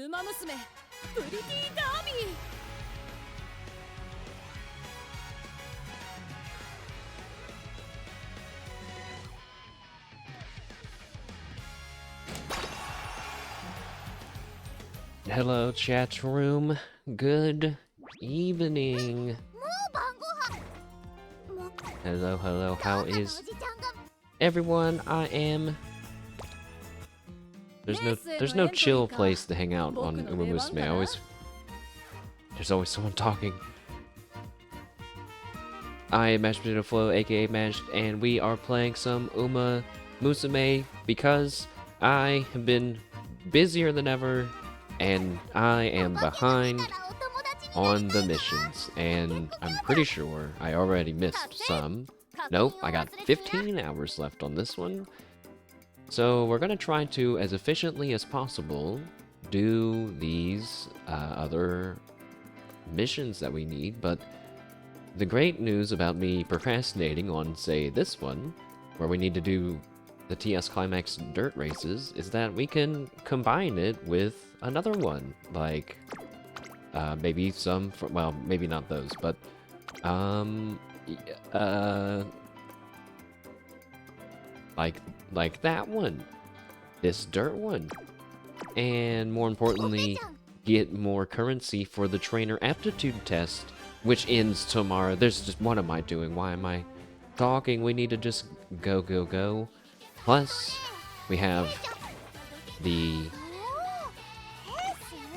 Umamusume, Pretty Derby! Hello, chat room. Good evening. Hello, hello. How is everyone? There's no chill place to hang out on Umamusume. There's always someone talking. I am Mashed Potato Flow, aka Mashed, and we are playing some Umamusume because I have been busier than ever. And I am behind on the missions, and I'm pretty sure I already missed some. Nope, I got 15 hours left on this one. So we're gonna try to, as efficiently as possible, do these other missions that we need, but the great news about me procrastinating on, say, this one, where we need to do the TS Climax dirt races, is that we can combine it with another one, like maybe some from, well, maybe not those, but like that one, this dirt one, and more importantly, get more currency for the trainer aptitude test, which ends tomorrow. There's just, what am I doing? Why am I talking? We need to just go. Plus, we have the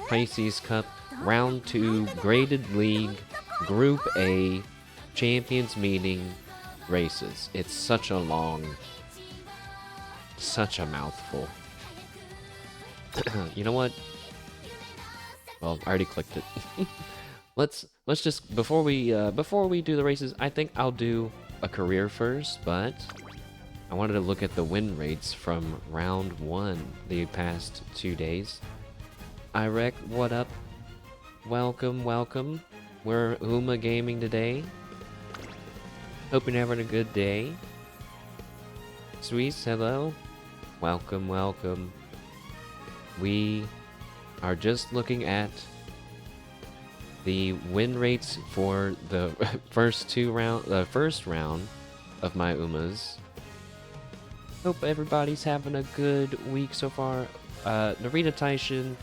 Pisces Cup Round 2 Graded League Group A Champions Meeting races. It's such a mouthful. You know what? Well, I already clicked it. Let's just, before we do the races, I think I'll do a career first, but I wanted to look at the win rates from round 1 the past 2 days. Irek, what up? Welcome. We're Uma Gaming today. Hope you're having a good day. Sweets, hello. Welcome. We are just looking at the win rates for the first round of my Umas. Hope everybody's having a good week so far. Narita Taishin,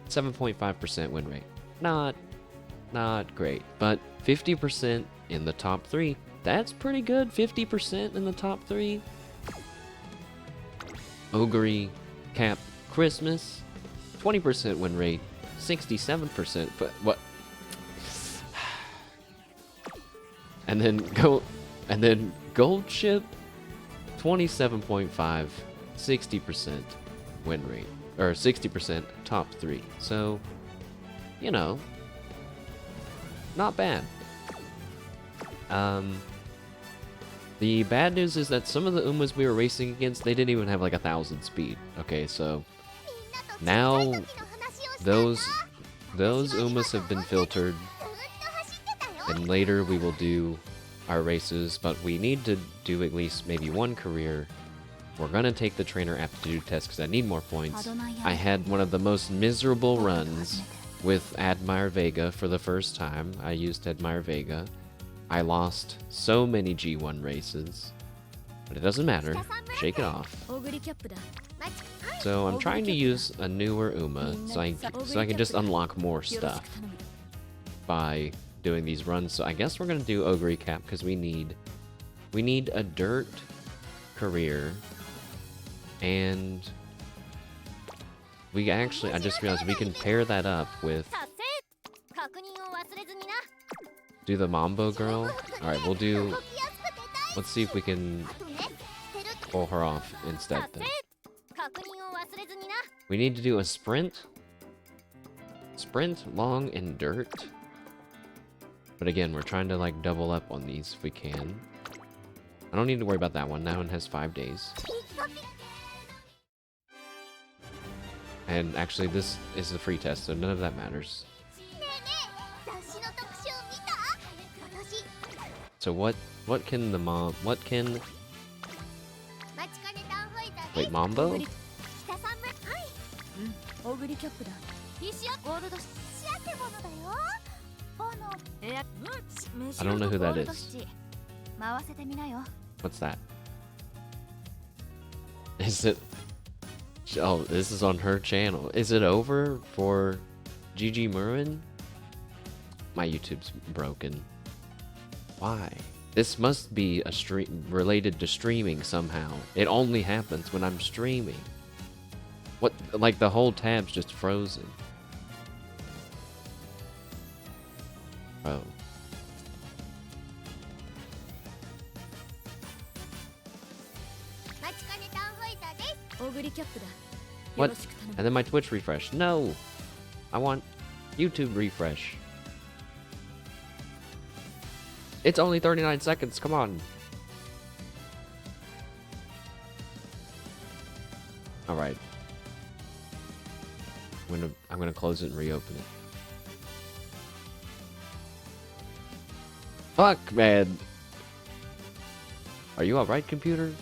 7.5% win rate. Not great, but 50% in the top 3. That's pretty good. 50% in the top 3. Ogre Cap Christmas, 20% win rate, 67%. But what? And then Gold Ship, 27.5, 60% win rate, or 60% top 3. So, you know, not bad. The bad news is that some of the Umas we were racing against, they didn't even have like 1,000 speed. Okay, so now those Umas have been filtered, and later we will do our races, but we need to do at least maybe one career. We're gonna take the trainer aptitude test because I need more points. I had one of the most miserable runs with Admire Vega for the first time. I used Admire Vega. I lost so many G1 races, but it doesn't matter. Shake it off. So I'm trying to use a newer Uma so I can just unlock more stuff by doing these runs. So I guess we're gonna do Ogre Cap because we need a dirt career, and I just realized we can pair that up with do the Mambo girl. All right, let's see if we can pull her off instead then. We need to do a sprint, long, and dirt. But again, we're trying to like double up on these if we can. I don't need to worry about that one. That one has 5 days. And actually, this is a free test, so none of that matters. So what can the mom... What can... Wait, Mambo? オグリキャップだ。石やゴールドシアってものだよ。I don't know who that is. 回せてみなよ。 What's that? Is it? Oh, this is on her channel. Is it over for Gigi Murin? My YouTube's broken. Why? This must be a stream related to streaming somehow. It only happens when I'm streaming. What? Like the whole tab's just frozen. Oh. What? And then my Twitch refresh. No! I want YouTube refresh. It's only 39 seconds, come on. Alright. I'm gonna close it and reopen it. Fuck, man. Are you alright, computer?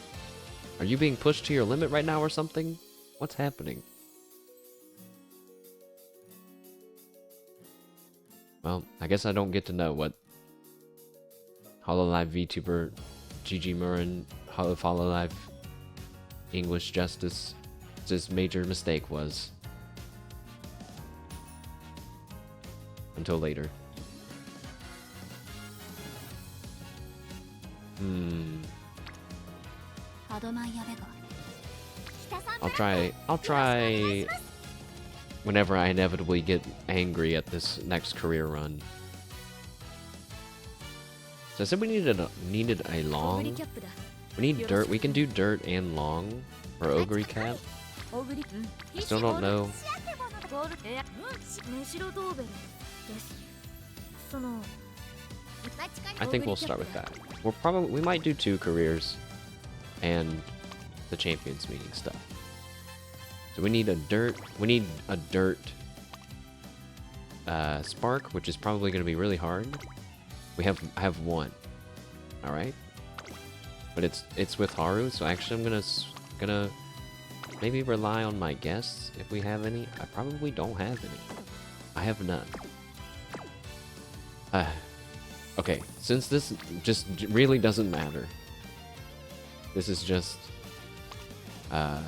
Are you being pushed to your limit right now or something? What's happening? Well, I guess I don't get to know what HoloLive VTuber Gigi Murin HoloLive English Justice's major mistake was. Until later. I'll try whenever I inevitably get angry at this next career run. So I said we needed a long. We need dirt. We can do dirt and long or ogre cat. I still don't know. I think we'll start with that. We might do 2 careers and the champions meeting stuff. So we need a dirt spark, which is probably going to be really hard. I have 1. All right. But it's with Haru, so actually I'm gonna maybe rely on my guests if we have any. I probably don't have any. I have none. Okay, since this just really doesn't matter. This is just for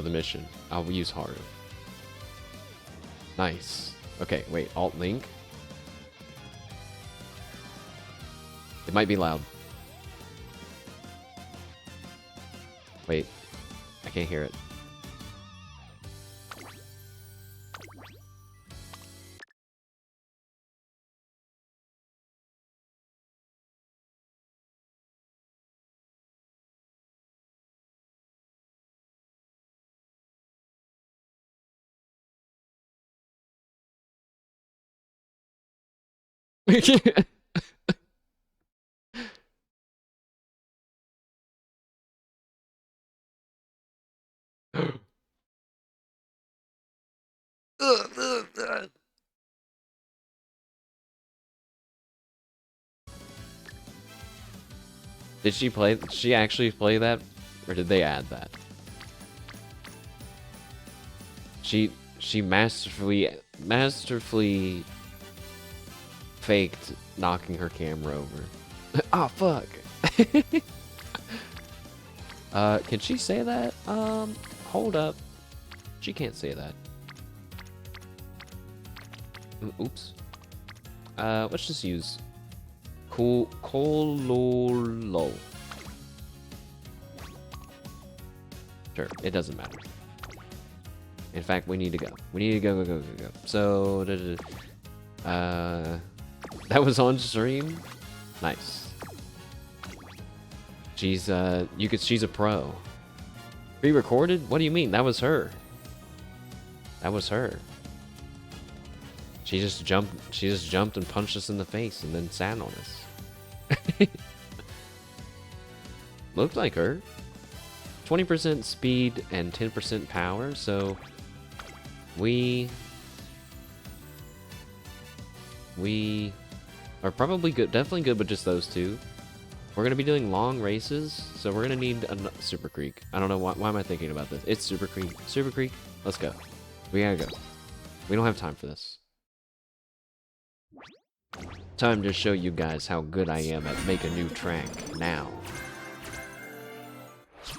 the mission. I'll use Haru. Nice. Okay, wait, Alt Link. It might be loud. Wait, I can't hear it. Did she actually play that? Or did they add that? She masterfully faked knocking her camera over. Oh fuck. Can she say that? Hold up. She can't say that. Oops. Let's just use Kololo. Sure, it doesn't matter. In fact, we need to go. We need to go. So, that was on stream. Nice. She's she's a pro. Pre-recorded? What do you mean? That was her. That was her. She just jumped and punched us in the face and then sat on us. Looked like her. 20% speed and 10% power, so we are probably good, definitely good with just those 2. We're gonna be doing long races, so we're gonna need a Super Creek. I don't know why am I thinking about this. It's Super Creek. Super Creek. Let's go. We gotta go. We don't have time for this. Time to show you guys how good I am at make a new track now.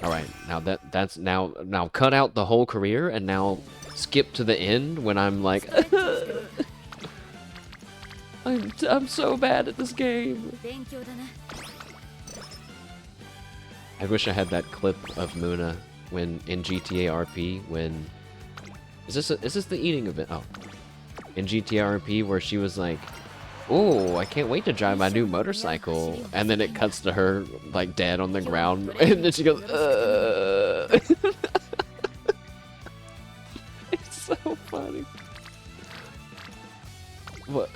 All right, now that's now cut out the whole career and now skip to the end when I'm like I'm so bad at this game. I wish I had that clip of Muna when in GTA RP when is this the eating event? Oh, in GTA RP where she was like, "Oh, I can't wait to drive my new motorcycle," and then it cuts to her like dead on the ground, and then she goes, It's so funny. What?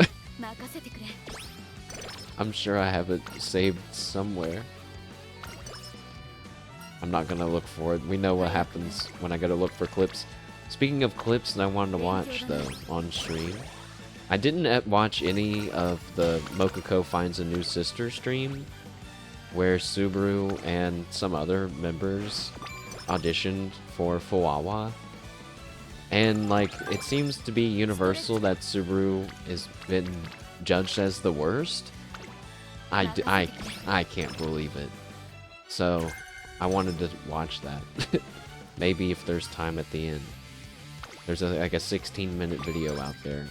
I'm sure I have it saved somewhere. I'm not gonna look for it. We know what happens when I go to look for clips. Speaking of clips that I wanted to watch, though, on stream, I didn't watch any of the Mokoko Finds a New Sister stream, where Subaru and some other members auditioned for Fuwawa. And, like, it seems to be universal that Subaru has been judged as the worst. I can't believe it. So, I wanted to watch that. Maybe if there's time at the end. There's like a 16-minute video out there.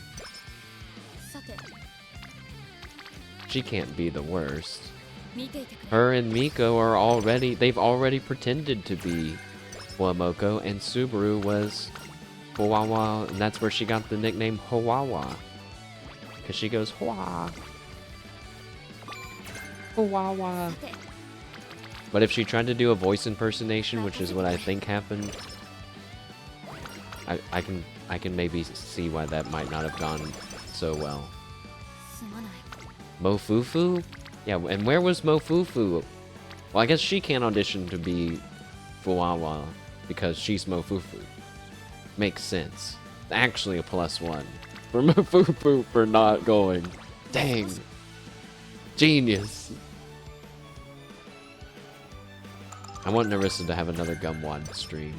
She can't be the worst. Her and Miko are they've already pretended to be Fuamoko, and Subaru was Hawawa, and that's where she got the nickname Hawawa. Because she goes, Hwa. Hawawa. But if she tried to do a voice impersonation, which is what I think happened, I can maybe see why that might not have gone so well. Mofufu? Yeah, and where was Mofufu? Well, I guess she can't audition to be Fuwawa because she's Mofufu. Makes sense. Actually a +1 for Mofufu for not going. Dang. Genius. I want Narissa to have another Gumwad stream.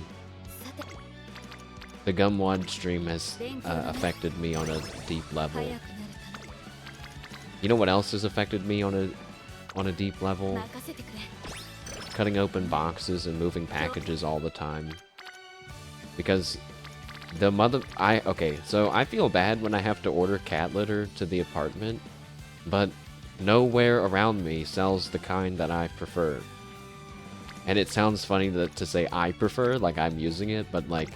The Gumwad stream has affected me on a deep level. You know what else has affected me on a deep level? Cutting open boxes and moving packages all the time. Because okay, so I feel bad when I have to order cat litter to the apartment, but nowhere around me sells the kind that I prefer. And it sounds funny to say I prefer, like I'm using it, but like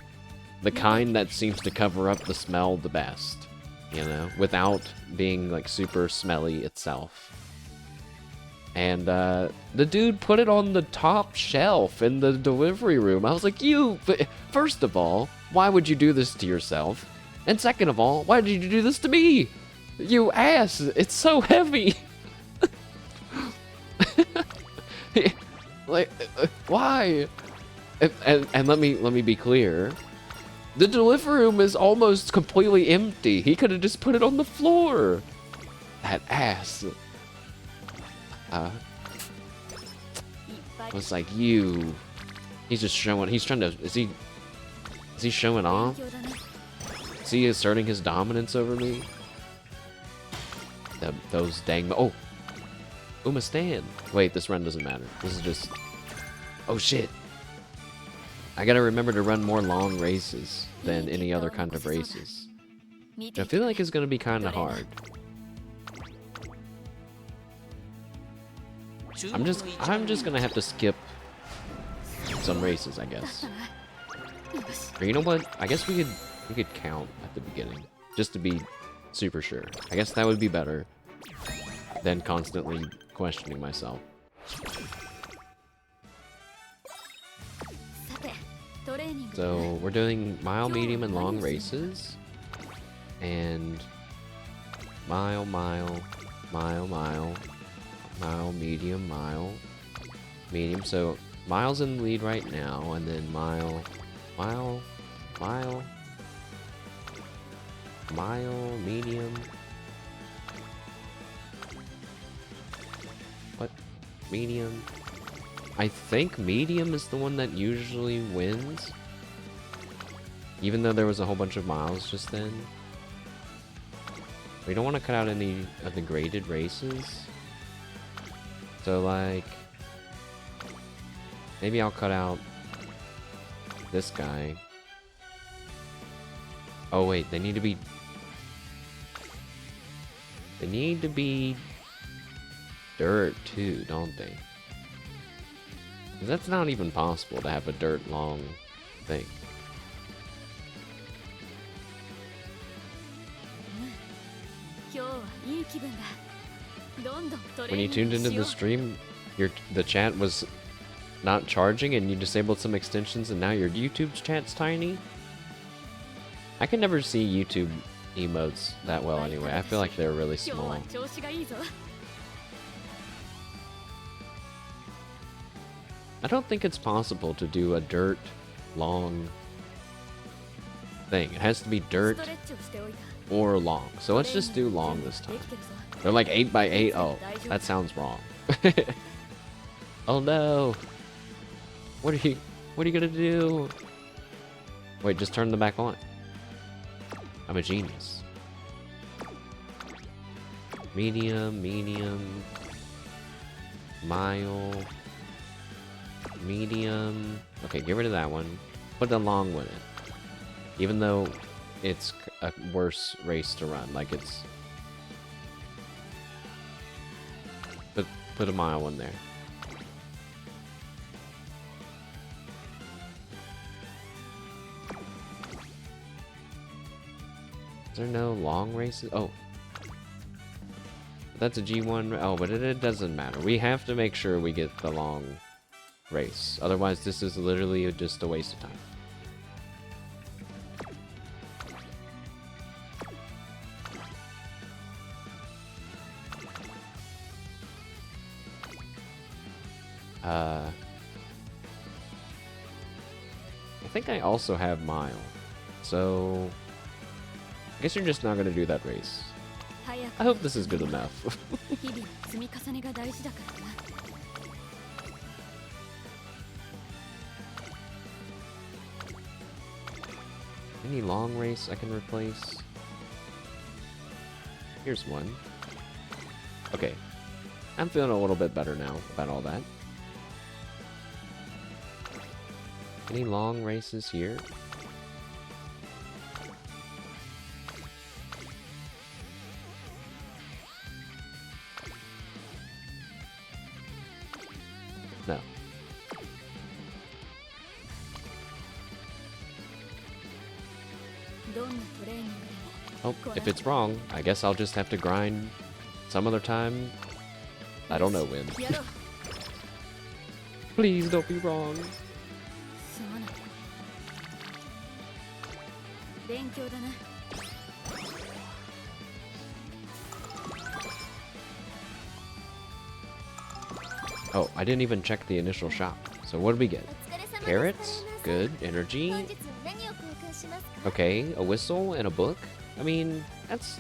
the kind that seems to cover up the smell the best, you know, without being like super smelly itself. And the dude put it on the top shelf in the delivery room. I was like, first of all, why would you do this to yourself? And second of all, why did you do this to me? You ass, it's so heavy. Like, why? And let me be clear. The delivery room is almost completely empty. He could have just put it on the floor. That ass. Was like, he's just showing, he's trying to, is he showing off? Is he asserting his dominance over me? Those dang, oh! Uma stand. Wait, this run doesn't matter. This is just, oh shit. I gotta remember to run more long races than any other kind of races. I feel like it's gonna be kinda hard. I'm just gonna have to skip some races, I guess. Or you know what? I guess we could count at the beginning, just to be super sure. I guess that would be better than constantly questioning myself. So we're doing mile, medium, and long races, and mile, medium. So Miles in the lead right now, and then mile, medium. What? Medium. I think medium is the one that usually wins. Even though there was a whole bunch of miles just then. We don't want to cut out any of the graded races. So like... maybe I'll cut out this guy. Oh wait, they need to be... they need to be dirt too, don't they? 'Cause that's not even possible to have a dirt long thing. When you tuned into the stream, the chat was not charging and you disabled some extensions and now your YouTube chat's tiny? I can never see YouTube emotes that well anyway. I feel like they're really small. I don't think it's possible to do a dirt long thing. It has to be dirt or long. So let's just do long this time. They're like 8 by 8. Oh, that sounds wrong. Oh no. What are you gonna do? Wait, just turn them back on. I'm a genius. Medium, medium, mile, medium. Okay, get rid of that one. Put the long one in. Even though it's a worse race to run, like it's... Put a mile one there. Is there no long races? Oh. That's a G1. Oh, but it doesn't matter. We have to make sure we get the long race. Otherwise, this is literally just a waste of time. I think I also have mile. So... I guess you're just not gonna do that race. I hope this is good enough. Any long race I can replace? Here's one. Okay. I'm feeling a little bit better now about all that. Any long races here? No. Oh, if it's wrong, I guess I'll just have to grind some other time. I don't know when. Please don't be wrong. Oh, I didn't even check the initial shop. So what did we get? Carrots? Good. Energy? Okay, a whistle and a book? I mean, that's...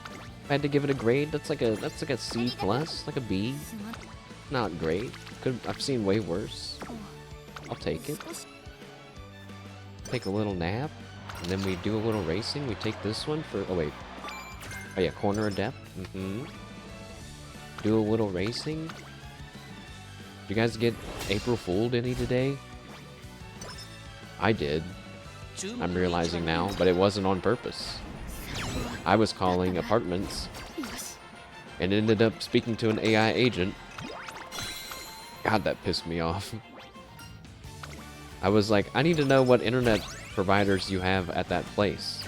If I had to give it a grade, that's like a C+, like a B. Not great. I've seen way worse. I'll take it. Take a little nap, and then we do a little racing. We take this one for... Oh, wait. Oh, yeah, corner of depth. Do a little racing. Did you guys get April Fooled any today? I did. I'm realizing now, but it wasn't on purpose. I was calling apartments and ended up speaking to an AI agent. God, that pissed me off. I was like, I need to know what internet providers you have at that place.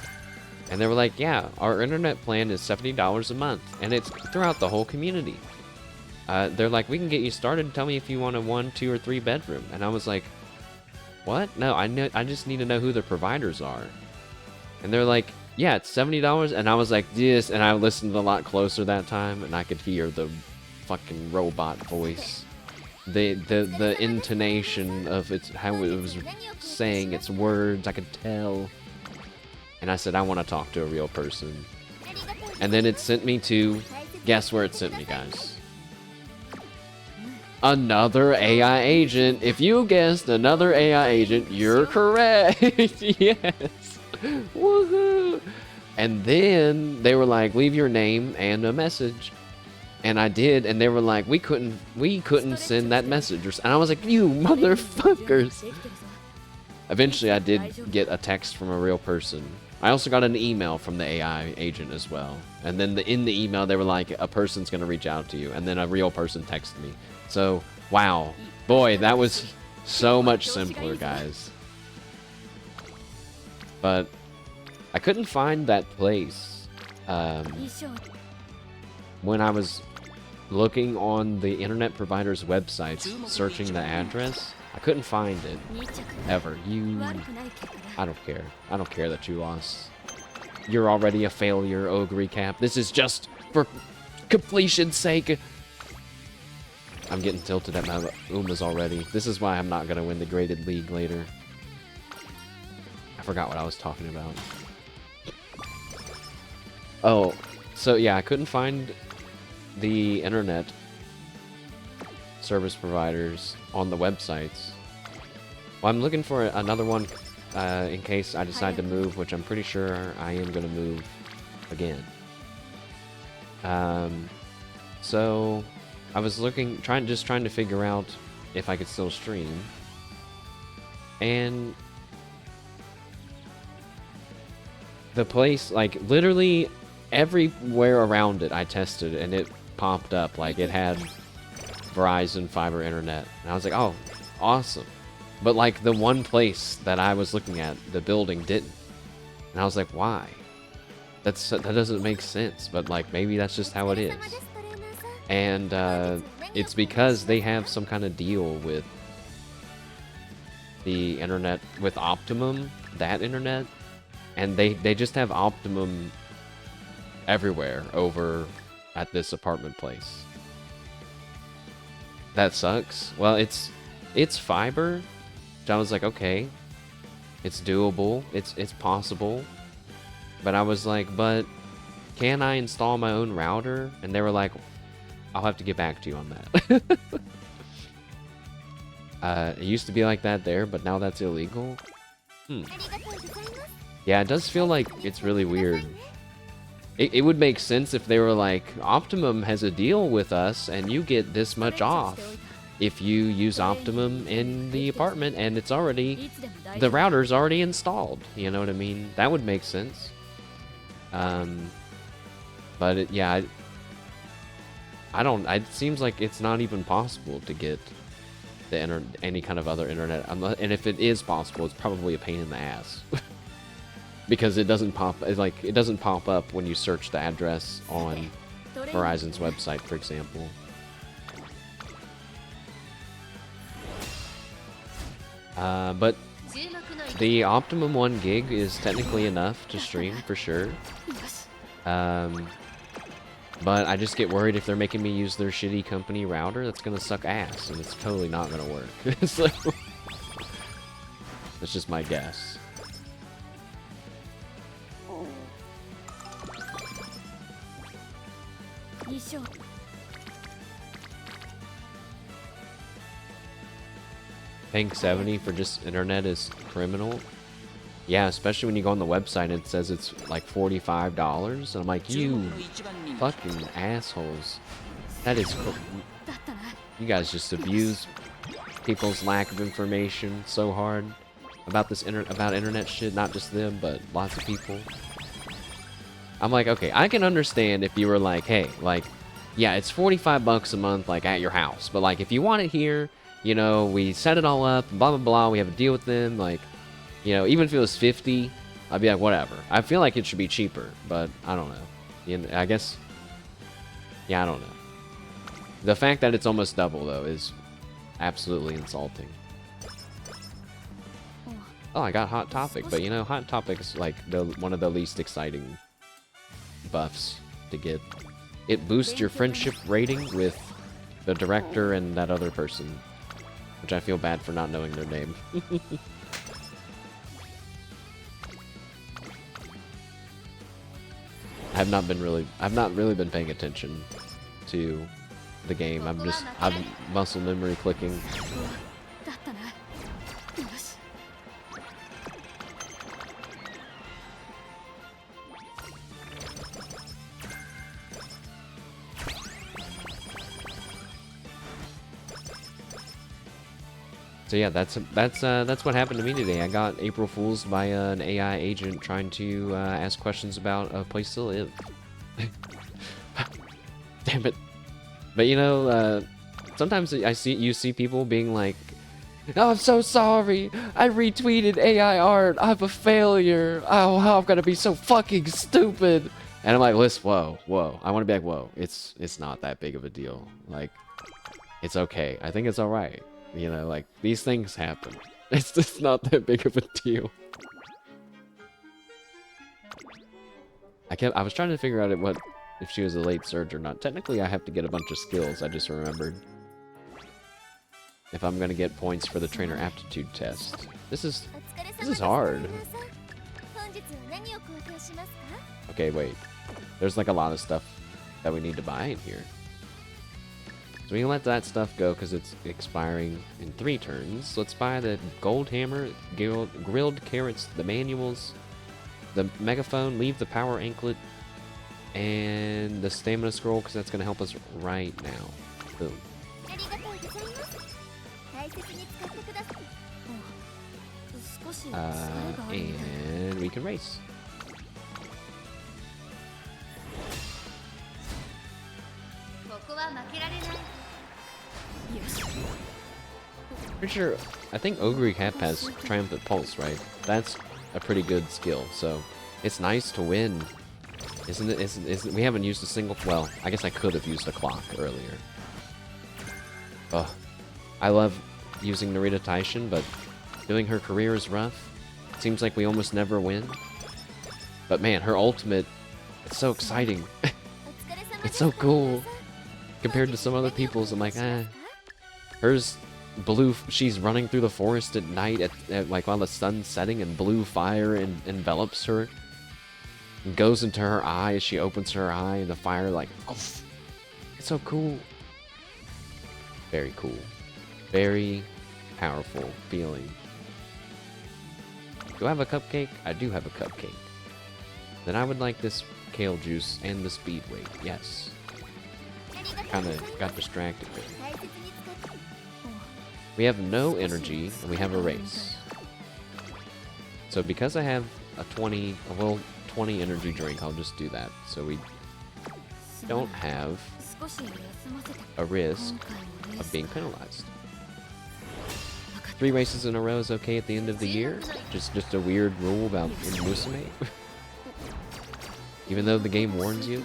And they were like, yeah, our internet plan is $70 a month, and it's throughout the whole community. They're like, we can get you started. Tell me if you want a 1, 2, or 3 bedroom. And I was like, what? No, I just need to know who the providers are. And they're like, yeah, it's $70. And I was like, yes. And I listened a lot closer that time, and I could hear the fucking robot voice. The intonation of how it was saying its words, I could tell. And I said, I want to talk to a real person. And then it sent me to... Guess where it sent me, guys? Another AI agent. If you guessed another AI agent, you're correct. Yes. Woohoo. And then they were like, leave your name and a message. And I did, and they were like, we couldn't send that message. And I was like, you motherfuckers. Eventually, I did get a text from a real person. I also got an email from the AI agent as well. And then in the email, they were like, a person's going to reach out to you. And then a real person texted me. So, wow. Boy, that was so much simpler, guys. But I couldn't find that place. When I was looking on the internet provider's websites, searching the address, I couldn't find it. Ever. I don't care. I don't care that you lost. You're already a failure, Ogre Cap. This is just for completion's sake. I'm getting tilted at my Umas already. This is why I'm not going to win the graded league later. I forgot what I was talking about. Oh, so yeah, I couldn't find the internet service providers on the websites. Well, I'm looking for another one in case I decide to move, which I'm pretty sure I am going to move again. So I was looking, just trying to figure out if I could still stream, and the place, like, literally everywhere around it I tested, and it popped up like it had Verizon fiber internet, and I was like, oh, awesome. But like the one place that I was looking at, the building didn't, and I was like, why? That doesn't make sense. But like, maybe that's just how it is. And it's because they have some kind of deal with the internet, with Optimum, that internet, and they just have Optimum everywhere over at this apartment place. That sucks. Well, it's fiber. So I was like, okay, it's doable, it's possible. But I was like, but can I install my own router? And they were like, I'll have to get back to you on that. It used to be like that there, but now that's illegal. Yeah, it does feel like it's really weird. It would make sense if they were like, Optimum has a deal with us, and you get this much off if you use Optimum in the apartment, and it's already, the router's already installed. You know what I mean? That would make sense. But yeah, it seems like it's not even possible to get the any kind of other internet, and if it is possible, it's probably a pain in the ass. Because it doesn't pop, it doesn't pop up when you search the address on Verizon's website, for example. But the Optimum 1 gig is technically enough to stream, for sure. But I just get worried if they're making me use their shitty company router, that's gonna suck ass, and it's totally not gonna work. So, that's just my guess. Paying $70 for just internet is criminal. Yeah, especially when you go on the website and it says it's like $45. And I'm like, you fucking assholes. That is... You guys just abuse people's lack of information so hard about this about internet shit. Not just them, but lots of people. I'm like, okay, I can understand if you were like, hey, like, yeah, it's $45 a month, like, at your house. But, like, if you want it here, you know, we set it all up, blah, blah, blah, we have a deal with them, like, you know, even if it was $50, I'd be like, whatever. I feel like it should be cheaper, but I don't know. I guess, yeah, I don't know. The fact that it's almost double, though, is absolutely insulting. Oh, I got Hot Topic, but, you know, Hot Topic is, like, one of the least exciting buffs to get. It boosts your friendship rating with the director and that other person, which I feel bad for not knowing their name. I've not really been paying attention to the game. I'm muscle memory clicking. だったな。よし。 So yeah, that's what happened to me today. I got April Fool's by an AI agent trying to ask questions about a place to live. Damn it! But you know, sometimes you see people being like, "Oh, I'm so sorry. I retweeted AI art. I'm a failure. Oh, how I'm gonna be so fucking stupid." And I'm like, "Listen, whoa. I want to be like, whoa. It's not that big of a deal. Like, it's okay. I think it's all right." You know, like, these things happen. It's just not that big of a deal. I was trying to figure out if she was a late surge or not. Technically, I have to get a bunch of skills, I just remembered. If I'm gonna get points for the trainer aptitude test. This is hard. Okay, wait. There's like a lot of stuff that we need to buy in here. So we can let that stuff go because it's expiring in 3 turns. Let's buy the gold hammer, grilled carrots, the manuals, the megaphone, leave the power anklet, and the stamina scroll because that's going to help us right now. Boom. And we can race. Pretty sure, I think Ogre Cap has Triumphant Pulse, right? That's a pretty good skill, so it's nice to win. Isn't it? We haven't used a single, well, I guess I could have used a clock earlier. Ugh. I love using Narita Taishin, but doing her career is rough. It seems like we almost never win. But man, her ultimate, it's so exciting. It's so cool. Compared to some other people's, I'm like, eh. Hers, blue, she's running through the forest at night, like while the sun's setting, and blue fire envelops her. And goes into her eye as she opens her eye, and the fire, like, oh, it's so cool. Very cool. Very powerful feeling. Do I have a cupcake? I do have a cupcake. Then I would like this kale juice and the speed weight. Yes. Kind of got distracted there. We have no energy, and we have a race. So because I have a 20 energy drink, I'll just do that. So we don't have a risk of being penalized. 3 races in a row is okay at the end of the year. Just a weird rule about Umamusume. Even though the game warns you.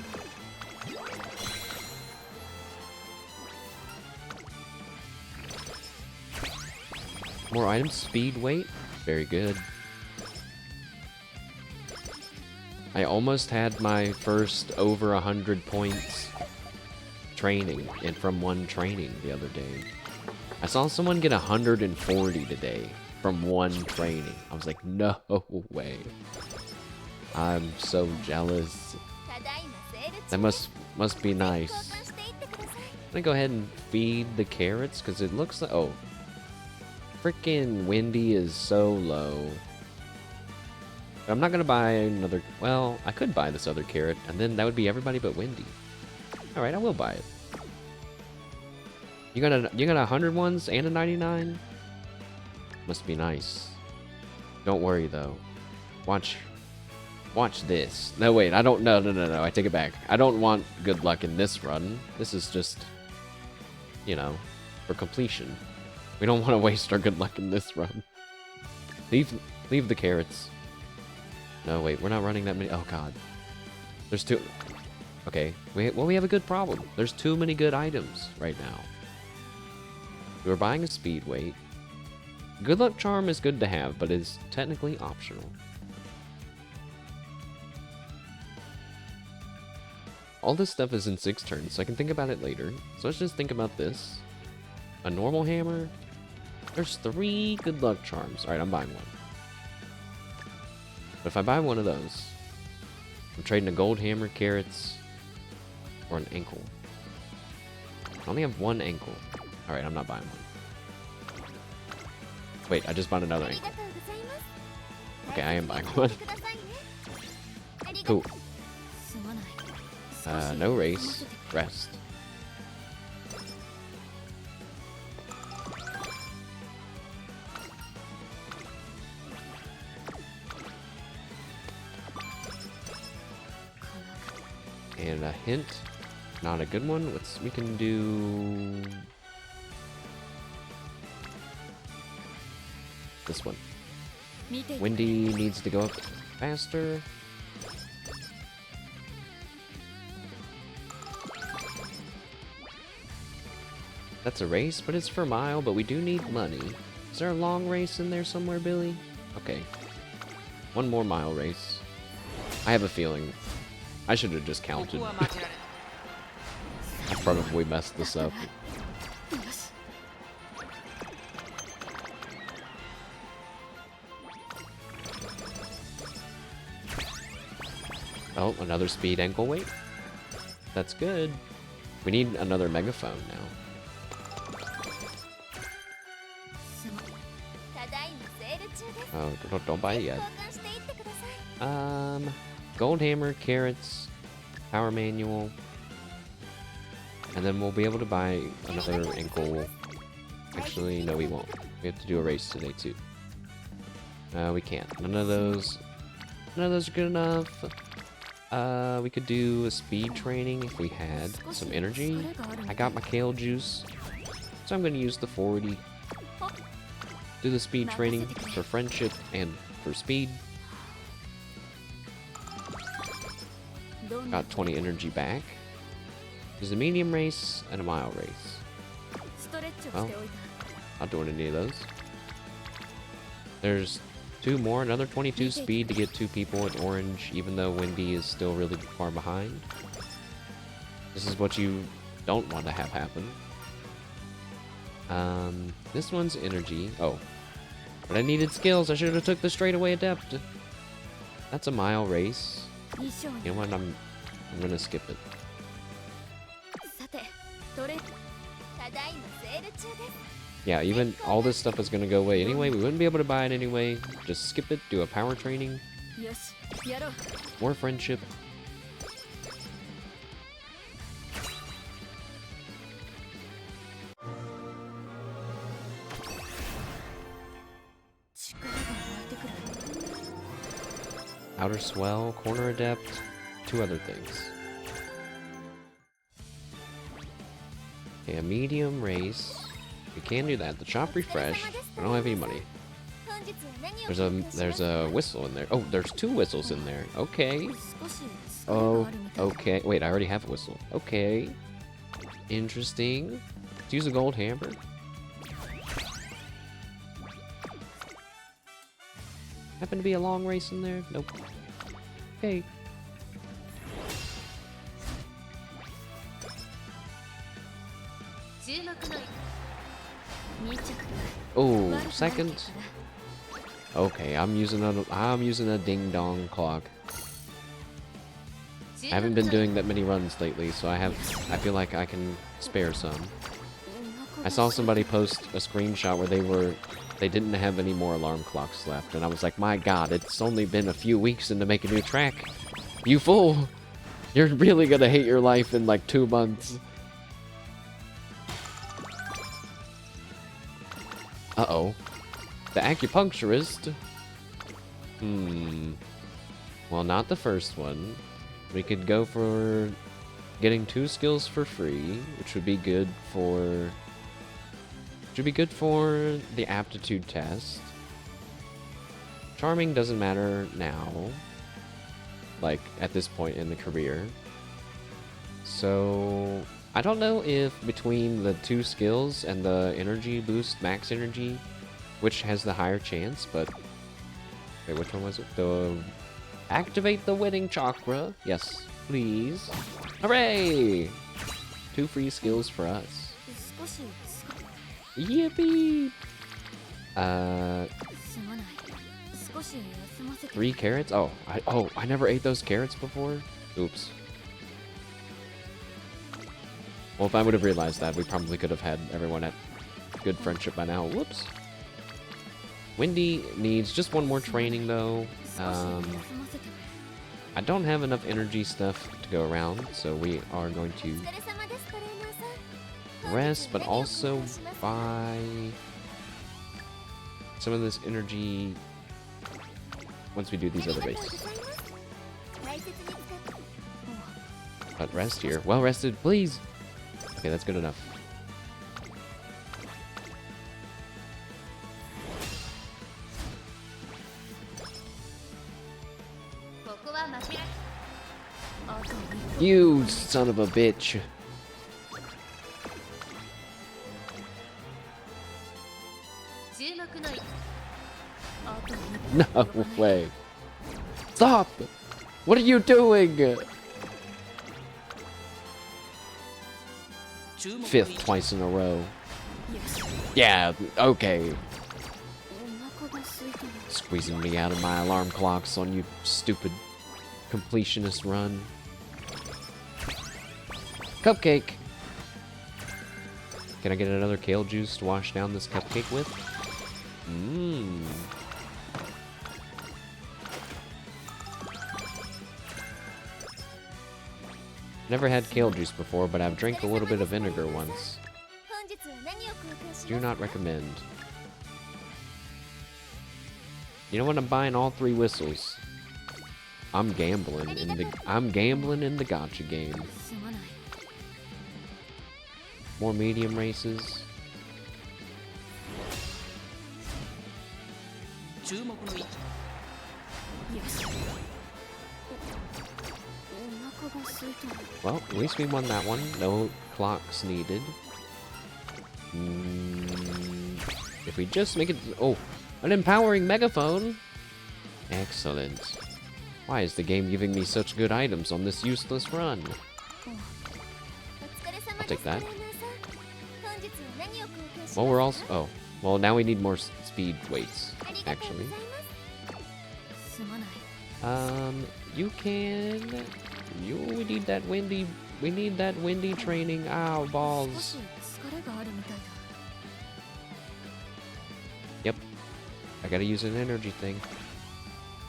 More items, speed, weight. Very good. I almost had my first over 100 points training, and from one training the other day. I saw someone get 140 today from one training. I was like, no way. I'm so jealous. That must be nice. I'm gonna go ahead and feed the carrots because it looks like, oh, freaking Wendy is so low. But I'm not gonna buy another. Well, I could buy this other carrot, and then that would be everybody but Wendy. All right, I will buy it. You got 100 ones and a 99. Must be nice. Don't worry though. Watch this. No, wait. I don't. No. I take it back. I don't want good luck in this run. This is just, you know, for completion. We don't want to waste our good luck in this run. Leave the carrots. No, wait. We're not running that many. Oh god. There's too. Okay. We have a good problem. There's too many good items right now. We're buying a speed weight. Good luck charm is good to have, but is technically optional. All this stuff is in 6 turns, so I can think about it later. So let's just think about this. A normal hammer. There's 3 good luck charms. Alright, I'm buying one. But if I buy one of those, I'm trading a gold hammer, carrots, or an ankle. I only have one ankle. Alright, I'm not buying one. Wait, I just bought another ankle. Okay, I am buying one. Cool. No race. Rest. And a hint. Not a good one. We can do this one. Windy needs to go up faster. That's a race, but it's for a mile, but we do need money. Is there a long race in there somewhere, Billy? Okay. One more mile race. I have a feeling. I should have just counted. I probably messed this up. Oh, another speed ankle weight. That's good. We need another megaphone now. Oh, don't buy it yet. Gold hammer, carrots, power manual, and then we'll be able to buy another ankle. Actually, no, we won't. We have to do a race today too. We can't. None of those are good enough. We could do a speed training if we had some energy. I got my kale juice, so I'm going to use the 40. Do the speed training for friendship and for speed. Got 20 energy back. There's a medium race and a mile race. Well, not doing any of those. There's two more, another 22 speed to get two people in orange, even though Wendy is still really far behind. This is what you don't want to have happen. This one's energy. Oh, but I needed skills. I should have took the straightaway adept. That's a mile race. You know what? I'm gonna skip it. Yeah, even all this stuff is gonna go away anyway. We wouldn't be able to buy it anyway. Just skip it. Do a power training. More friendship. Outer swell, corner adept, two other things. Okay, a medium race. We can do that. The shop refresh. I don't have any money. There's a whistle in there. Oh, there's two whistles in there. Okay. Oh, okay. Wait, I already have a whistle. Okay. Interesting. Let's use a gold hammer. Happen to be a long race in there? Nope. Okay. Oh, second. Okay, I'm using a ding dong clock. I haven't been doing that many runs lately, so I feel like I can spare some. I saw somebody post a screenshot where they didn't have any more alarm clocks left, and I was like, my god, it's only been a few weeks and to make a new track. You fool! You're really gonna hate your life in like 2 months. Uh-oh. The acupuncturist? Well, not the first one. We could go for getting 2 skills for free, which would be good for... the aptitude test. Charming doesn't matter now. Like, at this point in the career. So... I don't know if between the 2 skills and the energy boost, max energy, which has the higher chance, but... Wait, which one was it? The... Activate the winning chakra. Yes, please. Hooray! 2 free skills for us. Yippee! 3 carrots? Oh, I never ate those carrots before? Oops. Well, if I would have realized that, we probably could have had everyone at good friendship by now. Whoops. Wendy needs just one more training, though. I don't have enough energy stuff to go around, so we are going to rest, but also buy some of this energy once we do these other races. But rest here. Well rested, please. Okay, that's good enough. You son of a bitch. No way. Stop! What are you doing? Fifth twice in a row. Yeah, okay. Squeezing me out of my alarm clocks on you stupid completionist run. Cupcake! Can I get another kale juice to wash down this cupcake with? Mmm. Never had kale juice before, but I've drank a little bit of vinegar once. Do not recommend. You know what? I'm buying all 3 whistles. I'm gambling in the gacha game. More medium races. Well, at least we won that one. No clocks needed. If we just make it... Oh, an empowering megaphone! Excellent. Why is the game giving me such good items on this useless run? I'll take that. Well, we're also... Oh. Well, now we need more speed weights, actually. You can... we need that windy... We need that windy training. Ow, balls. Yep. I gotta use an energy thing.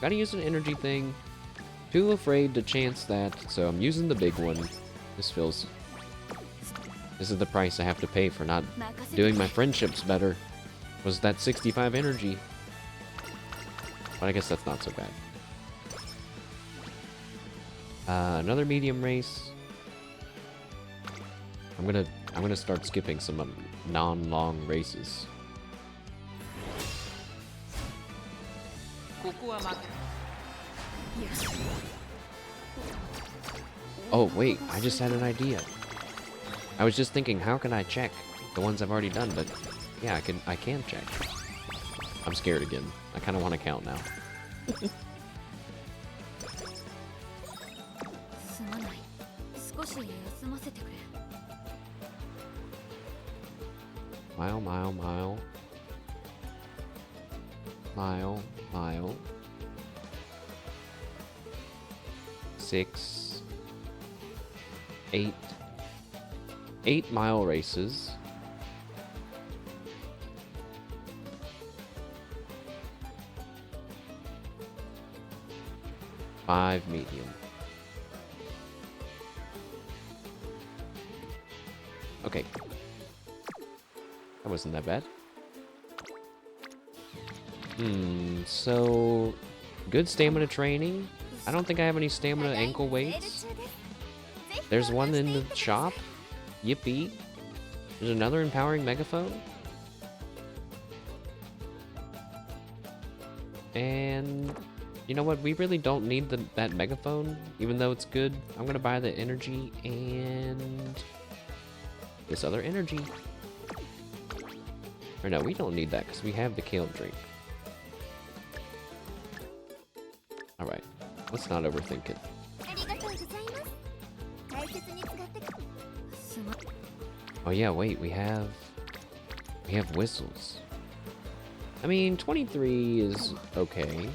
Gotta use an energy thing. Too afraid to chance that, so I'm using the big one. This feels... This is the price I have to pay for not doing my friendships better. Was that 65 energy. But I guess that's not so bad. Another medium race. I'm gonna start skipping some non-long races. Oh wait, I just had an idea. I was just thinking, how can I check the ones I've already done? But yeah, I can check. I'm scared again. I kind of want to count now. Mile, mile, mile. Mile, mile. 6, 8. 8-mile races. Five medium. Okay. That wasn't that bad. So... Good stamina training. I don't think I have any stamina ankle weights. There's one in the shop. Yippee. There's another empowering megaphone. And... You know what? We really don't need that megaphone, even though it's good. I'm gonna buy the energy and... this other energy. Or no, we don't need that because we have the kale drink. Alright, let's not overthink it. Oh yeah, wait, we have whistles. I mean, 23 is okay.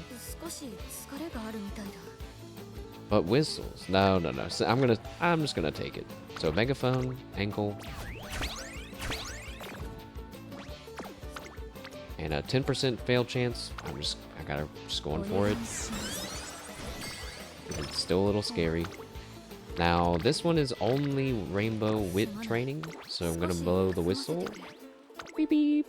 But whistles. No, no, no. So I'm just gonna take it. So megaphone, ankle. And a 10% fail chance. I gotta just going for it. It's still a little scary. Now, this one is only rainbow wit training, so I'm gonna blow the whistle. Beep beep.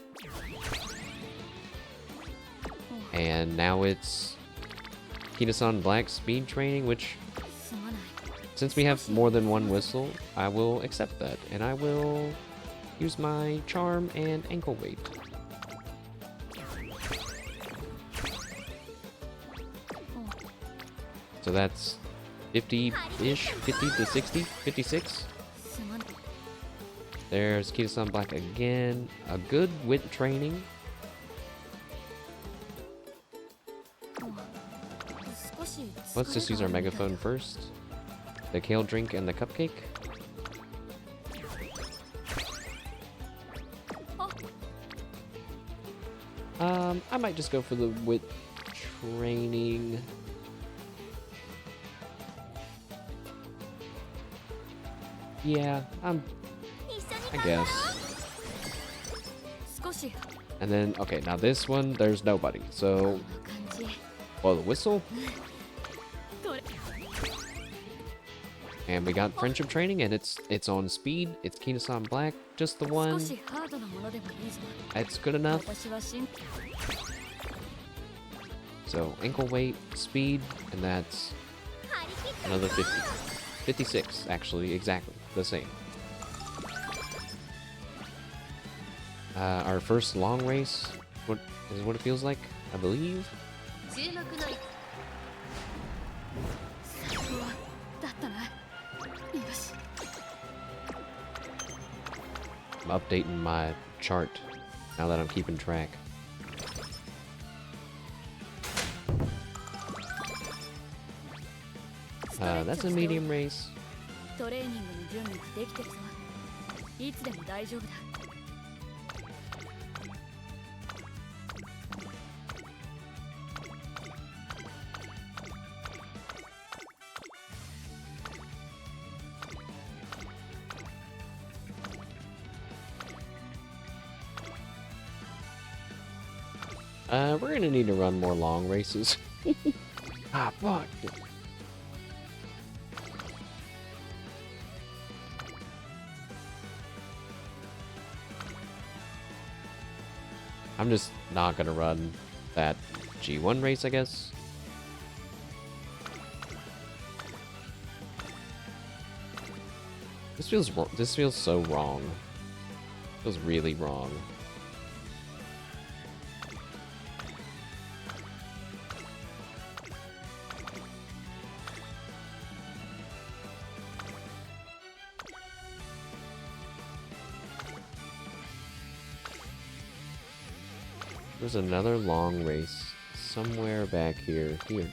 And now it's Kinasan Black speed training, which, since we have more than one whistle, I will accept that. And I will use my charm and ankle weight. So that's 50-ish, 50 to 60, 56. There's Kitasan Black again. A good wit training. Let's just use our megaphone first. The kale drink and the cupcake. I might just go for the wit training. Yeah, I guess. And then, okay, now this one, there's nobody. So, well, the whistle. And we got friendship training, and it's on speed. It's Kinasan Black, just the one. That's good enough. So ankle weight, speed, and that's another 50. 56, actually, exactly the same. Our first long race, what is what it feels like, I believe. I'm updating my chart now that I'm keeping track. That's a medium race. We're gonna need to run more long races. Ah, fuck. I'm just not gonna run that G1 race, I guess. This feels wrong. This feels so wrong. Feels really wrong. There's another long race somewhere back here. Here.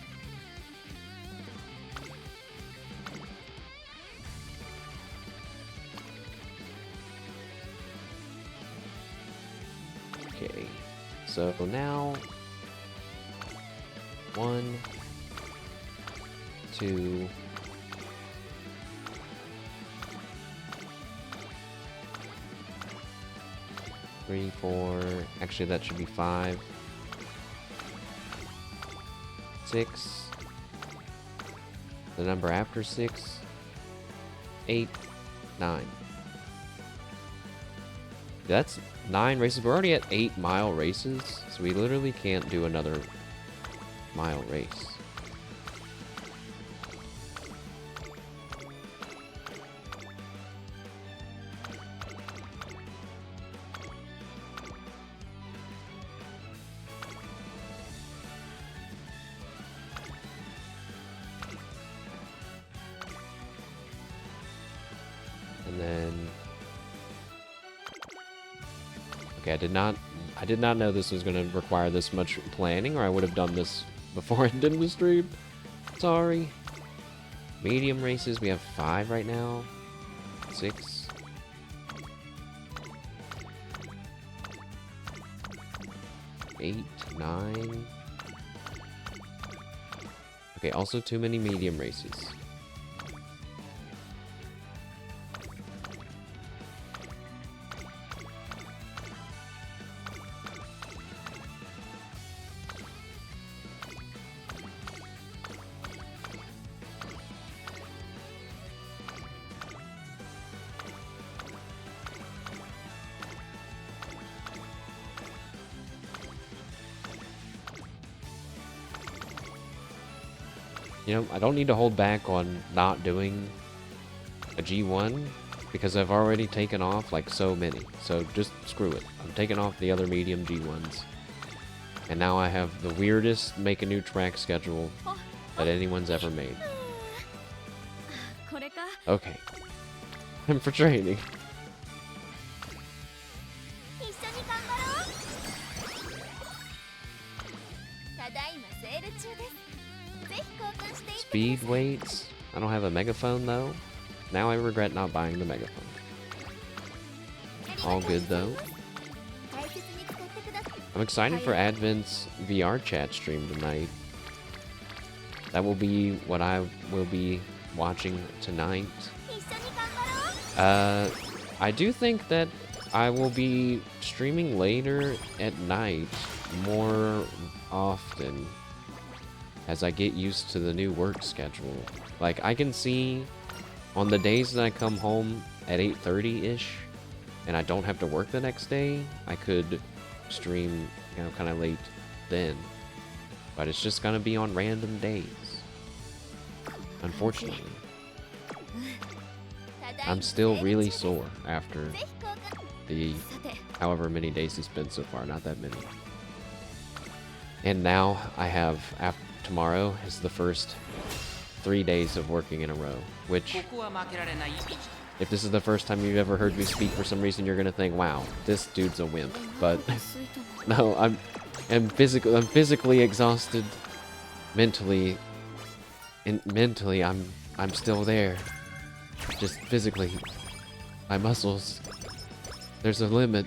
Okay. So now 1, 2, 3, 4. Actually, that should be 5, 6. The number after 6, 8, 9. That's 9 races. We're already at 8-mile races, so we literally can't do another mile race. And then, okay, I did not know this was going to require this much planning, or I would have done this before I did the stream. Sorry. Medium races, we have 5 right now. 6. 8, 9. Okay, also too many medium races. You know, I don't need to hold back on not doing a G1 because I've already taken off like so many. So just screw it. I'm taking off the other medium G1s. And now I have the weirdest make a new track schedule that anyone's ever made. Okay. Time for training. Speed weights. I don't have a megaphone though. Now I regret not buying the megaphone. All good though. I'm excited for Advent's VR chat stream tonight. That will be what I will be watching tonight. I do think that I will be streaming later at night more often as I get used to the new work schedule. Like, I can see on the days that I come home at 8:30-ish and I don't have to work the next day, I could stream, you know, kind of late then. But it's just gonna be on random days, unfortunately. I'm still really sore after the however many days it's been so far, not that many. And now I have, tomorrow is the first 3 days of working in a row, which, if this is the first time you've ever heard me speak for some reason, you're gonna think, wow, this dude's a wimp. But no, I'm physically exhausted. Mentally, I'm still there. Just physically, my muscles. There's a limit.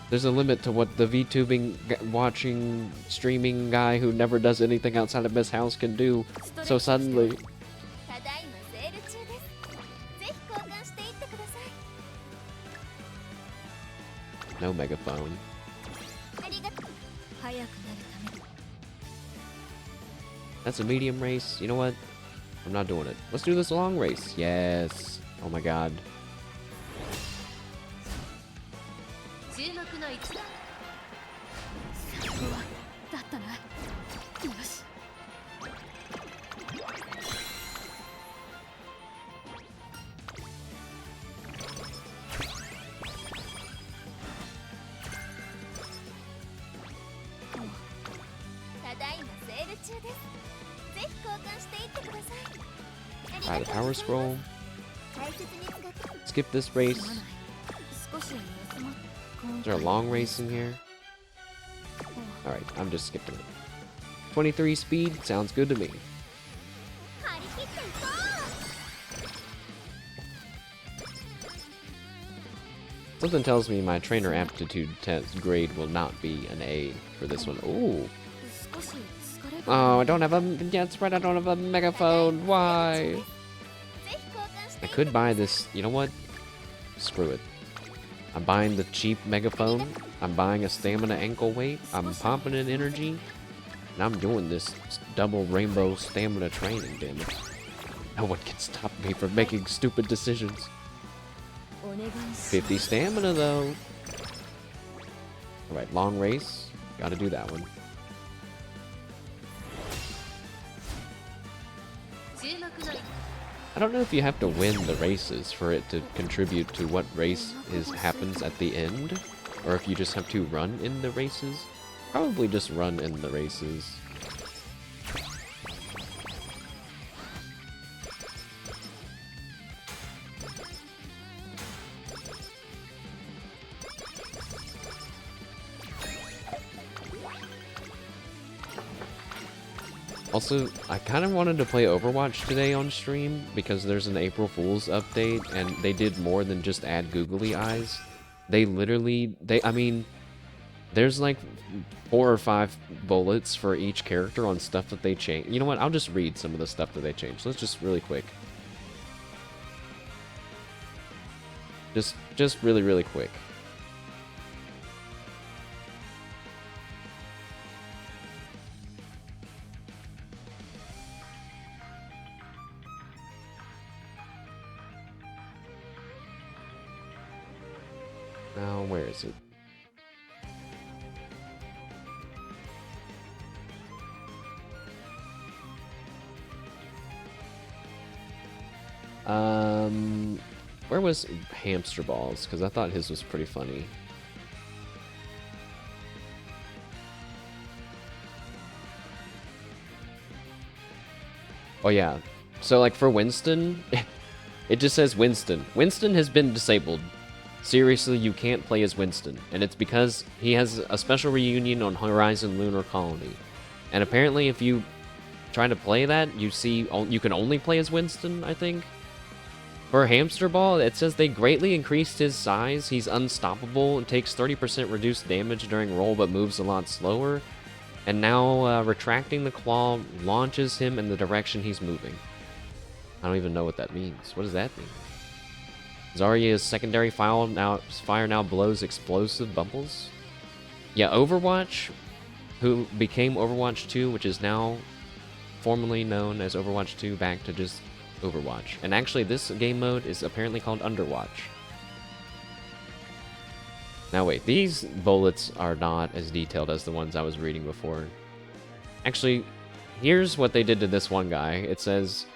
There's a limit to what the VTubing, watching, streaming guy who never does anything outside of his house can do so suddenly. No megaphone. That's a medium race. You know what? I'm not doing it. Let's do this long race. Yes. Oh my god. Alright, the power scroll. Skip this race. Is there a long race in here? Alright, I'm just skipping it. 23 speed sounds good to me. Something tells me my trainer aptitude test grade will not be an A for this one. Ooh. Oh, I don't have a... Yeah, that's right, I don't have a megaphone. Why? I could buy this... You know what? Screw it. I'm buying the cheap megaphone. I'm buying a stamina ankle weight. I'm pumping in energy. And I'm doing this double rainbow stamina training, damn it. No one can stop me from making stupid decisions. 50 stamina, though. Alright, long race. Gotta do that one. I don't know if you have to win the races for it to contribute to what race happens at the end, or if you just have to run in the races. Probably just run in the races. Also, I kind of wanted to play Overwatch today on stream because there's an April Fool's update and they did more than just add googly eyes. They literally, I mean, There's like 4 or 5 bullets for each character on stuff that they change. You know what? I'll just read some of the stuff that they changed. Let's just really quick. Just really, really quick. Now, where is it? Where was Hamster Balls? Because I thought his was pretty funny. Oh yeah. So like for Winston, it just says Winston. Winston has been disabled. Seriously, you can't play as Winston. And it's because he has a special reunion on Horizon Lunar Colony. And apparently if you try to play that, you can only play as Winston, I think. For Hamster Ball, it says they greatly increased his size. He's unstoppable and takes 30% reduced damage during roll, but moves a lot slower. And now retracting the claw launches him in the direction he's moving. I don't even know what that means. What does that mean? Zarya's secondary fire now blows explosive bubbles. Yeah, Overwatch, who became Overwatch 2, which is now formerly known as Overwatch 2, back to just Overwatch. And actually, this game mode is apparently called Underwatch. Now wait, these bullets are not as detailed as the ones I was reading before. Actually, here's what they did to this one guy. It says,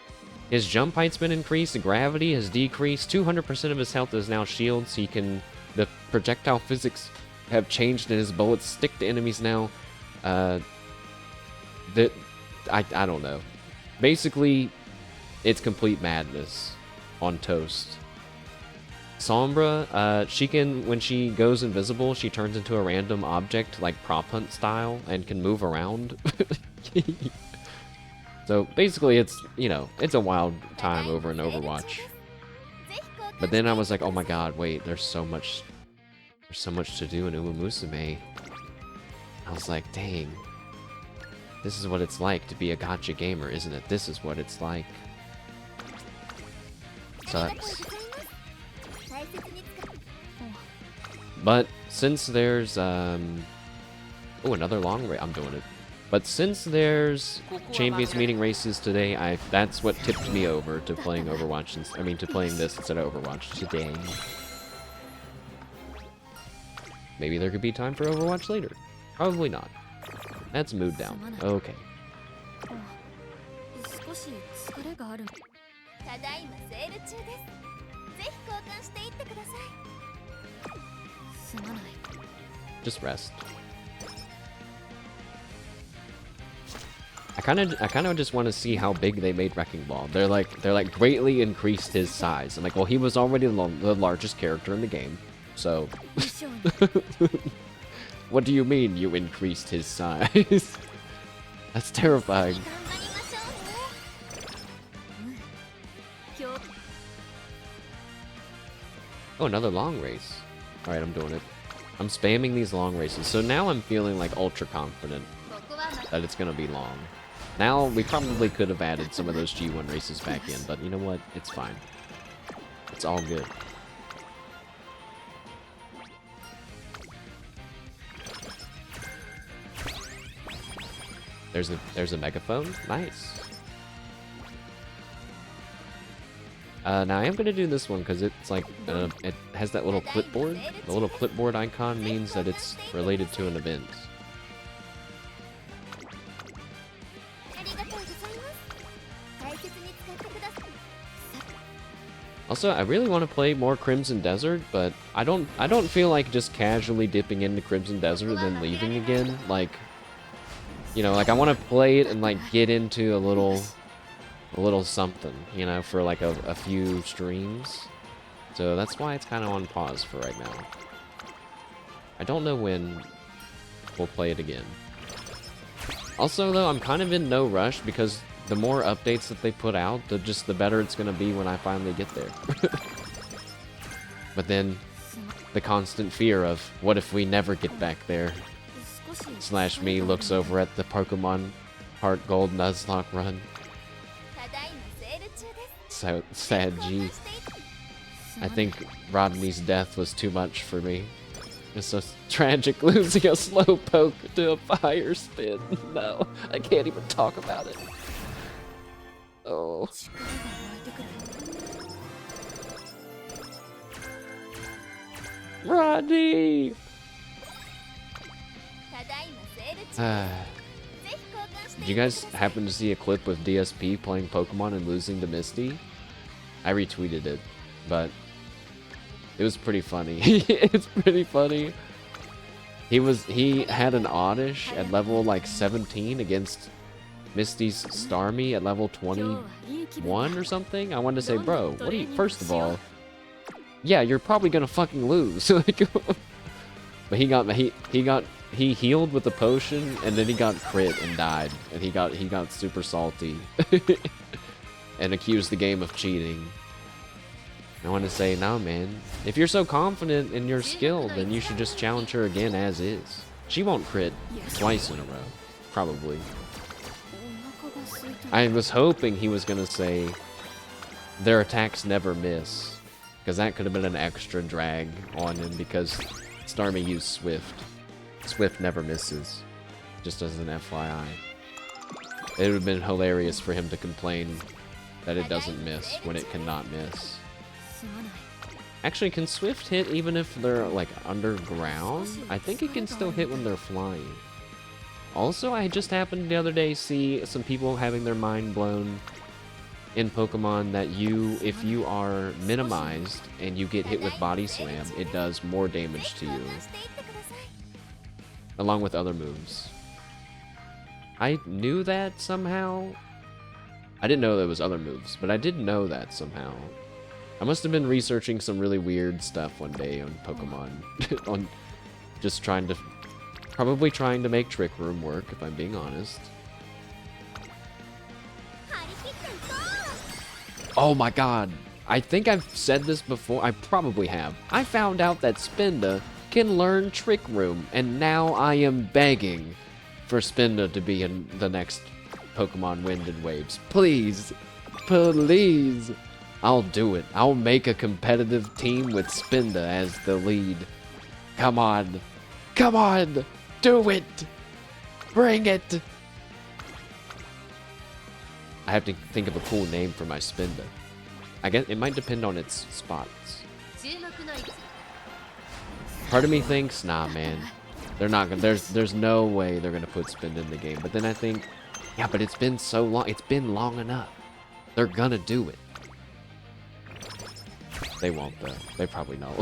his jump height's been increased, gravity has decreased, 200% of his health is now shields, the projectile physics have changed and his bullets stick to enemies now. I don't know. Basically, it's complete madness on toast. Sombra, she can, when she goes invisible, she turns into a random object, like prop hunt style, and can move around. So basically it's, you know, it's a wild time over in Overwatch. But then I was like, oh my god, wait, there's so much to do in Umamusume. I was like, dang. This is what it's like to be a gacha gamer, isn't it? This is what it's like. Sucks. But since there's oh, another long race. I'm doing it. But since there's Champions meeting races today, that's what tipped me over to playing Overwatch. To playing this instead of Overwatch today. Maybe there could be time for Overwatch later. Probably not. That's mood down. Okay. Just rest. I kind of just want to see how big they made Wrecking Ball. They're like greatly increased his size. I'm like, well, he was already the largest character in the game, so. What do you mean you increased his size? That's terrifying. Oh, another long race. Alright, I'm doing it. I'm spamming these long races. So now I'm feeling like ultra confident that it's gonna be long. Now, we probably could have added some of those G1 races back in, but you know what? It's fine. It's all good. There's a megaphone. Nice. Now I am gonna do this one because it's like it has that little clipboard. The little clipboard icon means that it's related to an event. Also, I really want to play more Crimson Desert, but I don't feel like just casually dipping into Crimson Desert and then leaving again. Like, you know, like I want to play it and like get into a little something, you know, for like a few streams. So that's why it's kind of on pause for right now. I don't know when we'll play it again. Also, though, I'm kind of in no rush because the more updates that they put out, the better it's going to be when I finally get there. But then the constant fear of, what if we never get back there? Slash me looks over at the Pokemon Heart Gold Nuzlocke run. So sad, G. I think Rodney's death was too much for me. It's so tragic losing a Slowpoke to a fire spin. No, I can't even talk about it. Oh. Rodney! Did you guys happen to see a clip with DSP playing Pokemon and losing to Misty? I retweeted it, but it was pretty funny. It's pretty funny. He had an Oddish at level like 17 against Misty's Starmie at level 21 or something. I wanted to say, bro, what do you? First of all, yeah, you're probably gonna fucking lose. But he healed with the potion, and then he got crit and died, and he got super salty and accused the game of cheating. I want to say, no, man. If you're so confident in your skill, then you should just challenge her again as is. She won't crit twice in a row, probably. I was hoping he was gonna say their attacks never miss, because that could have been an extra drag on him, because Starmie used Swift. Swift never misses, just as an FYI. It would have been hilarious for him to complain that it doesn't miss when it cannot miss. Actually, can Swift hit even if they're like underground? I think it can still hit when they're flying. Also, I just happened the other day see some people having their mind blown in Pokemon that if you are minimized and you get hit with Body Slam, it does more damage to you. Along with other moves. I knew that somehow. I didn't know there was other moves, but I did know that somehow. I must have been researching some really weird stuff one day on Pokemon. On just probably trying to make Trick Room work, if I'm being honest. Oh my god. I think I've said this before. I probably have. I found out that Spinda can learn Trick Room, and now I am begging for Spinda to be in the next Pokemon Wind and Waves. Please. Please. I'll do it. I'll make a competitive team with Spinda as the lead. Come on. Come on. Do it. Bring it. I have to think of a cool name for my Spinda. I guess it might depend on its spots. Part of me thinks, nah, man. They're not gonna. There's no way they're gonna put Spinda in the game. But then I think, yeah, but it's been so long. It's been long enough. They're gonna do it. They won't though. They probably know.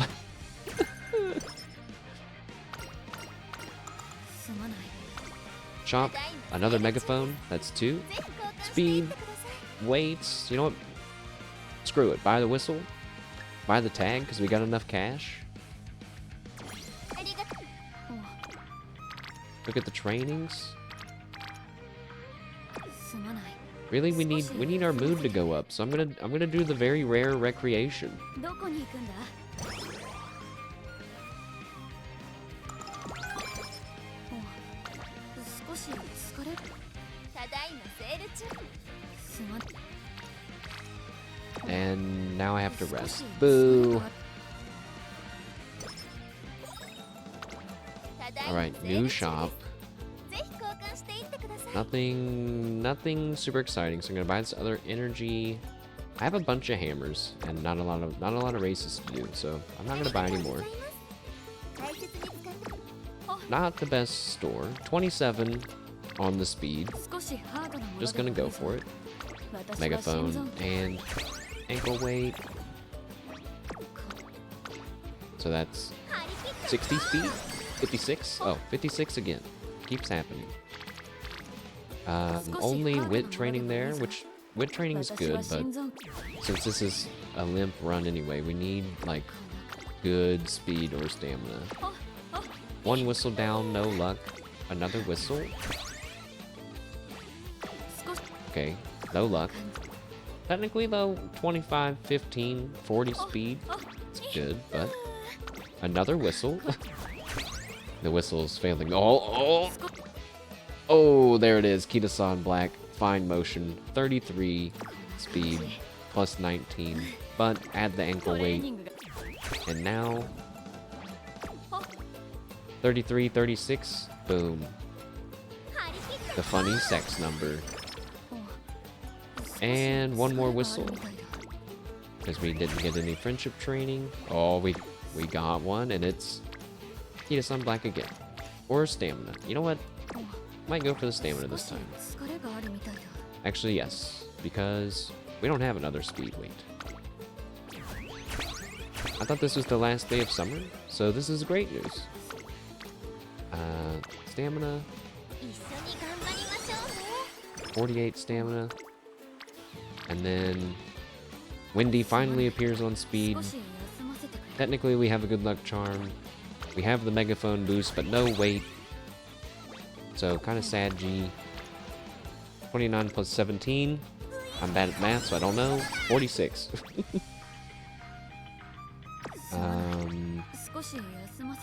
Chomp, another megaphone. That's 2. Speed, weights. You know what? Screw it. Buy the whistle. Buy the tag because we got enough cash. Look at the trainings. Really, we need our mood to go up. So I'm gonna do the very rare recreation. And now I have to rest. Boo! Alright, new shop. Nothing super exciting, so I'm gonna buy this other energy. I have a bunch of hammers and not a lot of races to do, so I'm not gonna buy any more. Not the best store. 27 on the speed. Just gonna go for it. Megaphone and ankle weight. So that's 60 speed? 56? Oh, 56 again. Keeps happening. Only wit training there, which wit training is good, but since this is a limp run anyway, we need like good speed or stamina. One whistle down, no luck. Another whistle. Okay, no luck. Technically though, 25, 15, 40 speed. It's good, but Another whistle. The whistle's failing. Oh, there it is. Kita-san Black. Fine motion. 33 speed. Plus 19. But add the ankle weight. And now 33, 36. Boom. The funny sex number. And one more whistle. Because we didn't get any friendship training. Oh, we got one, and it's Kita-san Black again. Or stamina. You know what? Might go for the stamina this time. Actually, yes. Because we don't have another speed weight. I thought this was the last day of summer, so this is great news. Stamina. 48 stamina. And then Wendy finally appears on speed. Technically, we have a good luck charm. We have the megaphone boost, but no weight. So, kind of sad, G. 29 plus 17. I'm bad at math, so I don't know. 46.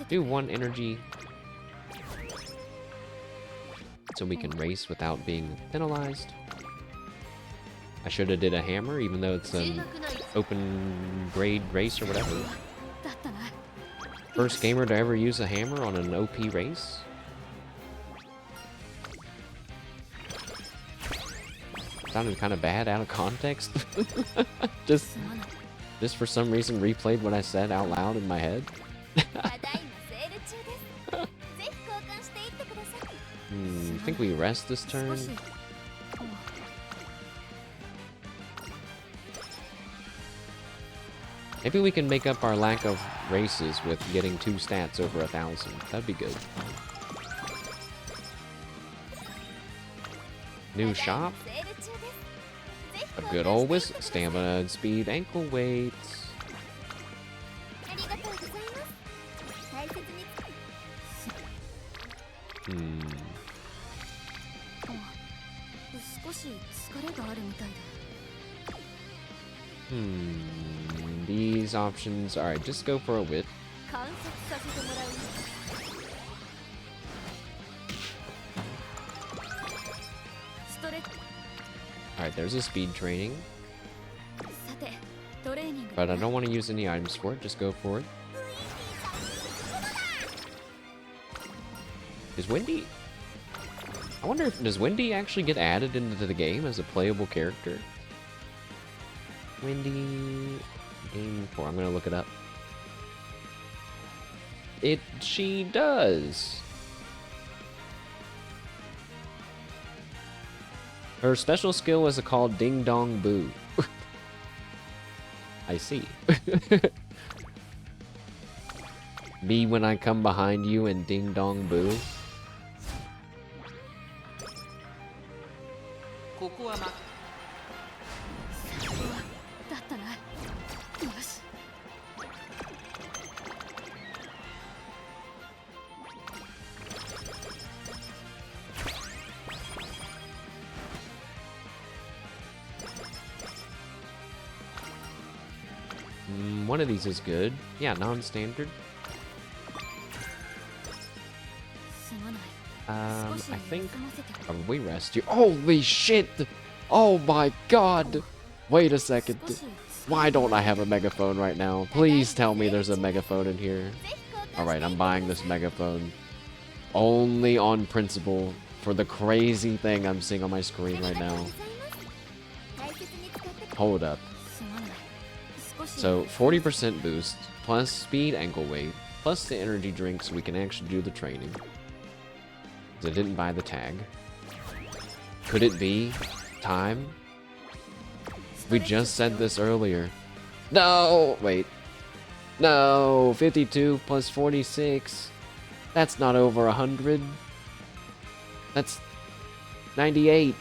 Do one energy. So we can race without being penalized. I should have did a hammer, even though it's an open grade race or whatever. First gamer to ever use a hammer on an OP race. Sounded kind of bad out of context. just for some reason replayed what I said out loud in my head. I think we rest this turn. Maybe we can make up our lack of races with getting 2 stats over 1,000. That'd be good. New shop. A good old whistle. Stamina and speed, ankle weights. These options. Alright, just go for a whip. Alright, there's a speed training. But I don't want to use any items for it, just go for it. Is Wendy... I wonder if... Does Wendy actually get added into the game as a playable character? Wendy... Game 4. I'm gonna look it up. She does! Her special skill is called Ding Dong Boo. I see. Me when I come behind you and Ding Dong Boo. One of these is good. Yeah, non-standard. I think... Probably rest you. Holy shit! Oh my god! Wait a second. Why don't I have a megaphone right now? Please tell me there's a megaphone in here. Alright, I'm buying this megaphone. Only on principle for the crazy thing I'm seeing on my screen right now. Hold up. So, 40% boost, plus speed ankle weight, plus the energy drink so we can actually do the training. I didn't buy the tag. Could it be time? We just said this earlier. No! Wait. No! 52 plus 46. That's not over 100. That's 98.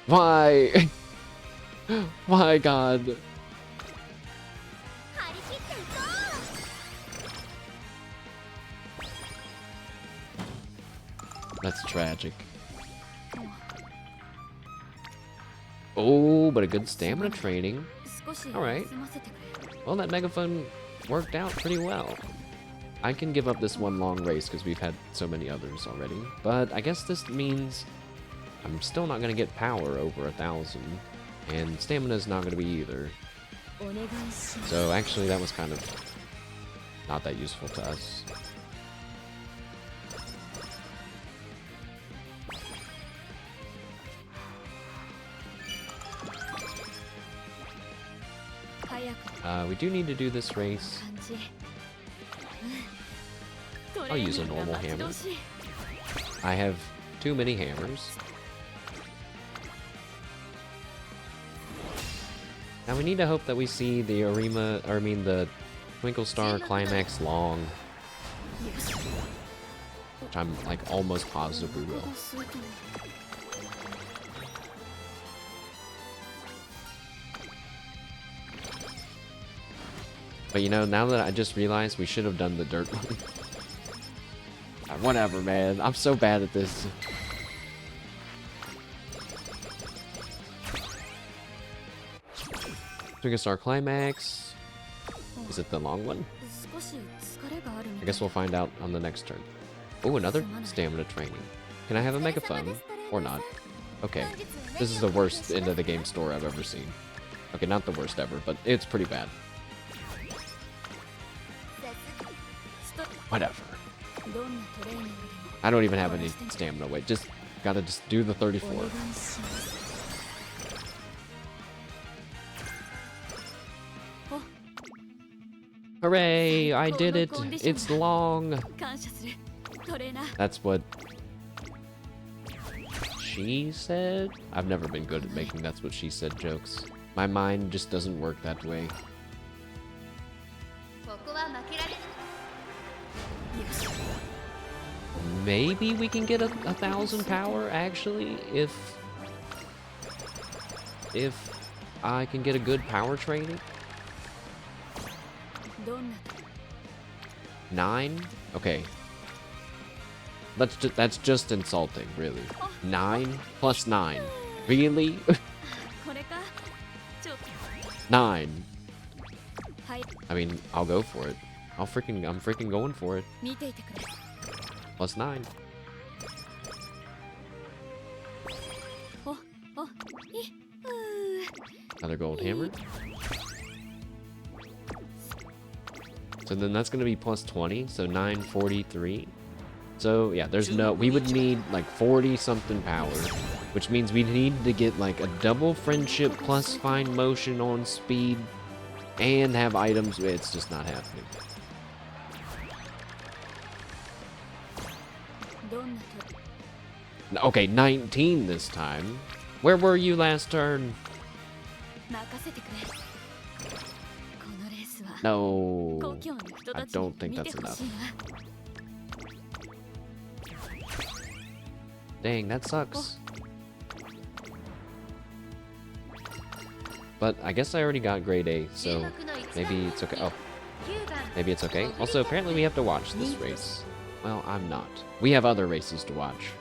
Why? Why, God? That's tragic. Oh, but a good stamina training. Alright. Well, that megaphone worked out pretty well. I can give up this one long race because we've had so many others already. But I guess this means I'm still not going to get power over 1,000. And stamina is not going to be either. So actually that was kind of not that useful to us. We do need to do this race. I'll use a normal hammer. I have too many hammers. Now we need to hope that we see the the Twinkle Star Climax long. Which I'm like almost positive we will. But you know, now that I just realized we should have done the dirt one. Whatever, man. I'm so bad at this. Twinkle Star Climax. Is it the long one? I guess we'll find out on the next turn. Oh, another stamina training. Can I have a megaphone? Or not? Okay. This is the worst end of the game store I've ever seen. Okay, not the worst ever, but it's pretty bad. Whatever. I don't even have any stamina. Wait, gotta do the 34. Hooray! I did it! It's long! That's what she said? I've never been good at making that's what she said jokes. My mind just doesn't work that way. Maybe we can get a 1,000 power, actually, if I can get a good power training. 9? Okay. That's just insulting, really. 9 plus 9. Really? 9. I mean, I'll go for it. I'm freaking going for it. Plus 9. Another gold hammer. So then that's gonna be plus 20, so 943. So yeah, we would need like 40 something power, which means we need to get like a double friendship plus fine motion on speed and have items. It's just not happening. Okay, 19 this time. Where were you last turn? No, I don't think that's enough. Dang, that sucks. But I guess I already got grade A, so maybe it's okay. Oh, maybe it's okay. Also, apparently we have to watch this race. Well, I'm not. We have other races to watch.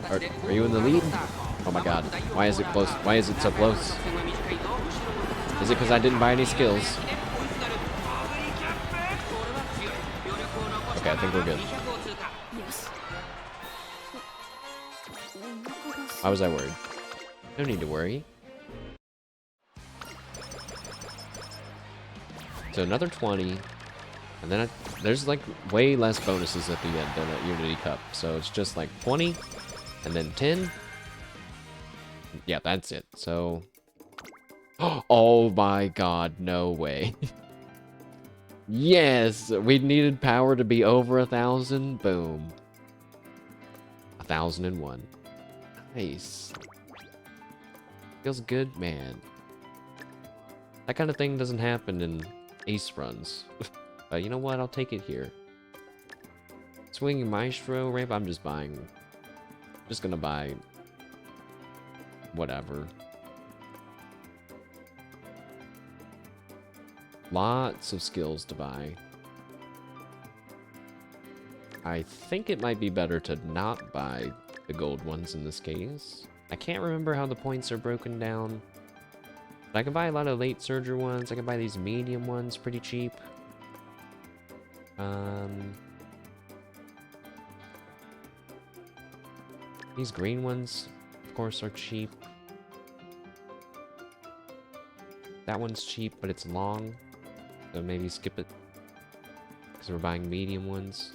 Are you in the lead? Oh my god. Why is it close? Why is it so close? Is it because I didn't buy any skills? Okay, I think we're good. Why was I worried? No need to worry. So another 20. And then there's like way less bonuses at the end than at Unity Cup. So it's just like 20 and then 10. Yeah, that's it. So, oh my god, no way. Yes, we needed power to be over 1,000. Boom. 1,001. Nice. Feels good, man. That kind of thing doesn't happen in ace runs. But you know what? I'll take it here. Swinging Maestro ramp, I'm just buying. Just gonna buy whatever. Lots of skills to buy. I think it might be better to not buy the gold ones in this case. I can't remember how the points are broken down. But I can buy a lot of late surger ones. I can buy these medium ones pretty cheap. These green ones, of course, are cheap. That one's cheap, but it's long. So maybe skip it. Because we're buying medium ones.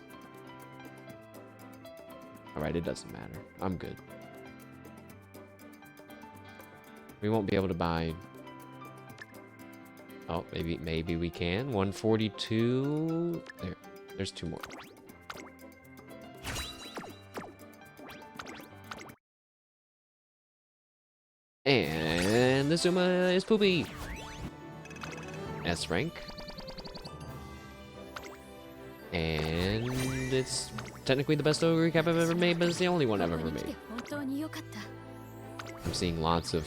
Alright, it doesn't matter. I'm good. We won't be able to buy... Oh, maybe we can. 142. There's 2 more. And this Uma is poopy. S rank. And it's technically the best ogre recap I've ever made, but it's the only one I've ever made. I'm seeing lots of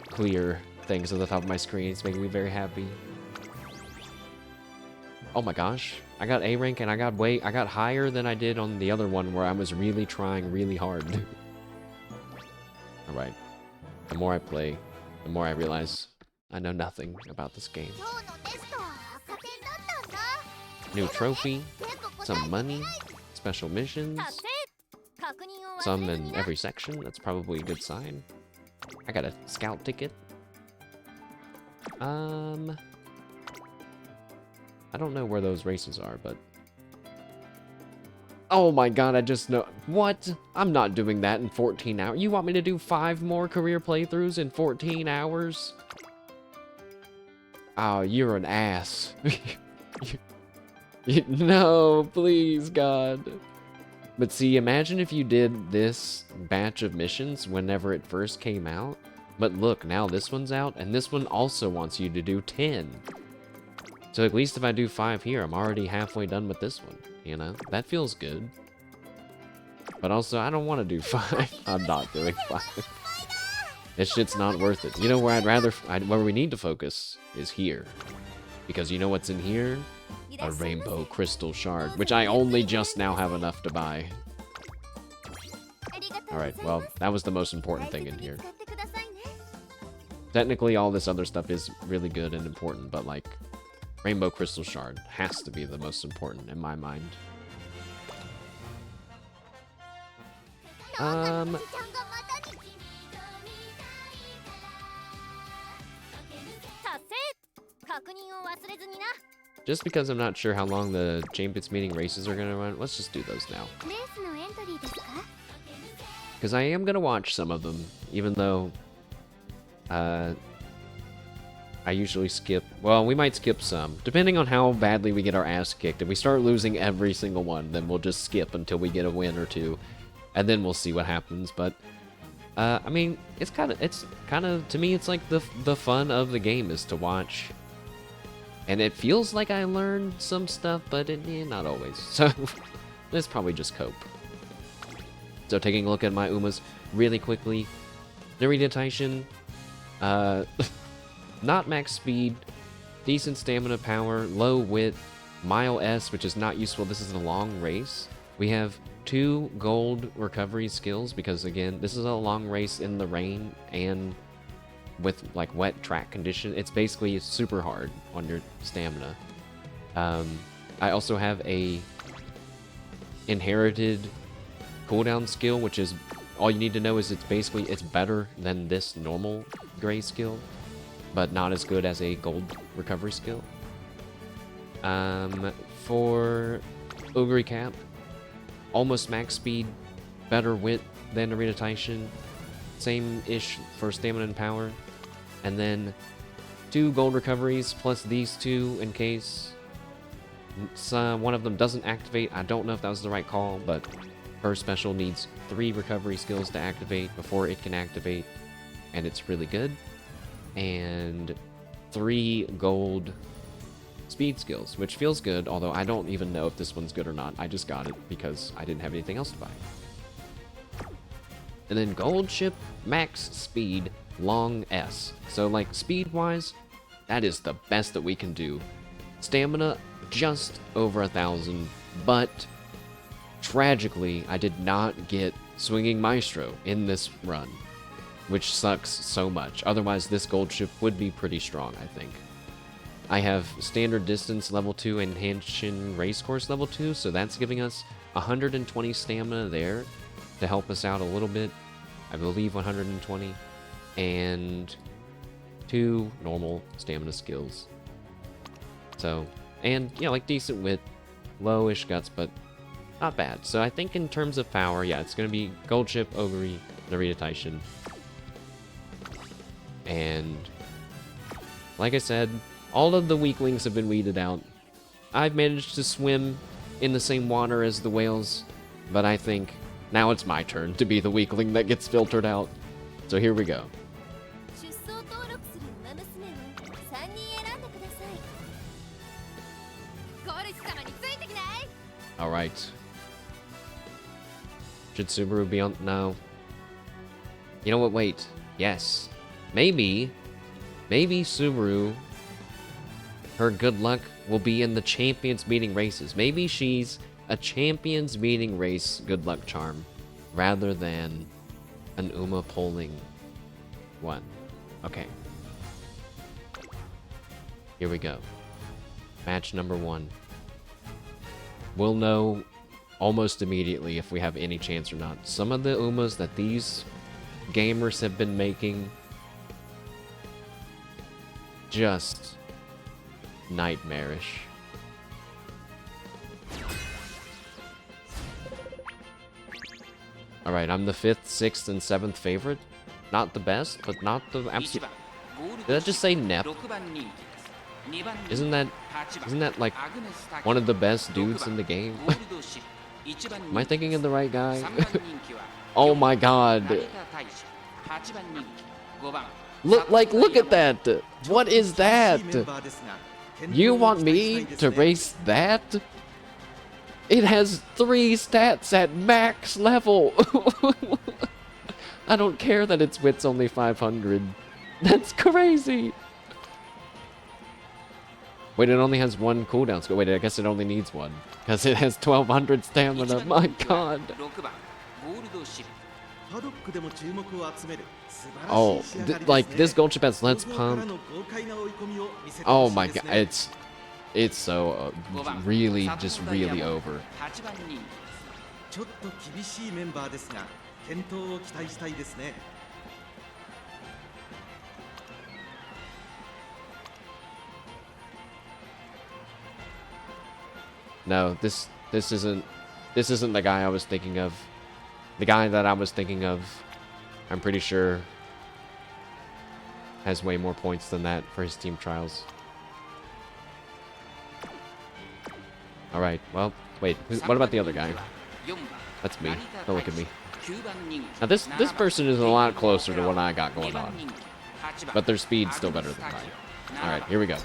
clear things at the top of my screen. It's making me very happy. Oh my gosh. I got A rank and I got higher than I did on the other one where I was really trying really hard. Alright. The more I play, the more I realize I know nothing about this game. New trophy, some money, special missions, some in every section. That's probably a good sign. I got a scout ticket. I don't know where those races are, but... Oh my god, I just know... What? I'm not doing that in 14 hours. You want me to do 5 more career playthroughs in 14 hours? Oh, you're an ass. No, please, God. But see, imagine if you did this batch of missions whenever it first came out. But look, now this one's out, and this one also wants you to do 10. So at least if I do 5 here, I'm already halfway done with this one, you know? That feels good. But also, I don't want to do 5. I'm not doing 5. This shit's not worth it. You know where where we need to focus is here. Because you know what's in here? A rainbow crystal shard, which I only just now have enough to buy. Alright, well, that was the most important thing in here. Technically, all this other stuff is really good and important, but like, rainbow crystal shard has to be the most important in my mind. Just because I'm not sure how long the Champions meeting races are gonna run, let's just do those now. Because I am gonna watch some of them, even though I usually skip. Well, we might skip some, depending on how badly we get our ass kicked. If we start losing every single one, then we'll just skip until we get a win or two, and then we'll see what happens. But I mean, it's kind of to me, it's like the fun of the game is to watch. And it feels like I learned some stuff, but not always. So, let's probably just cope. So, taking a look at my Umas really quickly. Narita Taishin, not max speed, decent stamina power, low wit, mile S, which is not useful. This is a long race. We have 2 gold recovery skills, because again, this is a long race in the rain and with like wet track condition. It's basically super hard on your stamina. I also have a inherited cooldown skill, which is all you need to know is it's better than this normal gray skill, but not as good as a gold recovery skill. For Ogre Cap, almost max speed, better wit than Narita Taishin, same-ish for stamina and power, and then 2 gold recoveries plus these 2 in case one of them doesn't activate. I don't know if that was the right call, but her special needs 3 recovery skills to activate before it can activate, and it's really good. And 3 gold speed skills, which feels good, although I don't even know if this one's good or not. I just got it because I didn't have anything else to buy. And then gold ship, max speed, long S. So like speed-wise, that is the best that we can do. Stamina, just over 1,000, but tragically, I did not get Swinging Maestro in this run, which sucks so much. Otherwise, this gold ship would be pretty strong, I think. I have Standard Distance level 2 and Hanshin Racecourse level 2, so that's giving us 120 stamina there to help us out a little bit. I believe 120. And 2 normal stamina skills. So, and, you know, like decent wit, lowish guts, but not bad. So I think in terms of power, yeah, it's going to be Gold Ship, Ogre, Narita Taishin. And, like I said, all of the weaklings have been weeded out. I've managed to swim in the same water as the whales, but I think now it's my turn to be the weakling that gets filtered out. So here we go. Alright. Should Subaru be on? No. You know what? Wait. Yes. Maybe Subaru, her good luck will be in the champions meeting races. Maybe she's a champions meeting race good luck charm rather than an Uma polling one. Okay. Here we go. Match number 1. We'll know almost immediately if we have any chance or not. Some of the Umas that these gamers have been making, just nightmarish. Alright, I'm the 5th, 6th, and 7th favorite. Not the best, but not the absolute... Did I just say Nep? Isn't that like one of the best dudes in the game? Am I thinking of the right guy? Oh my god. Look at that. What is that? You want me to race that? It has 3 stats at max level. I don't care that its wit's only 500. That's crazy. Wait, it only has 1 cooldown skill. Wait, I guess it only needs 1. Because it has 1200 stamina. My god. Oh, like, this gold ship has Let's Pump. Oh my god, it's so, really, just really over. No, this isn't the guy I was thinking of. The guy that I was thinking of, I'm pretty sure, has way more points than that for his team trials. Alright, well, wait, what about the other guy? That's me. Don't look at me. Now this person is a lot closer to what I got going on. But their speed's still better than mine. Alright, here we go.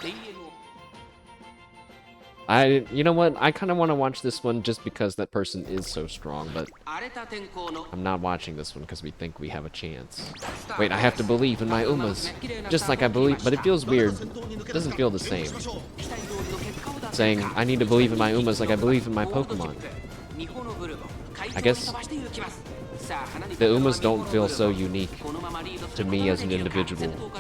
You know what? I kind of want to watch this one just because that person is so strong, but I'm not watching this one because we think we have a chance. Wait, I have to believe in my Umas. Just like I believe, but it feels weird. It doesn't feel the same. Saying, I need to believe in my Umas like I believe in my Pokemon. I guess the Umas don't feel so unique to me as an individual.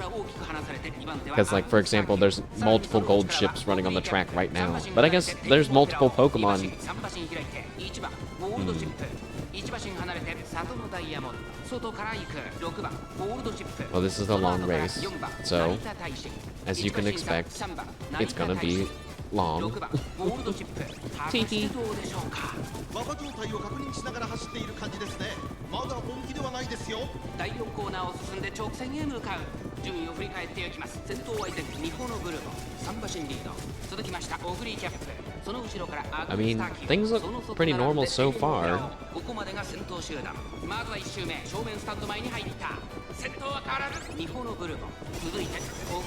Because, like, for example, there's multiple gold ships running on the track right now. But I guess there's multiple Pokemon. Well, this is a long race. So, as you can expect, it's gonna be long. Tee. I mean, things look pretty normal so far.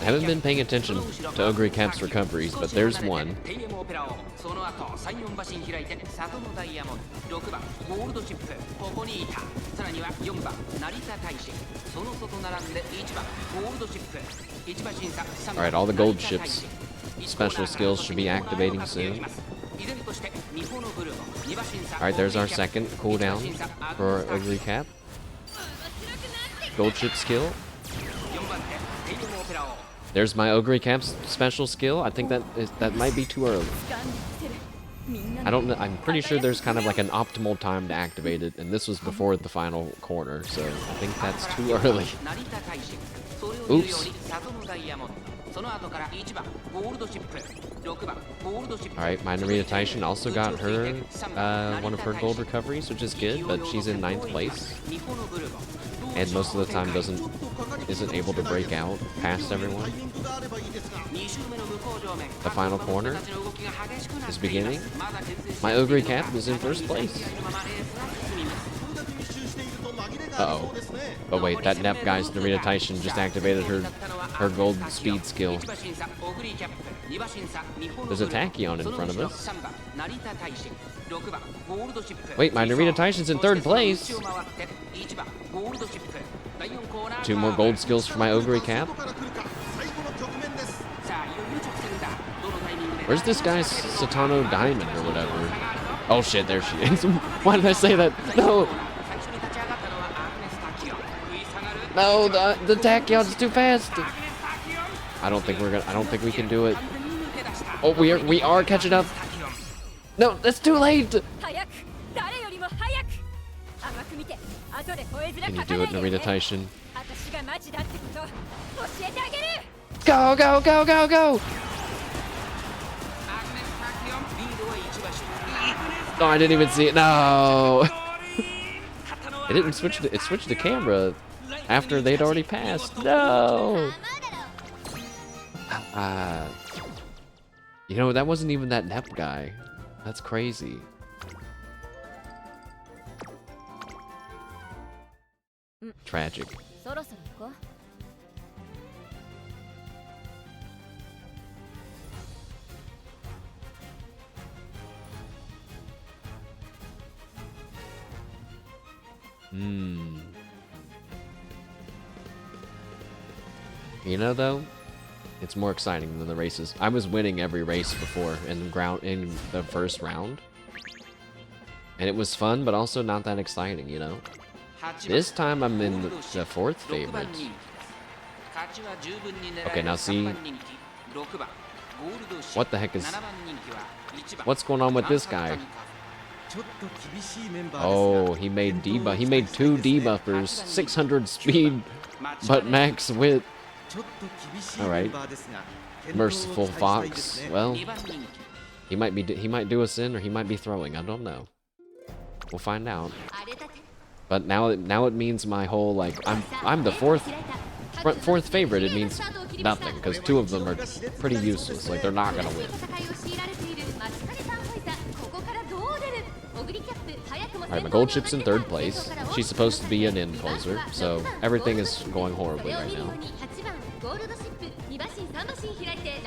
I haven't been paying attention to Ogre Cap's recoveries, but there's one. Alright, all the gold ships' special skills should be activating soon. Alright, there's our second cooldown for our Ogre Cap. Gold chip skill. There's my Ogre Cap's special skill. I think that might be too early. I don't know. I'm pretty sure there's kind of like an optimal time to activate it, and this was before the final corner, so I think that's too early. Oops. Alright, my Narita Taishin also got her one of her gold recoveries, which is good, but she's in 9th place. And most of the time isn't able to break out past everyone. The final corner is beginning. My Ogre Cap is in 1st place. Uh-oh. But wait, that Nep guy's Narita Taishin just activated her gold speed skill. There's a Tachyon in front of us. Wait, my Narita Taishin's in 3rd place. 2 more gold skills for my Ogre Cap. Where's this guy's Satano Diamond or whatever? Oh shit, there she is. Why did I say that? No! No, the Tachyon's too fast. I don't think we can do it. Oh, we are catching up. No, that's too late. Can you do it, Narita Taishin? Go, go, go, go, go! No, I didn't even see it. No. It didn't switch. It switched the camera after they'd already passed. No. You know, that wasn't even that Nep guy. That's crazy. Tragic. You know, though, it's more exciting than the races. I was winning every race before in the first round, and it was fun, but also not that exciting. You know, this time I'm in the 4th favorite. Okay, now see, what the heck is? What's going on with this guy? Oh, he made debuff. He made 2 debuffers, 600 speed, but max width. All right, merciful fox. Well, he might do us in, or he might be throwing. I don't know. We'll find out. But now it means my whole like I'm the 4th favorite. It means nothing because 2 of them are pretty useless. Like they're not gonna win. Alright, my gold chip's in 3rd place. She's supposed to be an end closer, so everything is going horribly right now.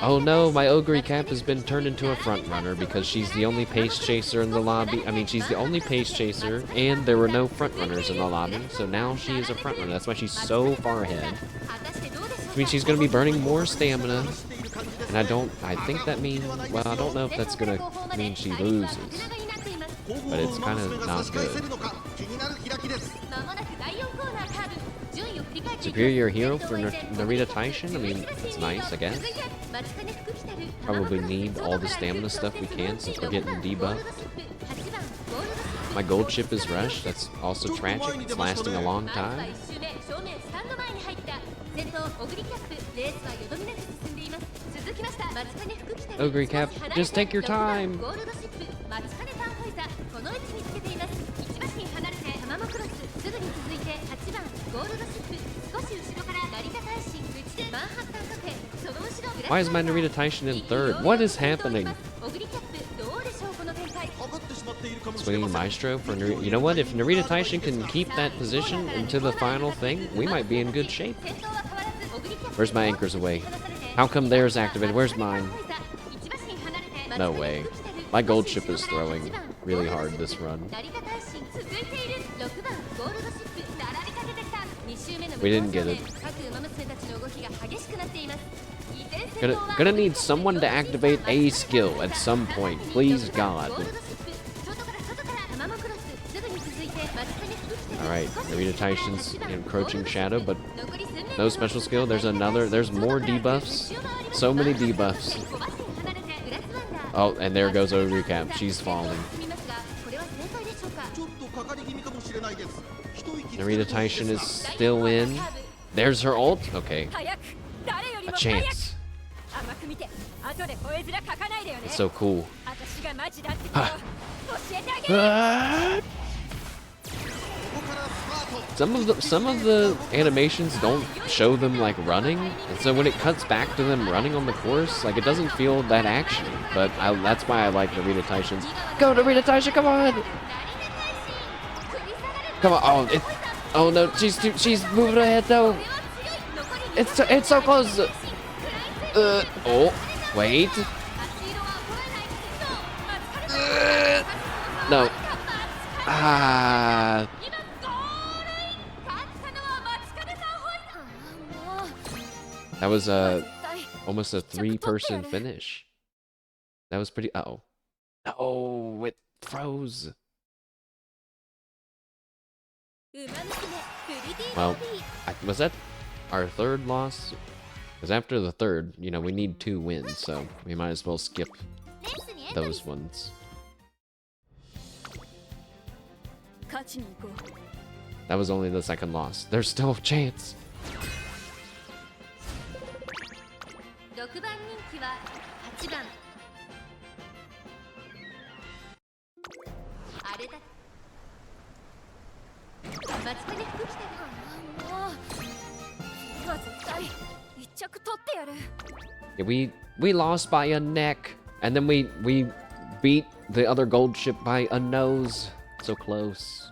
Oh no, my Ogre Cap has been turned into a front runner because she's the only pace chaser in the lobby. I mean, she's the only pace chaser, and there were no front runners in the lobby, so now she is a front runner. That's why she's so far ahead. I mean, she's going to be burning more stamina, and I think that means, well, I don't know if that's going to mean she loses. But it's kind of not good. Superior hero for Narita Taishin? I mean, it's nice, I guess. Probably need all the stamina stuff we can since we're getting debuffed. My gold chip is rushed. That's also tragic. It's lasting a long time. Ogre Cap, just take your time. Why is my Narita Taishin in 3rd? What is happening? Swinging Maestro for Narita. You know what? If Narita Taishin can keep that position into the final thing, we might be in good shape. Where's my anchors away? How come theirs activated? Where's mine? No way. My gold chip is throwing really hard this run. We didn't get it. Gonna need someone to activate a skill at some point. Please, God. Alright, Narita Taishin's encroaching shadow, but no special skill. There's more debuffs. So many debuffs. Oh, and there goes our recap. She's falling. Narita Taishin is still in. There's her ult. Okay. A chance. It's so cool. Some of the animations don't show them like running, and so when it cuts back to them running on the course, like it doesn't feel that action. But that's why I like Narita Taishin's. Go Narita Taishin, come on! Come on! Oh no, she's moving ahead though. It's so close. Oh, wait. No. Ah. That was almost a 3-person finish. That was pretty. Uh-oh. Oh, it froze. Well, was that our third loss? Because after the third, you know, we need 2 wins, so we might as well skip those ones. That was only the second loss. There's still a chance. Yeah, we lost by a neck, and then we beat the other gold ship by a nose. So close.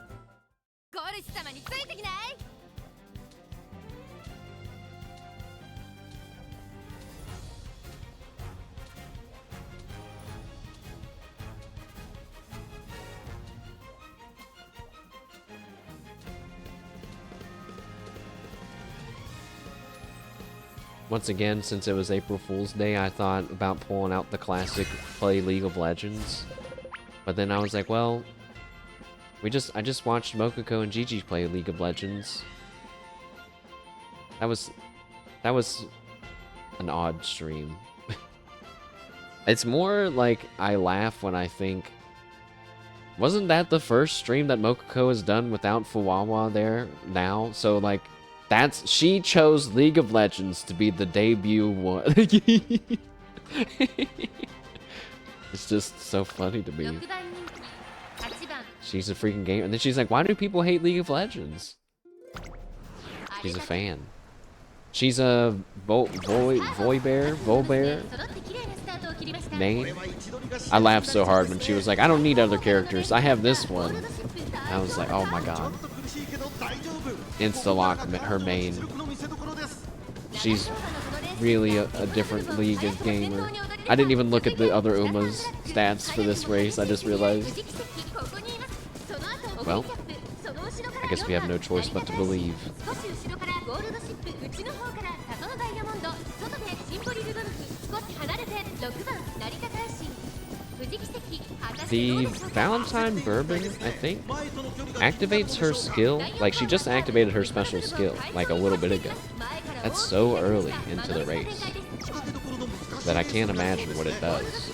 Once again, since it was April Fool's Day, I thought about pulling out the classic play League of Legends. But then I was like, well, I just watched Mokuko and Gigi play League of Legends. That was an odd stream. It's more like I laugh when I think, wasn't that the first stream that Mokuko has done without Fuwawa there now? So like, she chose League of Legends to be the debut one. It's just so funny to me. She's a freaking gamer. And then she's like, why do people hate League of Legends? She's a fan. She's a Volbear name. I laughed so hard when she was like, I don't need other characters. I have this one. I was like, oh my god. Insta-lock her main. She's really a different league of gamer. I didn't even look at the other Uma's stats for this race. I just realized. Well, I guess we have no choice but to believe. The Valentine Bourbon, I think, activates her skill. Like, she just activated her special skill, like, a little bit ago. That's so early into the race that I can't imagine what it does.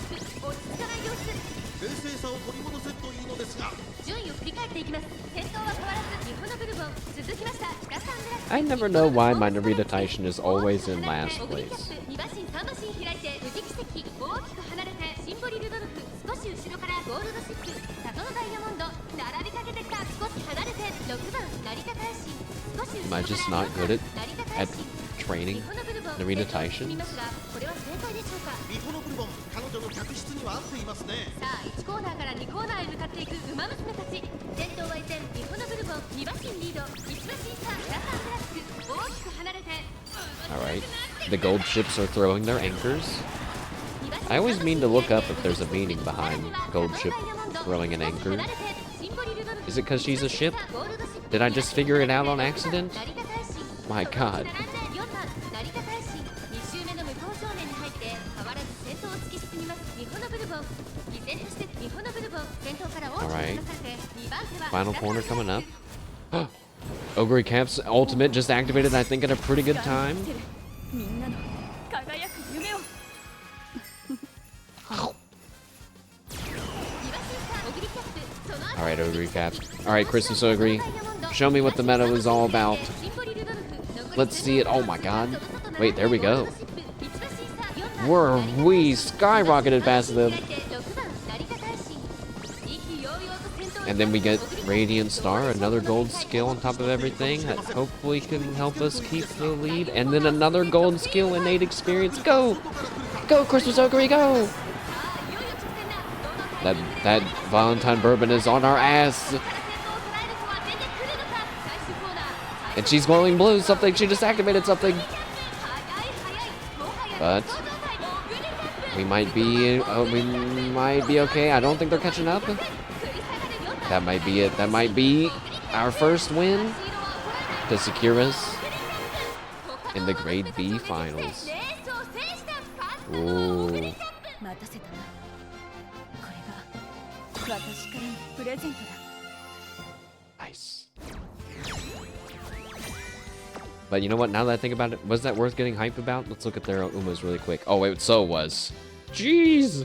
I never know why my Narita Taishin is always in last place. Am I just not good at training Narita Taishin? Alright, the gold ships are throwing their anchors. I always mean to look up if there's a meaning behind gold ship throwing an anchor. Is it because she's a ship? Did I just figure it out on accident? My god. Alright. Final corner coming up. Ogre Cap's ultimate just activated, I think, at a pretty good time. Alright, Ogre Cap. Alright, Christmas Ogre. Show me what the meta was all about. Let's see it. Oh my god. Wait, there we go. We skyrocketed past them. And then we get Radiant Star, another gold skill on top of everything that hopefully can help us keep the lead. And then another gold skill, innate experience. Go! Go, Christmas Ogre, go! That Valentine Bourbon is on our ass. And she's glowing blue, something. She just activated something. But we might be okay. I don't think they're catching up. That might be it. That might be our first win to secure us in the Grade B finals. Ooh. Nice. But you know what? Now that I think about it, was that worth getting hyped about? Let's look at their Umas really quick. Oh wait, so it was. Jeez.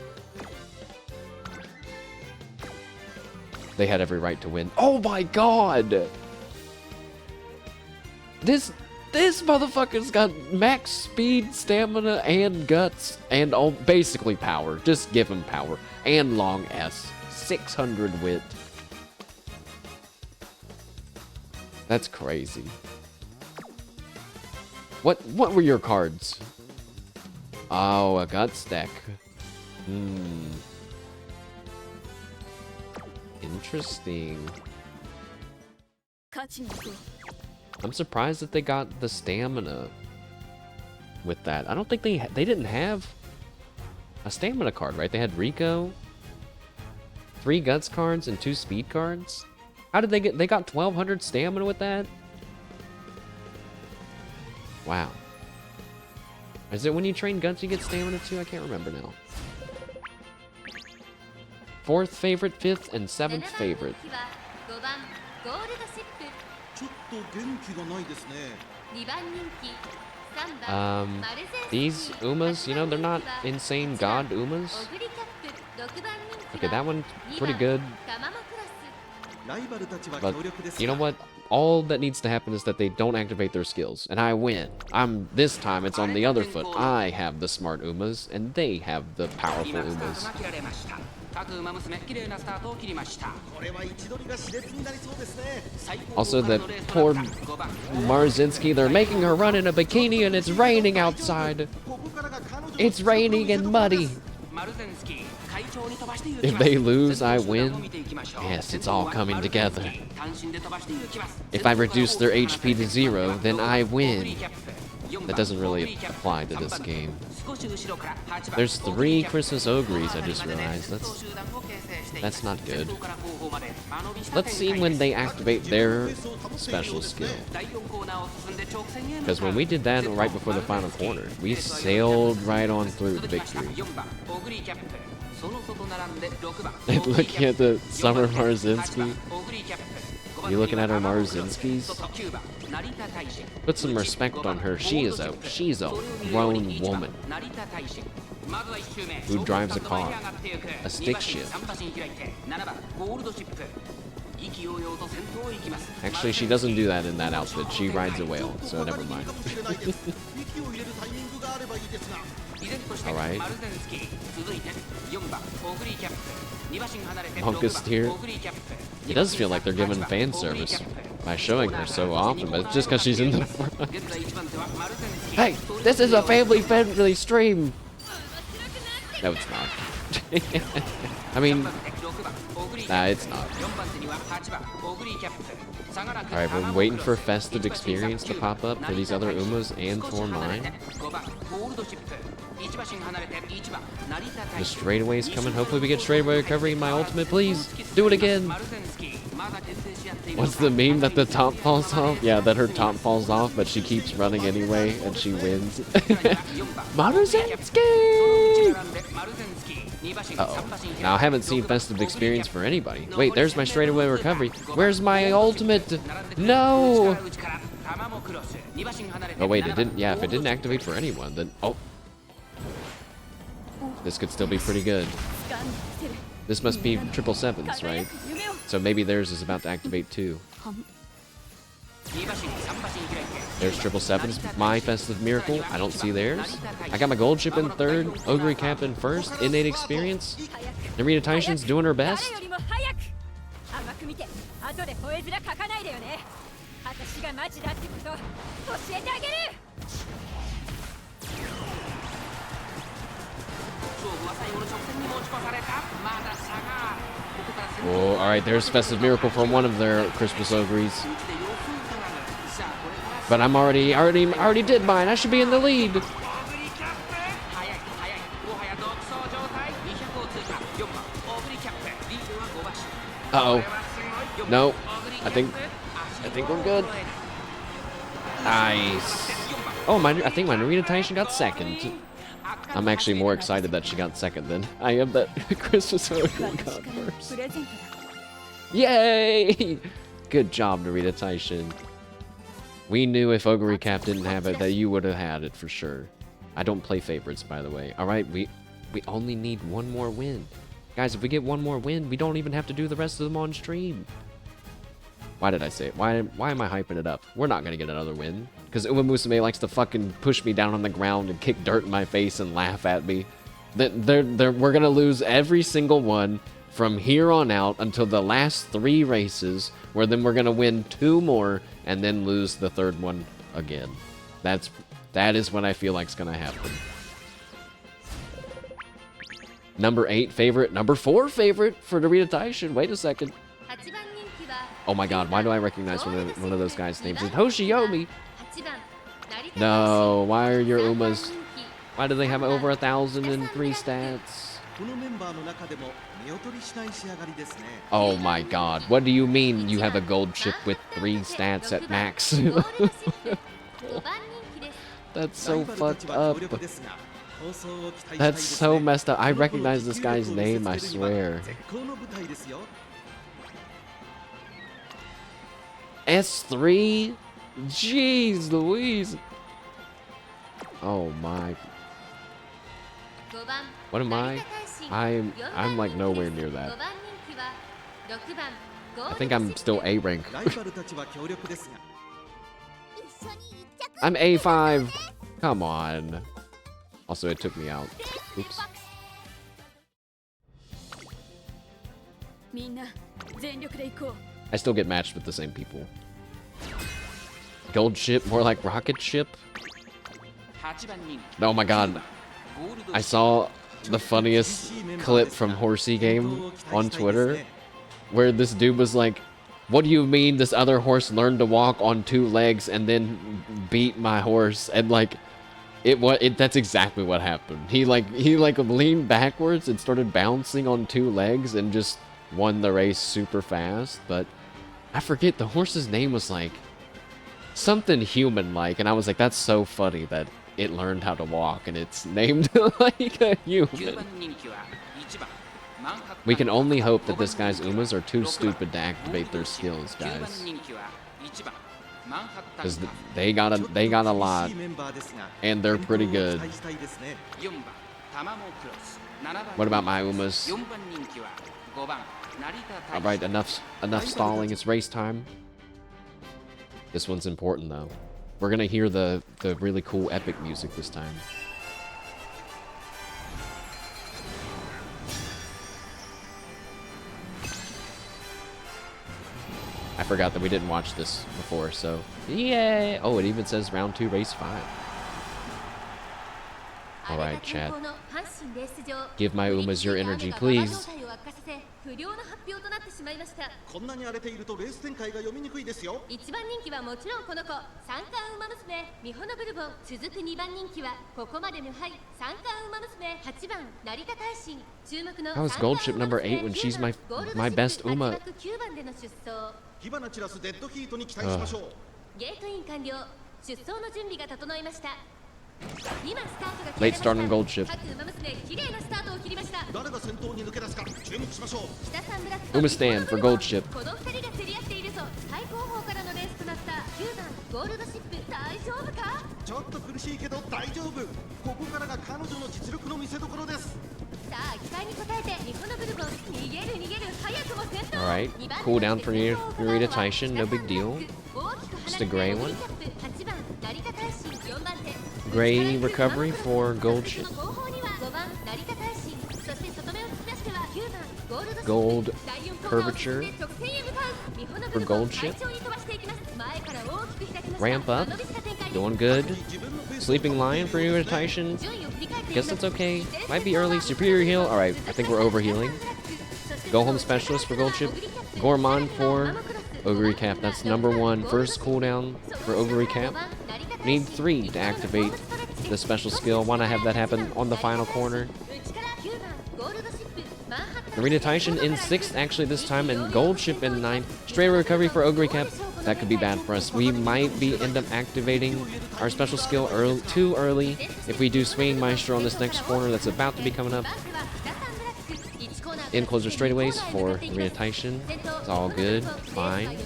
They had every right to win. Oh my god! This motherfucker's got max speed, stamina, and guts, and all basically power. Just give him power. And long S. 600 wit. That's crazy. What were your cards? Oh, a guts deck. Interesting. I'm surprised that they got the stamina with that. I don't think they didn't have a stamina card, right? They had Rico, 3 guts cards, and 2 speed cards. How did they got 1200 stamina with that? Wow. Is it when you train guts you get stamina too? I can't remember now. 4th favorite, 5th, and 7th favorite. These Umas, you know, they're not insane god Umas. Okay, that one's pretty good. But you know what? All that needs to happen is that they don't activate their skills, and I win. This time it's on the other foot. I have the smart Umas, and they have the powerful Umas. Also, the poor Marzinski, they're making her run in a bikini, and it's raining outside. It's raining and muddy. If they lose, I win. Yes, it's all coming together. If I reduce their HP to 0, then I win. That doesn't really apply to this game. There's 3 Christmas Ogres, I just realized. That's not good. Let's see when they activate their special skill. Because when we did that right before the final corner, we sailed right on through the victory. Looking at the Summer Marzinski. You looking at her Marzinskis? Put some respect on her. She's a grown woman who drives a car, a stick shift. Actually, she doesn't do that in that outfit. She rides a whale, so never mind. Alright. Monka's here. It does feel like they're giving fan service by showing her so often, but it's just because she's in the front. Hey, this is a family-friendly stream! No, it's not. I mean, nah, it's not. Alright, we're waiting for festive experience to pop up for these other Umas and for mine. The straightaway's coming. Hopefully we get straightaway recovery in my ultimate. Please, do it again. What's the meme that the top falls off? Yeah, that her top falls off, but she keeps running anyway, and she wins. Maruzinski! Uh-oh. Now, I haven't seen Festive Experience for anybody. Wait, there's my straightaway recovery. Where's my ultimate? No! Oh, wait, it didn't. Yeah, if it didn't activate for anyone, then... Oh. This could still be pretty good. This must be 777's, right? So maybe theirs is about to activate too. There's 777's, my Festive Miracle. I don't see theirs. I got my gold chip in third, Ogre Cap in first, innate experience. Narita Taishin's doing her best. Oh, alright, there's Festive Miracle from one of their Christmas Ogres. But I'm already did mine. I should be in the lead. Uh-oh. No. I think we're good. Nice. Oh, I think my Narita Taishin got second. I'm actually more excited that she got second than I am that Christmas Ogre got first. Yay! Good job, Narita Taishin. We knew if Ogre Cap didn't have it that you would have had it for sure. I don't play favorites, by the way. Alright, we only need one more win. Guys, if we get one more win, we don't even have to do the rest of them on stream. Why did I say it? Why am I hyping it up? We're not gonna get another win. Because Umamusume likes to fucking push me down on the ground and kick dirt in my face and laugh at me. We're gonna lose every single one from here on out until the last 3 races, where then we're gonna win 2 more and then lose the 3rd one again. That is what I feel like is gonna happen. Number 8 favorite, number 4 favorite for Narita Taishin. Wait a second. Oh my god, why do I recognize one of those guys' names? It's Hoshiyomi! No, why are your Umas... Why do they have over 1,003 stats? Oh my god, what do you mean you have a gold chip with 3 stats at max? That's so fucked up. That's so messed up. I recognize this guy's name, I swear. S3? Jeez Louise. Oh my. What am I? I'm like nowhere near that. I think I'm still A rank. I'm A5. Come on. Also, it took me out. Oops. I still get matched with the same people. Gold ship, more like rocket ship. Oh my god. I saw the funniest clip from Horsey Game on Twitter where this dude was like, what do you mean this other horse learned to walk on 2 legs and then beat my horse? And like, that's exactly what happened. He leaned backwards and started bouncing on 2 legs and just won the race super fast. But I forget, the horse's name was like something human-like, and I was like, that's so funny that it learned how to walk and it's named like a human. We can only hope that this guy's Umas are too stupid to activate their skills, guys. Because they got a lot, and they're pretty good. What about my Umas? Alright, enough stalling, it's race time. This one's important though. We're gonna hear the really cool epic music this time. I forgot that we didn't watch this before, so yay! Oh, it even says round 2, race 5. Alright, chat. Give my Umas your energy, please. How is gold chip number 8 when she's my best Uma? Late start on gold ship. 綺麗なスタートを切りました。 誰が先頭に抜け出すか注目しましょう。 北さんブラックと Uma stand for gold ship. この2人が競り合っているぞ。最高峰からのレースとなった9番ゴールドシップ、大丈夫か。ちょっと苦しいけど大丈夫。ここからが彼女の実力の見せ所です。さあ期待に応えて日本のブルボン、逃げる早くも先頭。 Alright, cool down for Narita Taishin, no big deal. Just a gray one. 8番成田大臣、4番手 Gray recovery for gold ship. 後方には5番成田大臣、そして外目を突き出しては9番ゴールドシップ。 Gold 第4コーナーを curvature 進んで直線へ向かう。日本のブ for ルボン gold ship. 快調に飛ばしていきます。前から大きく開きました。 Ramp up. 伸びした展開です。 Doing good. 自分のペース Sleeping Lion for Narita Taishin. 順位を振り返っていき Guess ます。 that's okay. Might be early. Superior heal. Alright, I think we're overhealing. Go home specialist for gold ship. Gorman for Ogre Cap. That's number 1. First cooldown for Ogre Cap. Need 3 to activate the special skill. Wanna have that happen on the final corner. Narita Taishin in 6th actually this time, and gold ship in 9th. Straight recovery for Ogre Cap. That could be bad for us. We might be end up activating our special skill too early if we do Swinging Maestro on this next corner that's about to be coming up. In closer straightaways for Narita Taishin. It's all good. Fine.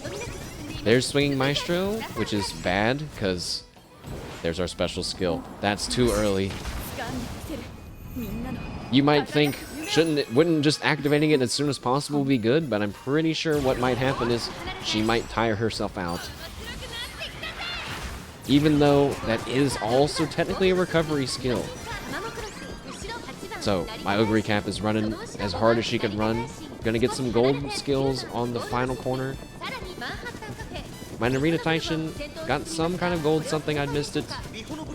There's Swinging Maestro, which is bad because there's our special skill. That's too early. You might think, wouldn't just activating it as soon as possible be good? But I'm pretty sure what might happen is she might tire herself out. Even though that is also technically a recovery skill. So, my Ogre Cap is running as hard as she can run. Gonna get some gold skills on the final corner. My Narita Taishin got some kind of gold something, I missed it.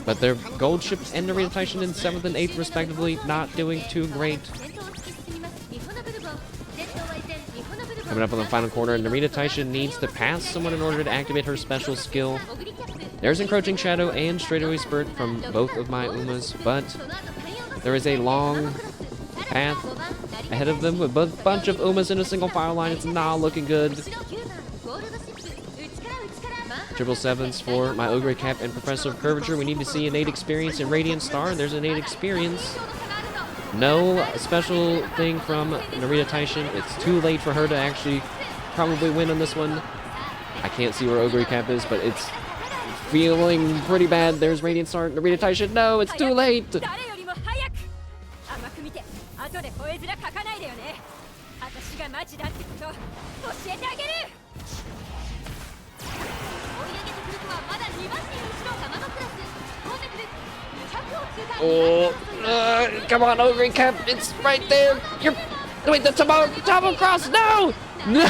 But their gold ship and Narita Taishin in 7th and 8th respectively, not doing too great. Coming up on the final corner, Narita Taishin needs to pass someone in order to activate her special skill. There's Encroaching Shadow and Straightaway Spurt from both of my Umas, but there is a long path ahead of them with a bunch of Umas in a single file line. It's not looking good. 777s for my Ogre Cap and Professor of Curvature. We need to see an 8 experience in Radiant Star. There's an 8 experience. No special thing from Narita Taishin. It's too late for her to actually probably win on this one. I can't see where Ogre Cap is, but it's feeling pretty bad. There's Radiant Star. Narita Taishin. No, it's too late. Oh, come on, Ogre Cap, it's right there. You're, wait, the Tabo Cross, no! No!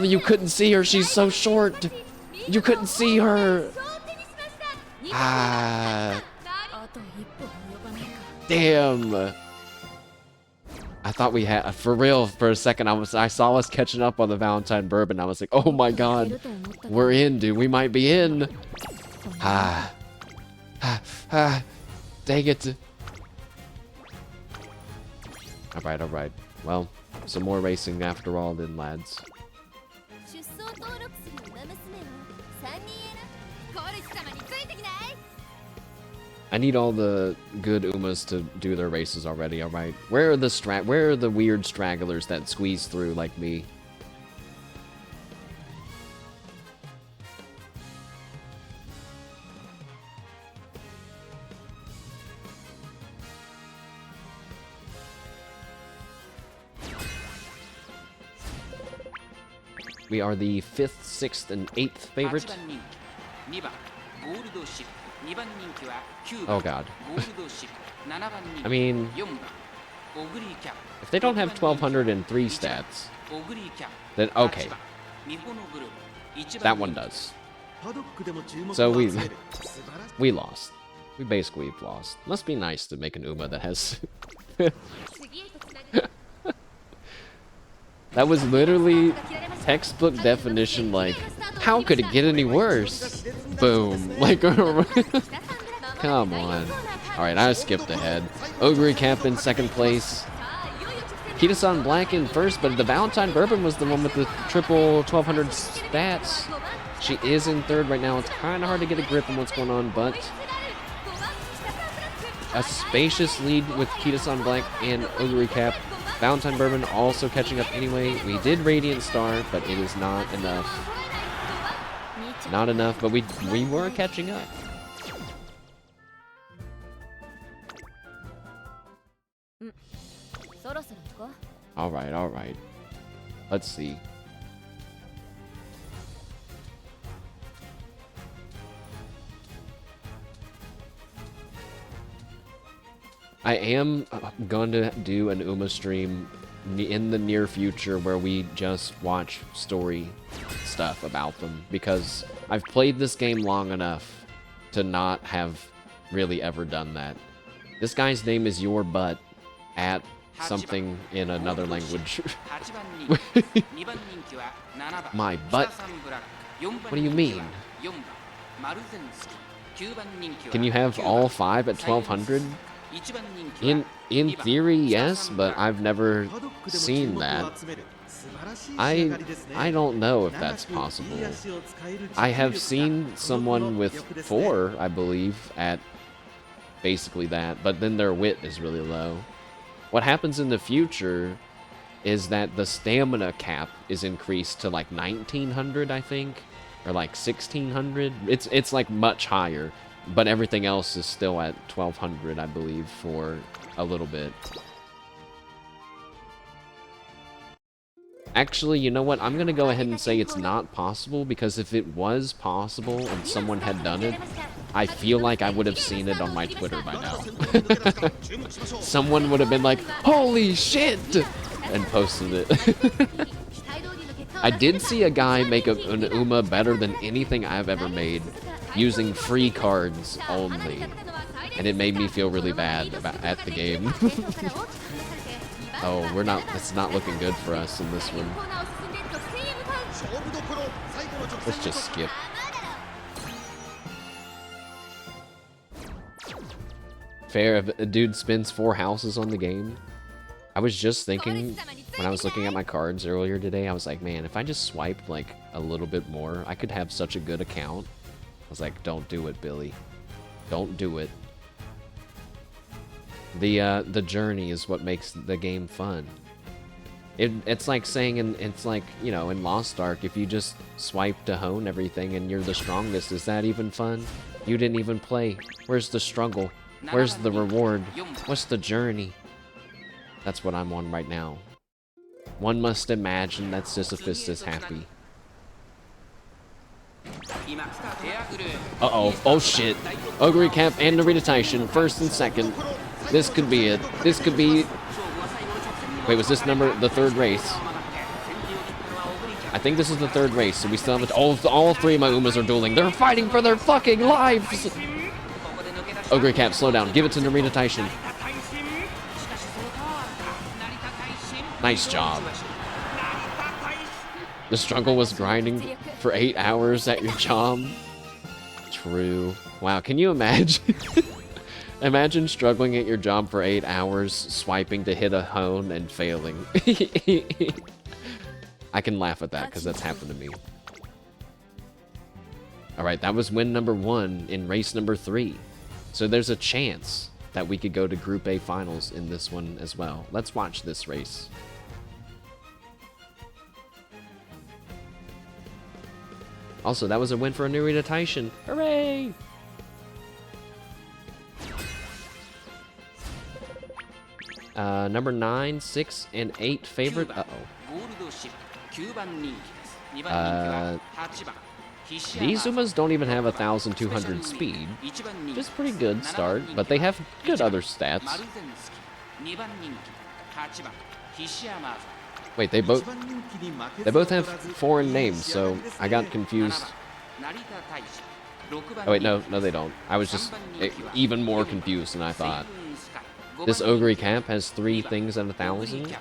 You couldn't see her, she's so short. You couldn't see her. Damn. I thought we had, for real, for a second, I saw us catching up on the Valentine Bourbon. I was like, oh my god, we're in, dude. We might be in. Dang it. Alright. Well, some more racing after all then, lads. I need all the good Umas to do their races already, alright? Where are the weird stragglers that squeeze through like me? We are the 5th, 6th, and 8th favorite. Oh god. I mean, if they don't have 1203 stats, then okay. That one does. So we lost. We basically lost. Must be nice to make an Uma that has... That was literally textbook definition, like, how could it get any worse? Boom. Like, come on. Alright, I skipped ahead. Ogre Cap in 2nd place. Kita-san Black in first, but the Valentine Bourbon was the one with the triple 1200 stats. She is in third right now. It's kind of hard to get a grip on what's going on, but a spacious lead with Kita-san Black and Ogre Cap. Valentine Bourbon also catching up anyway. We did Radiant Star, but it is not enough. Not enough, but we were catching up. Alright, alright. Let's see. I am going to do an Uma stream in the near future where we just watch story stuff about them, because I've played this game long enough to not have really ever done that. This guy's name is Your Butt at something in another language. My butt? What do you mean? Can you have all 5 at 1200? In theory, yes, but I've never seen that. I don't know if that's possible. I have seen someone with 4, I believe, at basically that, but then their wit is really low. What happens in the future is that the stamina cap is increased to like 1900, I think, or like 1600. It's like much higher, but everything else is still at 1200, I believe, for a little bit. Actually, you know what? I'm gonna go ahead and say it's not possible, because if it was possible and someone had done it, I feel like I would have seen it on my Twitter by now. Someone would have been like, "Holy shit!" and posted it. I did see a guy make an Uma better than anything I've ever made, using free cards only, and it made me feel really bad at the game. Oh, it's not looking good for us in this one. Let's just skip. Fair, if a dude spends 4 houses on the game. I was just thinking, when I was looking at my cards earlier today, I was like, man, if I just swiped like a little bit more, I could have such a good account. I was like, don't do it, Billy. Don't do it. The journey is what makes the game fun. It's like saying, it's like, you know, in Lost Ark, if you just swipe to hone everything and you're the strongest, is that even fun? You didn't even play. Where's the struggle? Where's the reward? What's the journey? That's what I'm on right now. One must imagine that Sisyphus is happy. Uh-oh. Oh, shit. Ogre Cap and Narita first and second. This could be it. This could be... Wait, was this number the 3rd race? I think this is the 3rd race, so we still have... All 3 of my Umas are dueling. They're fighting for their fucking lives! Ogre Cap, slow down. Give it to Narita Taishin. Nice job. The struggle was grinding for 8 hours at your job. True. Wow, can you imagine? Imagine struggling at your job for 8 hours, swiping to hit a hone and failing. I can laugh at that because that's happened to me. Alright, that was win number 1 in race number 3. So there's a chance that we could go to Group A finals in this one as well. Let's watch this race. Also, that was a win for Narita Taishin. Hooray! Number 9, 6, and 8 favorite. These Umas don't even have 1,200 speed. Just pretty good start, but they have good other stats. Wait, they both have foreign names, so I got confused. Oh wait, no, they don't. I was just even more confused than I thought. This Ogre Cap has 3 things at 1,000.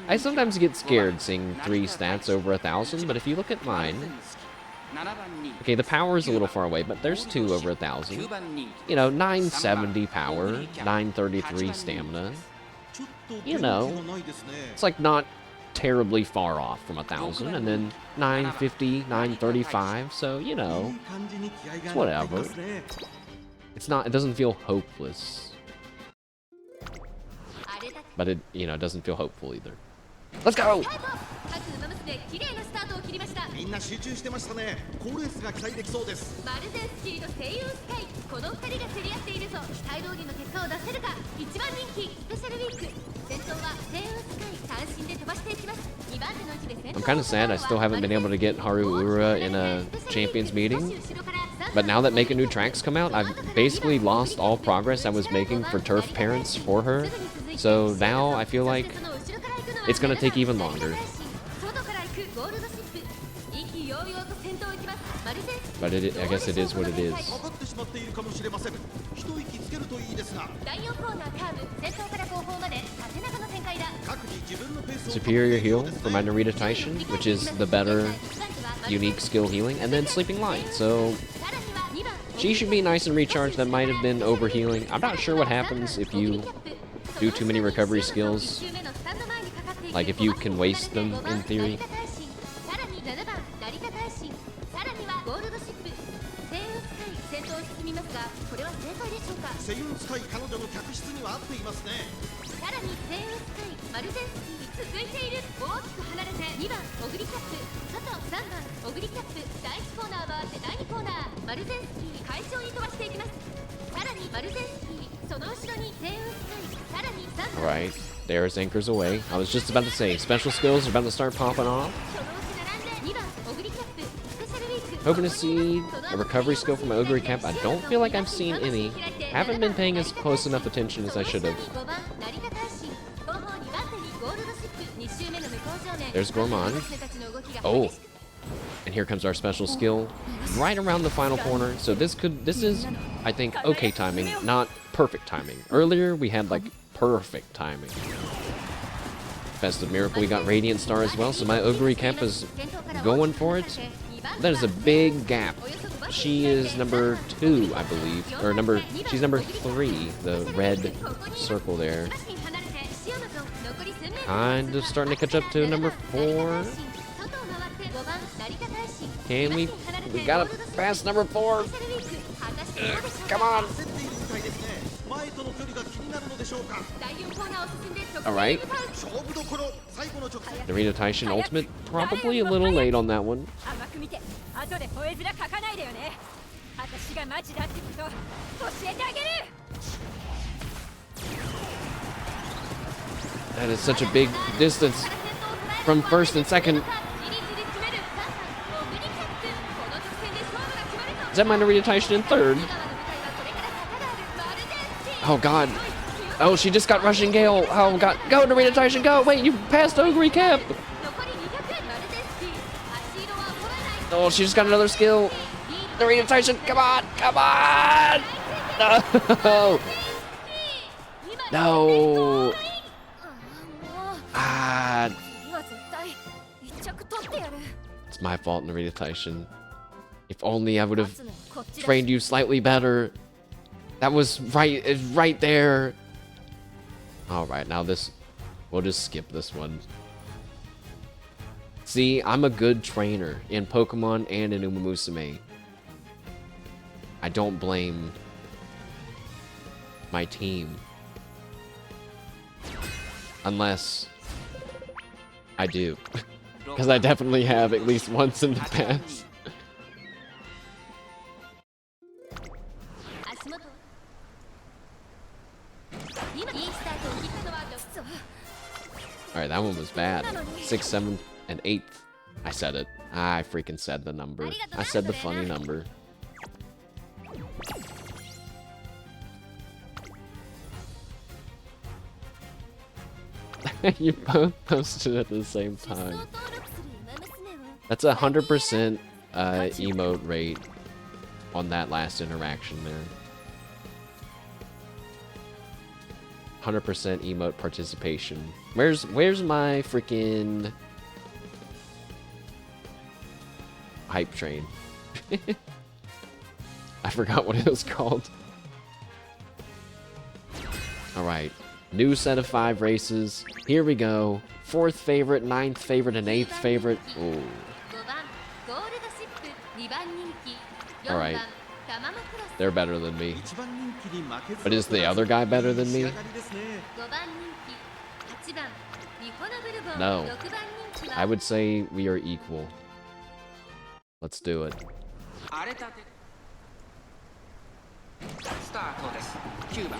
I sometimes get scared seeing 3 stats over 1,000, but if you look at mine... Okay, the power is a little far away, but there's 2 over 1,000. You know, 970 power, 933 stamina. you know, it's like not terribly far off from 1,000, and then 950, 935, so, you know, it's whatever. It's not, it doesn't feel hopeless. But it, you know, it doesn't feel hopeful either. Let's go! みんな集中してましたね。好レースが期待できそうです。マルゼンスキーと声優スカイ、この2人が競り合っているぞ。期待通りの結果を出せるか。1番人気スペシャルウィーク、先頭は声優スカイ、単身で飛ばしていきます。2番手の位置で先頭。 I'm kind of sad I still haven't been able to get Haru Ura in a champions meeting. But now that Make a New Tracks come out, I've basically lost all progress I was making for turf parents for her. So now I feel like it's gonna take even longer. But it, I guess it is what it is. Superior heal for my Narita Taishin, which is the better unique skill healing, and then Sleeping Light. So she should be nice and recharged. That might have been overhealing. I'm not sure what happens if you do too many recovery skills. Like if you can waste them in theory. Alright, there's anchors away. I was just about to say, special skills are about to start popping off. Hoping to see a recovery skill from my Ogre Cap. I don't feel like I've seen any. Haven't been paying as close enough attention as I should have. There's Gourmand. Oh, and here comes our special skill right around the final corner. So this is, I think, okay timing, not perfect timing. Earlier we had like perfect timing. Festive Miracle, we got Radiant Star as well, so my Ogre Cap is going for it. That is a big gap. She is number 2, I believe, or she's number 3, the red circle there. Kind of starting to catch up to number 4. Can we gotta pass number 4. Come on. Alright. Narita Taishin Ultimate, probably a little late on that one. That is such a big distance from first and second. Is that my Narita Taishin in third? Oh god. Oh, she just got Rushing Gale. Oh god. Go, Narita Taishin, go! Wait, you passed Ogre Cap! Oh, she just got another skill. Narita Taishin, come on! Come on! No! No! Ah. It's my fault, Narita Taishin. If only I would have trained you slightly better. That was right there. Alright, now we'll just skip this one. See, I'm a good trainer in Pokemon and in Umamusume. I don't blame my team. Unless I do. Because I definitely have at least once in the past. Alright, that one was bad. 6th, 7th, and 8th. I said it. I freaking said the number. I said the funny number. You both posted at the same time. That's 100% emote rate on that last interaction there. 100% emote participation. Where's my freaking hype train? I forgot what it was called. Alright. New set of 5 races. Here we go. 4th favorite, 9th favorite, and 8th favorite. Ooh. 5番ゴールドシップ2番人気 All 4 right. 番タマモクロス They're better than me. 一番人気に負けず But is the other guy better than 仕 me? 上がりですね5番人気8番ミホノブルボン No. 6番人気は I would say we are equal. Let's do it. 荒れたてスタートです9番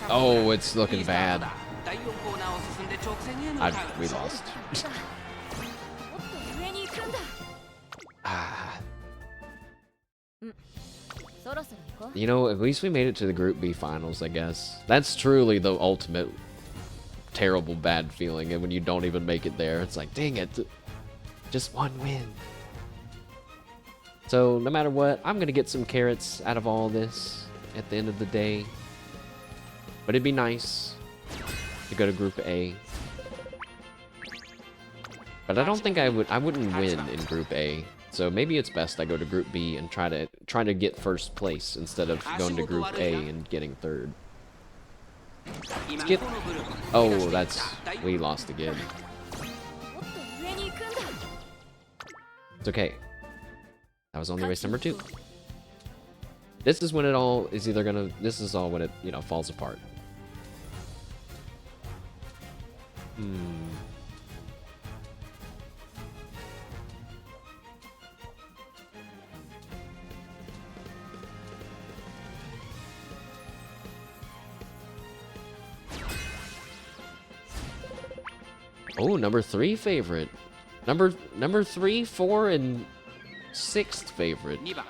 北 Oh, it's looking いいスター bad. トだ第4コーナーを進んで直線へ向 I, かう we lost. もっと上に行くんだ Ah. そろそろ行こう You know, at least we made it to the Group B finals, I guess. That's truly the ultimate terrible bad feeling, and when you don't even make it there, it's like, dang it, just one win. So, no matter what, I'm gonna get some carrots out of all this at the end of the day. But it'd be nice to go to Group A. But I don't think I wouldn't win in Group A. So maybe it's best I go to Group B and try to get first place instead of going to Group A and getting third. Skip. Oh, we lost again. もっと上に行くんだ It's okay. That was only race number 2. This is when it all is either gonna. This is all when it, you know, falls apart. Oh, number 3 favorite. Number 3, 4, and 6th favorite. 2番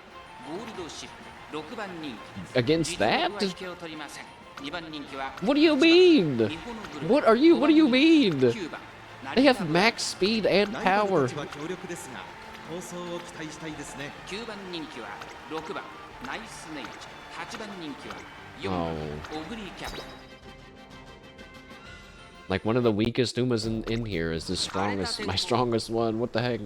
ゴールドシップ6番人気 Against that? 実力は引けを取りません2番人気は What do you mean? 日本のグループ What do you mean? 9番 They have max speed and ライバ power. ルたちは強力ですが構想を期待したいですね9番人気は6番ナイスネイチ8番人気は4番 Oh. オグリーキャプ Like one of the weakest Umas in here is my strongest one. What the heck?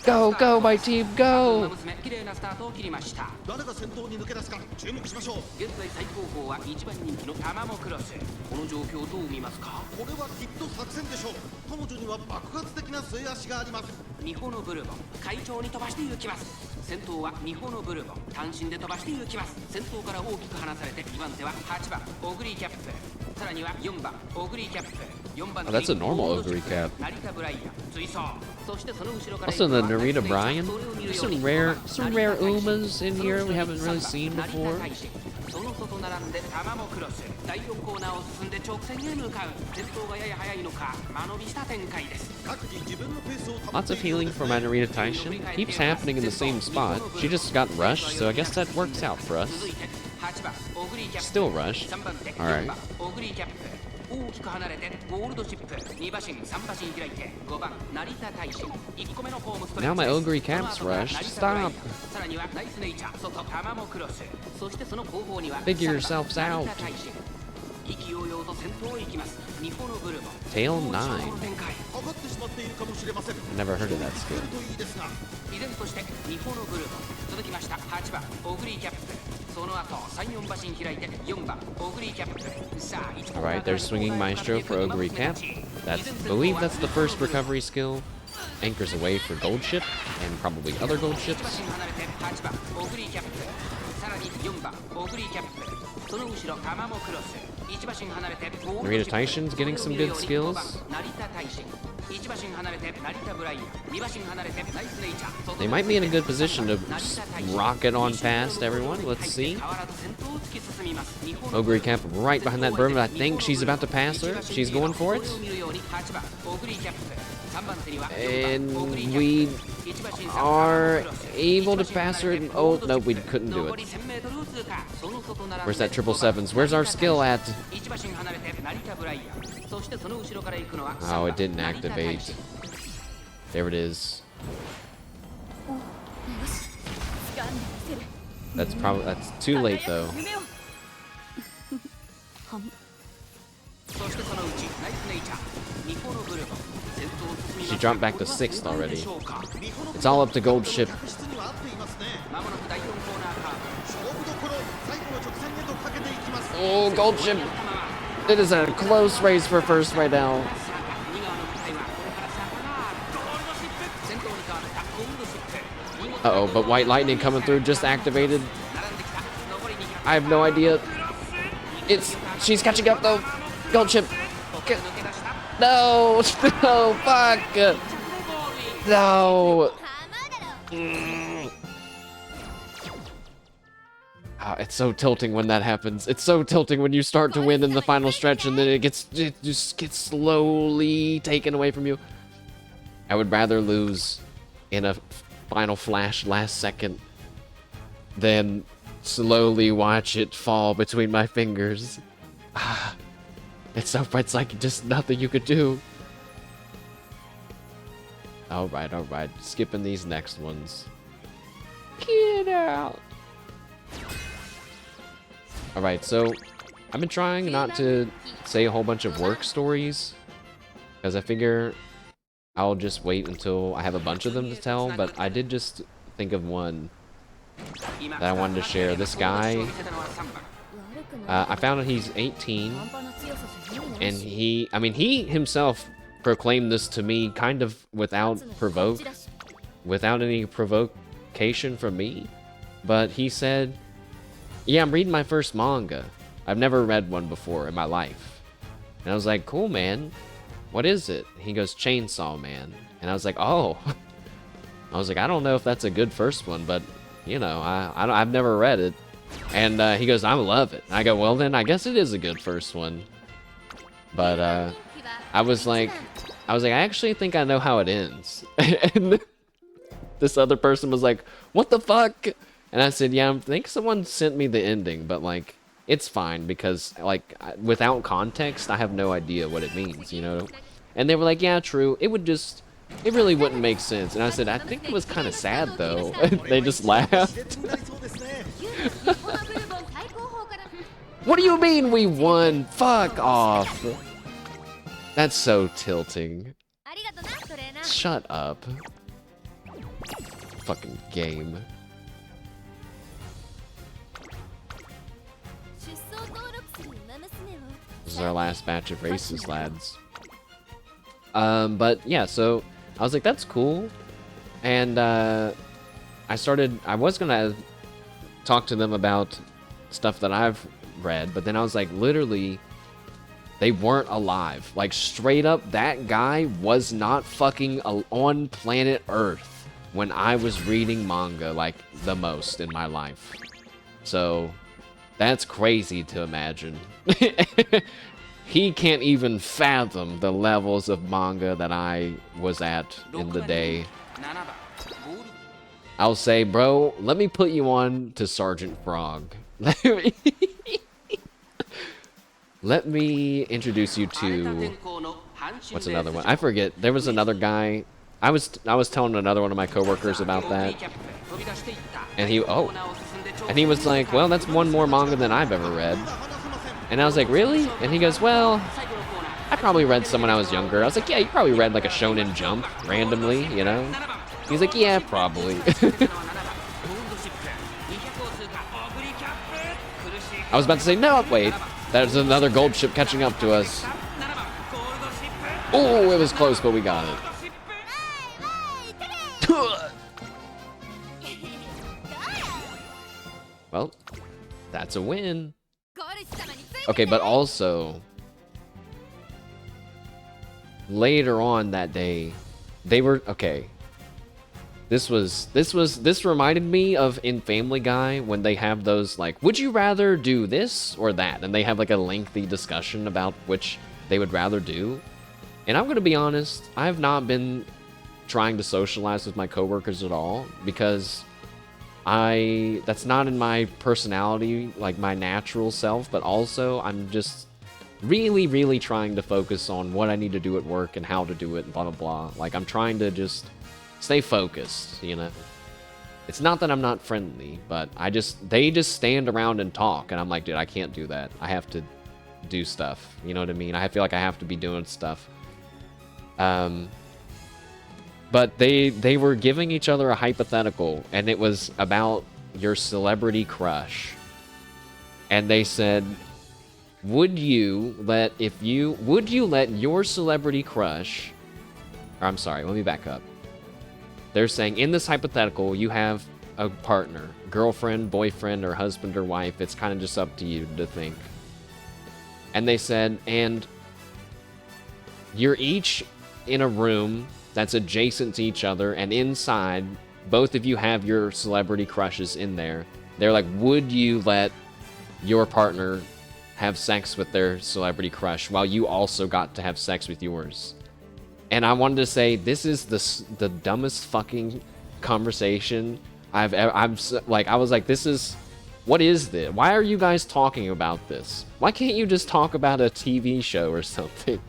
Go, my team, ウ go! マ娘綺麗なスタートを切りました誰が先頭に抜け出すか注目しましょう現在最高峰は1番人気のタマモクロスこの状況どう見ますかこれはきっと作戦でしょう彼女には爆発的な末足がありますミホノブルボン快調に飛ばして行きます先頭はミホノブルボン単身で飛ばして行きます先頭から大きく離されて2番手は8番オグリーキャップさらには4番オグリーキャップ4番 Oh, that's a normal Ogre cap. 成田ブライアン追走そしてその後ろから Also, the Narita Bryan. There's some rare Umas in here we haven't really seen before. その外並んでタマモクロス第4コーナーを進んで直線へ向かう先頭がやや速いのか間延びした展開です 各自自分のペースを保 Lots って of いるよう healing です for ね my Narita Taishin. Keeps happening in the same spot. She just got rushed, so I guess that works out for us. 続いて8番オグリーキャップ Still rushed. 3番手 Alright. 4番オグリーキャップ大きく離れてゴールドシップ2馬身3馬身開いて5番成田大臣1個目のホームストレッ Now チ my です Ogre cap's その後が rushed. 成田ブライアン Stop. さらにはナイスネイチャー外タマモクロスそしてその後方には Figure 3番 yourselves out. 成田大臣意気揚々と先頭へ行きます日本のブルーボン Tail 9. 展開かかってしまっているかもしれません I never heard of that 出 skill. るといいですが依然として日本のブルーボン続きました8番オグリーキャップその後3、4馬身開いて4番オグリーキャップさあ Alright, they're swinging Maestro for Ogre Cap. I believe that's the first recovery skill. Anchors away for Gold Ship, and probably other Gold 1 馬 Ships. 身離れて8番オグリーキャップさらに4番オグリーキャップその後ろタマモクロス1馬身離れてゴールド Narita シップ Taishin's getting some good 5 skills. 番成田大臣1馬身離れて成田ブライアン2馬身離れてナイスネイチャー They might be in a good position to rocket on past everyone. Let's see. 変わらず先頭を突き進みます Ogre Cap right behind that berm. I think she's about to pass her. She's going for it. And we are able to pass her. Oh, no, we couldn't do it. Where's that 777s? Where's our skill at? Oh, it didn't activate. There it is. That's too late though. She jumped back to 6th already. It's all up to Gold Ship. 確実には合っていますねまもなく第4コーナーカーブ勝負どころ最後の直線へとかけていきます Oh, Gold Ship. It is a close race for first right now. さあ右側の舞台はこれから坂があるゴールドシップ先頭に変わったゴールドシップ見事な Uh-oh, but White Lightning coming through, just activated. 並んできた残り200 I have no idea. She's catching up though. Gold chip. ここで抜け出した No, no, fuck. No. ハマーだろ Mm. Ah, it's so tilting when that happens. It's so tilting when you start to win in the final stretch and then it just gets slowly taken away from you. I would rather lose in a final flash last second than slowly watch it fall between my fingers. Ah, it's like just nothing you could do. Alright, alright. Skipping these next ones. Get out. Alright, so I've been trying not to say a whole bunch of work stories because I figure I'll just wait until I have a bunch of them to tell, but I did just think of one that I wanted to share. This guy, I found out he's 18, and he himself proclaimed this to me kind of without any provocation from me, but he said, yeah, I'm reading my first manga. I've never read one before in my life. And I was like, cool, man. What is it? He goes, Chainsaw Man. And I was like, oh. I was like, I don't know if that's a good first one, but, you know, I've never read it. And he goes, I love it. And I go, well, then I guess it is a good first one. But I was like, I actually think I know how it ends. And this other person was like, what the fuck? And I said, yeah, I think someone sent me the ending, but, like, it's fine because, like, without context, I have no idea what it means, you know? And they were like, yeah, true. It really wouldn't make sense. And I said, I think it was kind of sad, though. They just laughed. What do you mean we won? Fuck off. That's so tilting. Shut up. Fucking game. This is our last batch of races, lads. But yeah, so I was like, that's cool. And I was gonna talk to them about stuff that I've read, but then I was like, literally, they weren't alive. Like, straight up, that guy was not fucking on planet Earth when I was reading manga, like, the most in my life. So, that's crazy to imagine. He can't even fathom the levels of manga that I was at in the day. I'll say, bro, let me put you on to Sergeant Frog. Let me introduce you to... What's another one? I forget. There was another guy. I was telling another one of my coworkers about that. And he was like, well, that's one more manga than I've ever read. And I was like, really? And he goes, well, I probably read some when I was younger. I was like, yeah, you probably read like a Shonen Jump randomly, you know? He's like, yeah, probably. I was about to say, no, wait. There's another gold ship catching up to us. Oh, it was close, but we got it. Well, that's a win. Okay, but also later on that day, they were okay. This reminded me of in Family Guy when they have those like, would you rather do this or that? And they have like a lengthy discussion about which they would rather do. And I'm gonna be honest, I have not been trying to socialize with my coworkers at all because that's not in my personality, like my natural self, but also I'm just really, really trying to focus on what I need to do at work and how to do it and blah, blah, blah. Like I'm trying to just stay focused, you know? It's not that I'm not friendly, but they just stand around and talk and I'm like, dude, I can't do that. I have to do stuff, you know what I mean? I feel like I have to be doing stuff. But they were giving each other a hypothetical, and it was about your celebrity crush. And they said, would you let your celebrity crush, or I'm sorry, let me back up. They're saying in this hypothetical, you have a partner, girlfriend, boyfriend, or husband or wife. It's kind of just up to you to think. And they said, and you're each in a room that's adjacent to each other, and inside, both of you have your celebrity crushes in there. They're like, would you let your partner have sex with their celebrity crush while you also got to have sex with yours? And I wanted to say, this is the dumbest fucking conversation I was like, what is this? Why are you guys talking about this? Why can't you just talk about a TV show or something?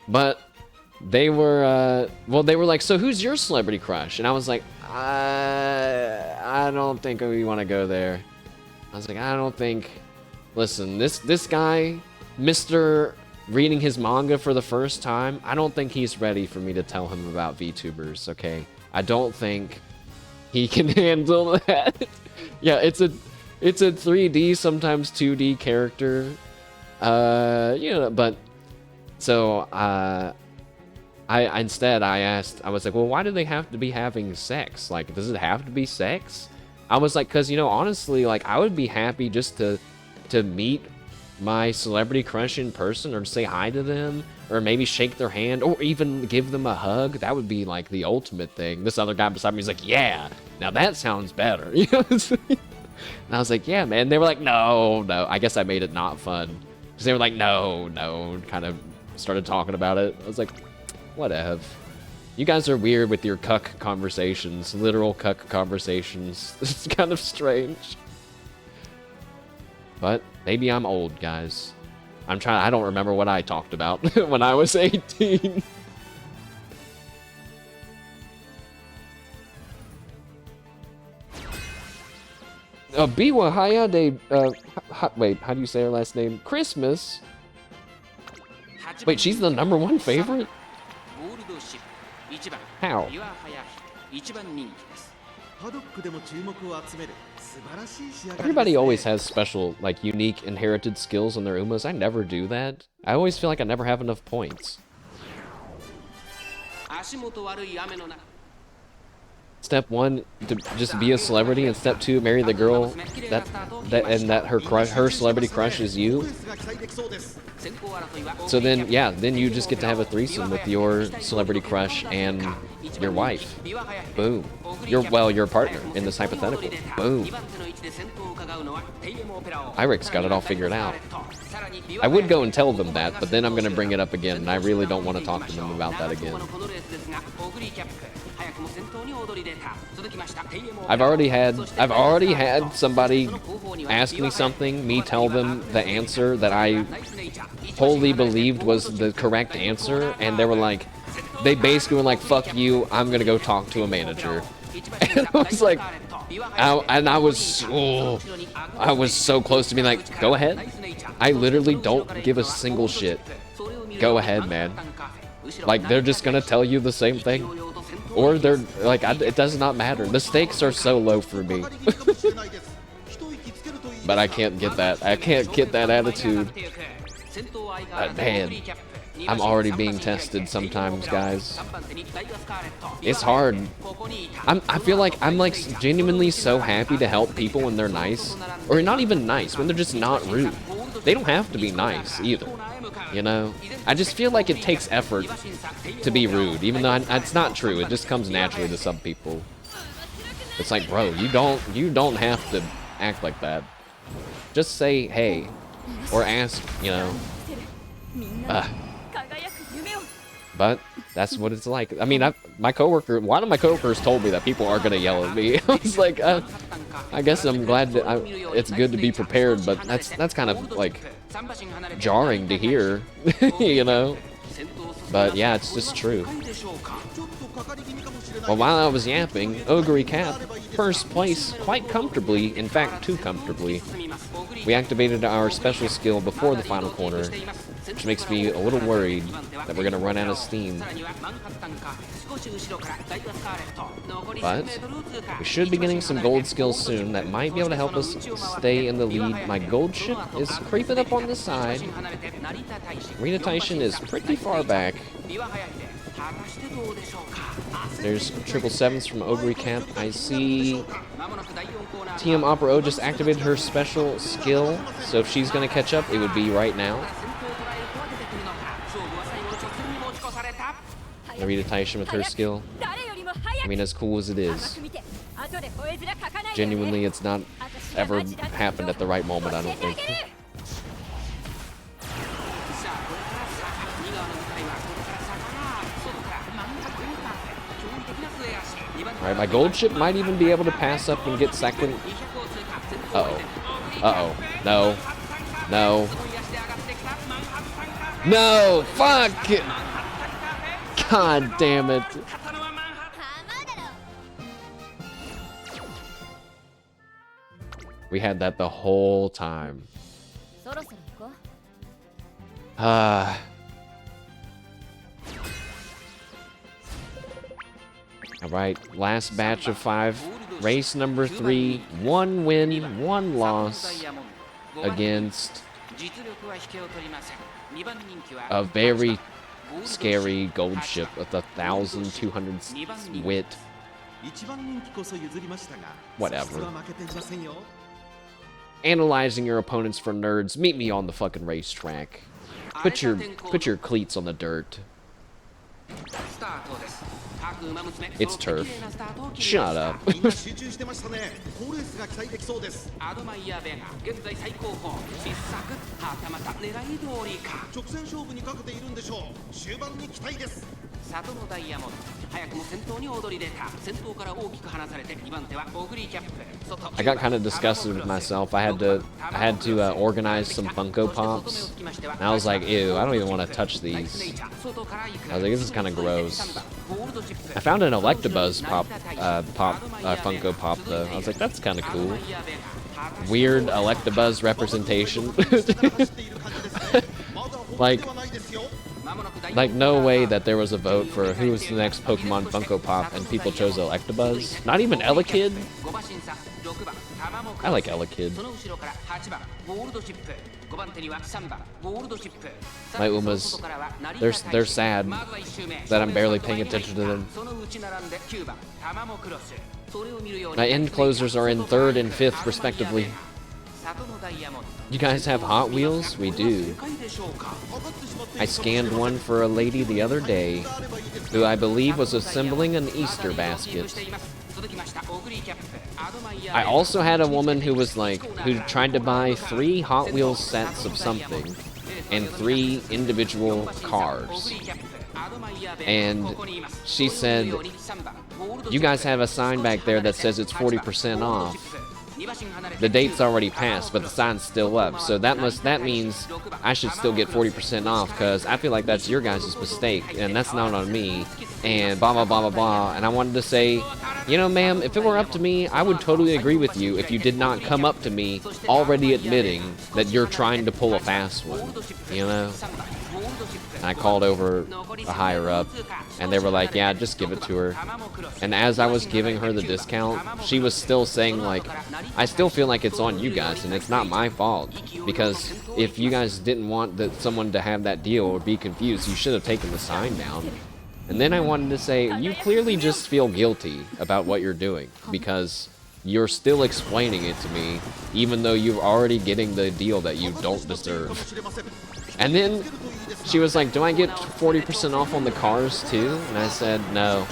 But they were, they were like, so who's your celebrity crush? And I was like, I don't think we want to go there. I was like, I don't think, listen, this guy, Mr. reading his manga for the first time, I don't think he's ready for me to tell him about VTubers, okay? I don't think he can handle that. Yeah, it's a 3D, sometimes 2D character. But so I asked, I was like, well, why do they have to be having sex? Like, does it have to be sex? I was like, because, honestly, like, I would be happy just to meet my celebrity crush in person, or say hi to them, or maybe shake their hand, or even give them a hug. That would be like the ultimate thing. This other guy beside me is like, yeah, now that sounds better. And I was like, yeah, man. They were like, no. I guess I made it not fun, because they were like, no, kind of started talking about it. I was like, whatever. You guys are weird with your cuck conversations, literal cuck conversations. It's kind of strange. But maybe I'm old, guys. I don't remember what I talked about when I was 18. Biwa Hayade, wait, how do you say her last name? Christmas? Wait, she's the #1 favorite? How? Everybody always has special, like, unique inherited skills in their Umas. I never do that. I always feel like I never have enough points. Step 1, to just be a celebrity, and step 2, marry the girl that her celebrity crush is you. So then, yeah, then you just get to have a threesome with your celebrity crush and your wife. Boom. Your partner in this hypothetical. Boom. Irik's got it all figured out. I would go and tell them that, but then I'm going to bring it up again, and I really don't want to talk to them about that again. I've already had somebody ask me something, me tell them the answer that I wholly believed was the correct answer, and they basically were like, fuck you, I'm gonna go talk to a manager. And I was like, I was so close to being like, go ahead. I literally don't give a single shit. Go ahead, man. Like, they're just gonna tell you the same thing. Or they're, like, it does not matter. The stakes are so low for me. But I can't get that. I can't get that attitude. Man, I'm already being tested sometimes, guys. It's hard. I feel like I'm, like, genuinely so happy to help people when they're nice. Or not even nice, when they're just not rude. They don't have to be nice, either. I just feel like it takes effort to be rude, even though it's not true. It just comes naturally to some people. It's like, bro, you don't have to act like that. Just say hey, or ask, But that's what it's like. I mean, one of my coworkers told me that people are gonna yell at me. I was like, I guess I'm glad that it's good to be prepared, but that's kind of like jarring to hear, But yeah, it's just true. Well, while I was yapping, Ogre Cap first place quite comfortably, in fact, too comfortably. We activated our special skill before the final corner, which makes me a little worried that we're gonna run out of steam. But we should be getting some gold skills soon that might be able to help us stay in the lead. My gold ship is creeping up on the side. Rita Taishin is pretty far back. There's 777s from Ogre Cap. I see TM Opera O just activated her special skill, so if she's going to catch up, it would be right now. Rita Taishin with her skill. I mean, as cool as it is, genuinely, it's not ever happened at the right moment, I don't think. Alright, my gold ship might even be able to pass up and get second. Uh-oh. Uh-oh. No. No. No! Fuck! God damn it. We had that the whole time. Alright, last batch of 5. Race number 3. 1 win, 1 loss against a very scary gold ship with 1,200 wit. Whatever. Analyzing your opponents for nerds. Meet me on the fucking racetrack. Put your cleats on the dirt. It's turf. Shut up. I got kind of disgusted with myself. I had to organize some Funko Pops, and I was like, ew, I don't even want to touch these. I was like, this is kind of gross. I found an Electabuzz Funko Pop though. I was like, that's kind of cool. Weird Electabuzz representation. Like no way that there was a vote for who was the next Pokemon Funko Pop and people chose Electabuzz. Not even Elekid. I like Elekid. My Umas, they're sad that I'm barely paying attention to them. My end closers are in 3rd and 5th respectively. You guys have Hot Wheels? We do. I scanned one for a lady the other day who I believe was assembling an Easter basket. I also had a woman who was like, who tried to buy 3 Hot Wheels sets of something and 3 individual cars. And she said, you guys have a sign back there that says it's 40% off. The date's already passed, but the sign's still up, so that means I should still get 40% off, because I feel like that's your guys' mistake, and that's not on me, and blah blah blah blah blah. And I wanted to say, you know, ma'am, if it were up to me, I would totally agree with you if you did not come up to me already admitting that you're trying to pull a fast one, you know? And I called over a higher up, and they were like, yeah, just give it to her. And as I was giving her the discount, she was still saying, like, I still feel like it's on you guys, and it's not my fault. Because if you guys didn't want someone to have that deal or be confused, you should have taken the sign down. And then I wanted to say, you clearly just feel guilty about what you're doing, because you're still explaining it to me, even though you're already getting the deal that you don't deserve. And then she was like, do I get 40% off on the cars too? And I said, no.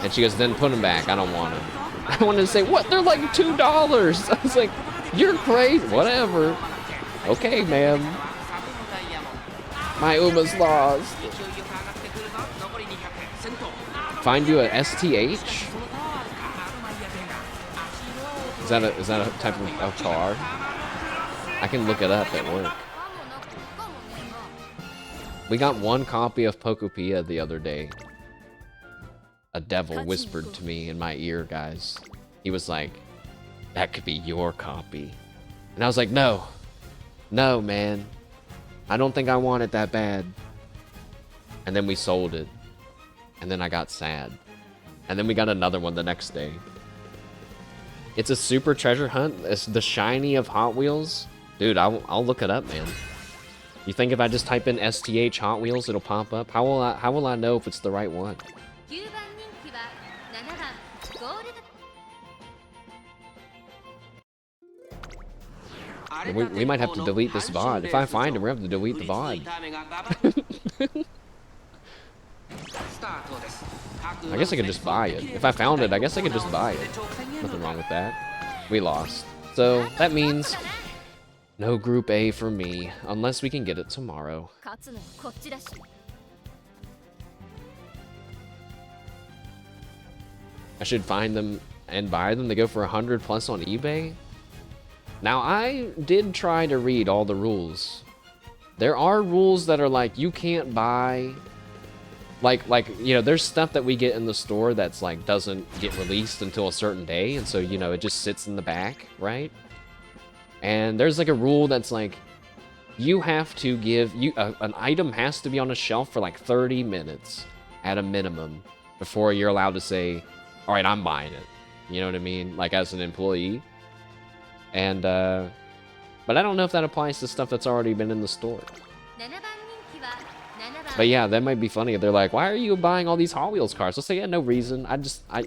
And she goes, then put them back. I don't want them. I wanted to say, what? They're like $2. I was like, you're great. Whatever. Okay, ma'am. My Uma's lost. Find you a STH? Is that a type of car? I can look it up at work. We got 1 copy of Pokopia the other day. A devil whispered to me in my ear, guys. He was like, that could be your copy. And I was like, no. No, man. I don't think I want it that bad. And then we sold it. And then I got sad. And then we got another one the next day. It's a super treasure hunt. It's the shiny of Hot Wheels. Dude, I'll look it up, man. You think if I just type in STH Hot Wheels, it'll pop up? How will I know if it's the right one? 9番人気は7番ゴールド We might have to delete this VOD. If I find him, we have to delete the VOD. I guess I could just buy it. If I found it, I guess I could just buy it. Nothing wrong with that. We lost. So, that means no Group A for me, unless we can get it tomorrow. 勝つのはこっちだし I should find them and buy them. They go for 100 plus on eBay. Now, I did try to read all the rules. There are rules that are like, you can't buy... Like, you know, there's stuff that we get in the store that's like, doesn't get released until a certain day. And so, you know, it just sits in the back, right? And there's like a rule that's like, you have to give... an item has to be on a shelf for like 30 minutes at a minimum before you're allowed to say, all right, I'm buying it. You know what I mean? Like, as an employee. And, but I don't know if that applies to stuff that's already been in the store. 7番人気は7番 But yeah, that might be funny if they're like, why are you buying all these Hot Wheels cars? I'll say, yeah, no reason.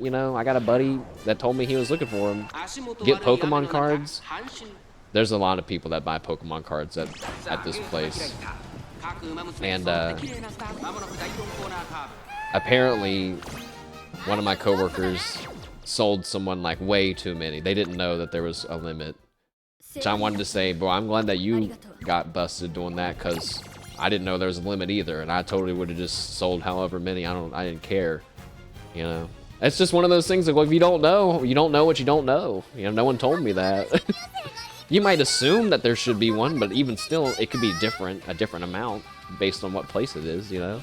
You know, I got a buddy that told me he was looking for them. Get Pokemon cards. There's a lot of people that buy Pokemon cards at this place. And, apparently, one of my coworkers sold someone like way too many. They didn't know that there was a limit. So I wanted to say, bro, I'm glad that you got busted doing that, because I didn't know there was a limit either, and I totally would have just sold however many. I didn't care. You know? It's just one of those things like, well, if you don't know what you don't know. You know, no one told me that. You might assume that there should be one, but even still, it could be a different amount based on what place it is, you know?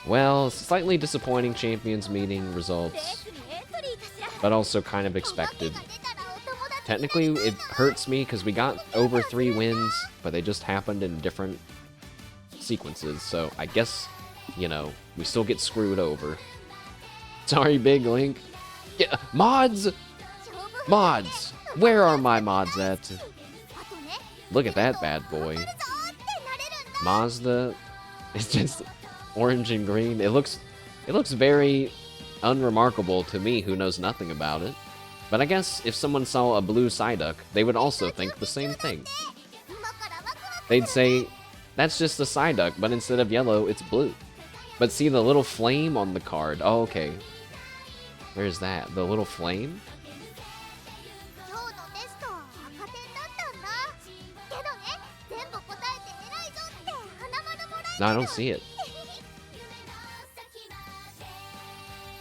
Well, slightly disappointing Champions meeting results, but also kind of expected. Technically, it hurts me because we got over 3 wins, but they just happened in different sequences, so I guess, you know, we still get screwed over. Sorry, Big Link. Yeah, mods! Mods! Where are my mods at? Look at that bad boy. Mazda. It's just orange and green. It looks very unremarkable to me, who knows nothing about it. But I guess if someone saw a blue Psyduck, they would also think the same thing. They'd say, that's just a Psyduck, but instead of yellow, it's blue. But see the little flame on the card. Oh, okay. Where's that? The little flame? No, I don't see it.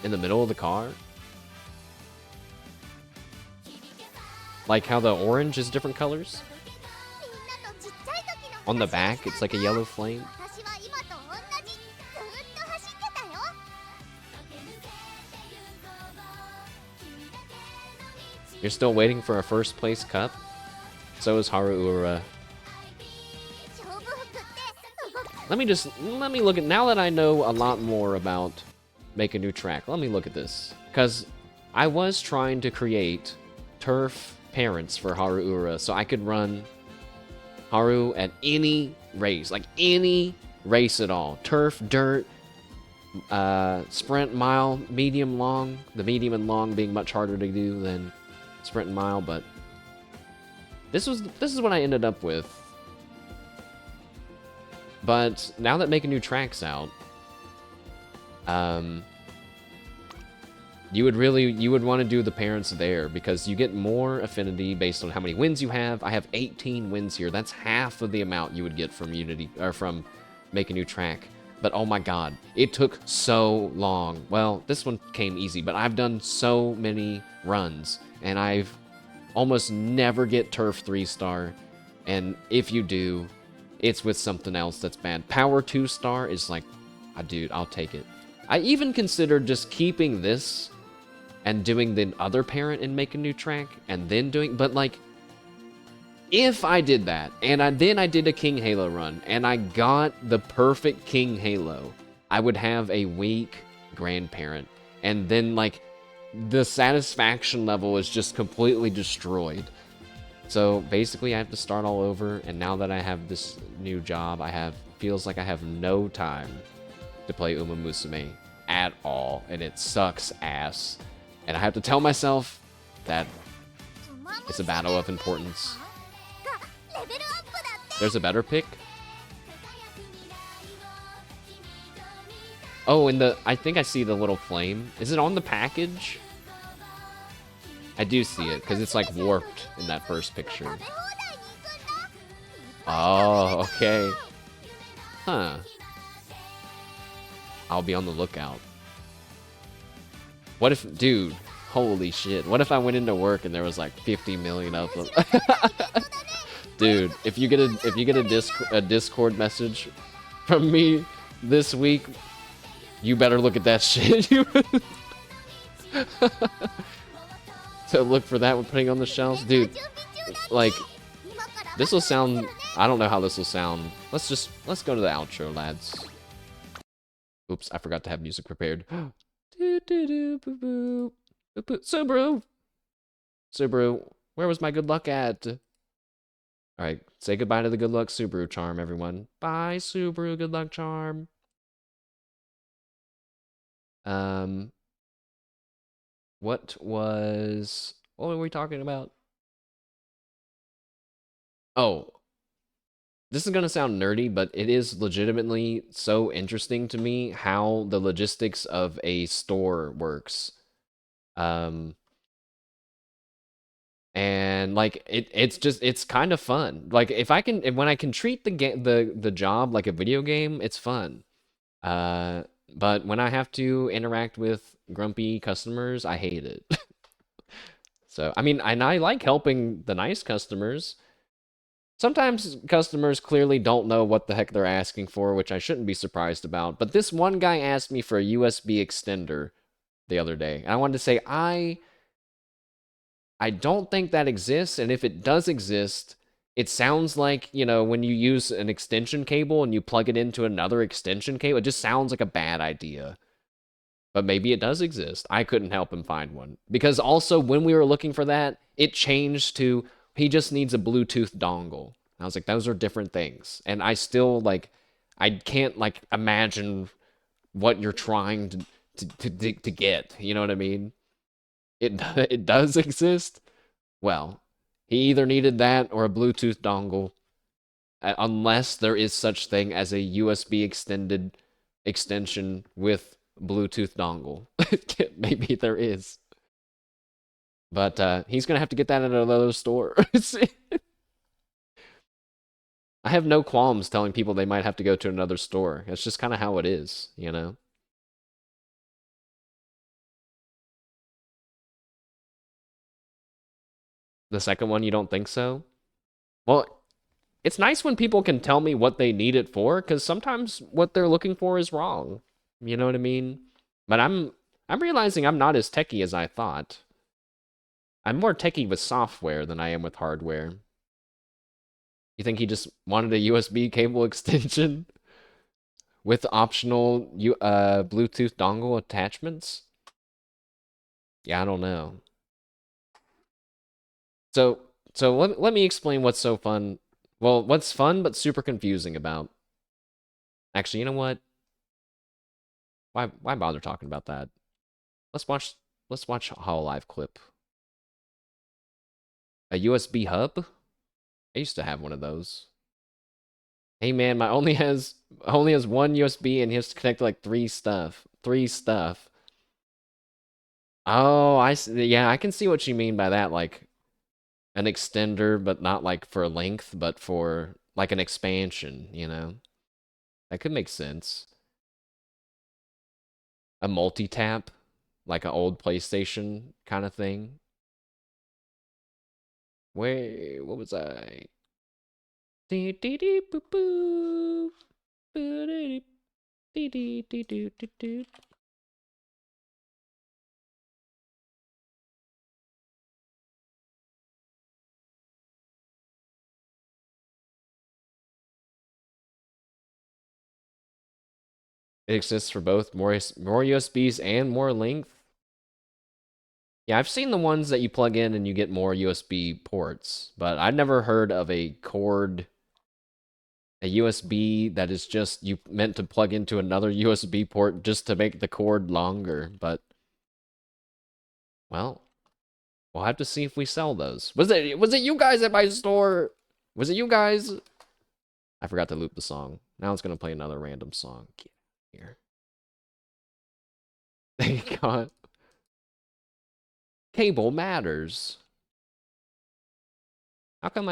In the middle of the car? Like how the orange is different colors? On the back, it's like a yellow flame. You're still waiting for a first place cup? So is Haruura. Let me look at, now that I know a lot more about Make a New Track, let me look at this. Because I was trying to create turf parents for Haruura, so I could run Haru at any race, like any race at all. Turf, dirt, sprint, mile, medium, long. The medium and long being much harder to do than sprint and mile, but this is what I ended up with. But now that Make a New Track's out, you would want to do the parents there, because you get more affinity based on how many wins you have. I have 18 wins here. That's half of the amount you would get from Unity, or from Make a New Track. But oh my god, it took so long. Well, this one came easy, but I've done so many runs, and I've almost never get Turf 3-star, and if you do, it's with something else that's bad. Power 2-star is like, dude, I'll take it. I even considered just keeping this and doing the other parent and Make a New Track, and then doing, but like, if I did that, and then I did a King Halo run, and I got the perfect King Halo, I would have a weak grandparent, and then like the satisfaction level is just completely destroyed. So basically I have to start all over, and now that I have this new job, feels like I have no time to play Umamusume at all, and it sucks ass. And I have to tell myself that it's a battle of importance. There's a better pick. Oh, and I think I see the little flame. Is it on the package? I do see it, because it's like warped in that first picture. Oh, okay. Huh. I'll be on the lookout. What if, dude, holy shit. What if I went into work and there was like 50 million of them? Dude, if you get a Discord message from me this week, you better look at that shit. So look for that when putting on the shelves. Dude, like, this will sound, I don't know how this will sound. Let's go to the outro, lads. Oops, I forgot to have music prepared. Subaru! Subaru, where was my good luck at? Alright, say goodbye to the good luck Subaru charm, everyone. Bye, Subaru good luck charm. What were we talking about? Oh, this is gonna sound nerdy, but it is legitimately so interesting to me how the logistics of a store works. And like it's kind of fun. Like when I can treat the job like a video game, it's fun. But when I have to interact with grumpy customers, I hate it. So, I mean, and I like helping the nice customers. Sometimes customers clearly don't know what the heck they're asking for, which I shouldn't be surprised about. But this one guy asked me for a USB extender the other day. And I wanted to say, I don't think that exists, and if it does exist, it sounds like, you know, when you use an extension cable and you plug it into another extension cable, it just sounds like a bad idea. But maybe it does exist. I couldn't help him find one. Because also, when we were looking for that, it changed to, he just needs a Bluetooth dongle. I was like, those are different things. And I still, like, I can't, like, imagine what you're trying to get. You know what I mean? It does exist. Well, he either needed that or a Bluetooth dongle, unless there is such thing as a USB extended extension with Bluetooth dongle. Maybe there is. But he's gonna have to get that at another store. I have no qualms telling people they might have to go to another store. It's just kind of how it is, you know? The second one, you don't think so? Well, it's nice when people can tell me what they need it for, because sometimes what they're looking for is wrong. You know what I mean? But I'm realizing I'm not as techie as I thought. I'm more techie with software than I am with hardware. You think he just wanted a USB cable extension with optional Bluetooth dongle attachments? Yeah, I don't know. So let me explain what's so fun. Well, what's fun but super confusing about. Actually, you know what? Why bother talking about that? Let's watch Hololive clip. A USB hub? I used to have one of those. Hey man, my only has one USB and he has to connect to like three stuff. Oh, I see. Yeah, I can see what you mean by that. Like an extender, but not like for length, but for like an expansion, you know? That could make sense. A multi-tap, like an old PlayStation kind of thing. Wait, what was I? Dee dee dee boo boo. Boo dee dee dee dee dee dee dee. It exists for both more USBs and more length. Yeah, I've seen the ones that you plug in and you get more USB ports, but I've never heard of a USB that is just you meant to plug into another USB port just to make the cord longer. But well, we'll have to see if we sell those. Was it you guys at my store? Was it you guys? I forgot to loop the song. Now it's gonna play another random song. Get here. Thank God. Cable matters. How come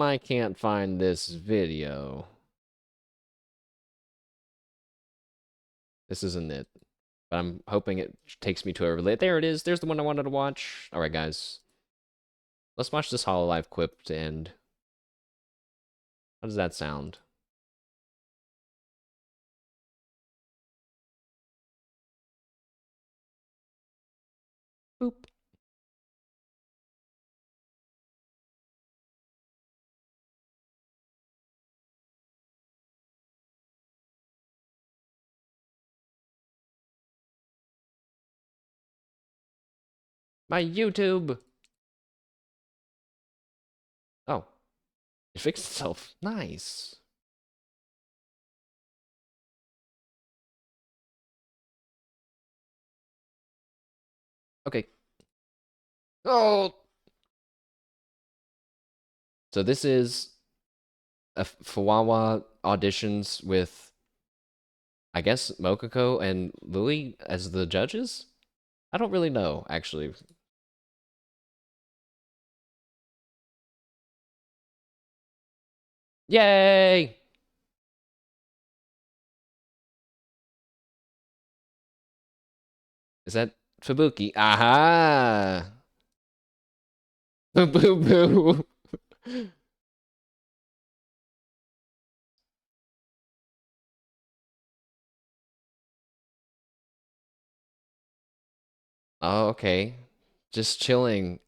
I can't find this video? This isn't it. But I'm hoping it takes me to a relate. There it is. There's the one I wanted to watch. All right, guys. Let's watch this Hololive clip and how does that sound? Boop. My YouTube. Oh, it fixed itself. Nice. Okay. Oh. So this is a Fawawa auditions with, I guess, Mokoko and Louis as the judges? I don't really know, actually. Yay! Is that Fubuki? Aha! Boo boo boo. Oh, okay. Just chilling.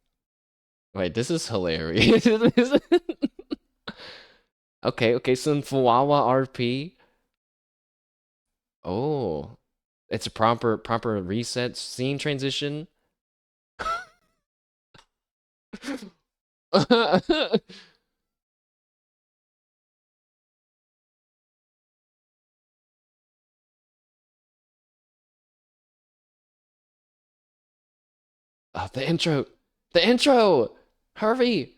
Wait, this is hilarious. Okay, some Fawawa RP. Oh, it's a proper reset scene transition. Oh, the intro. The intro. Harvey,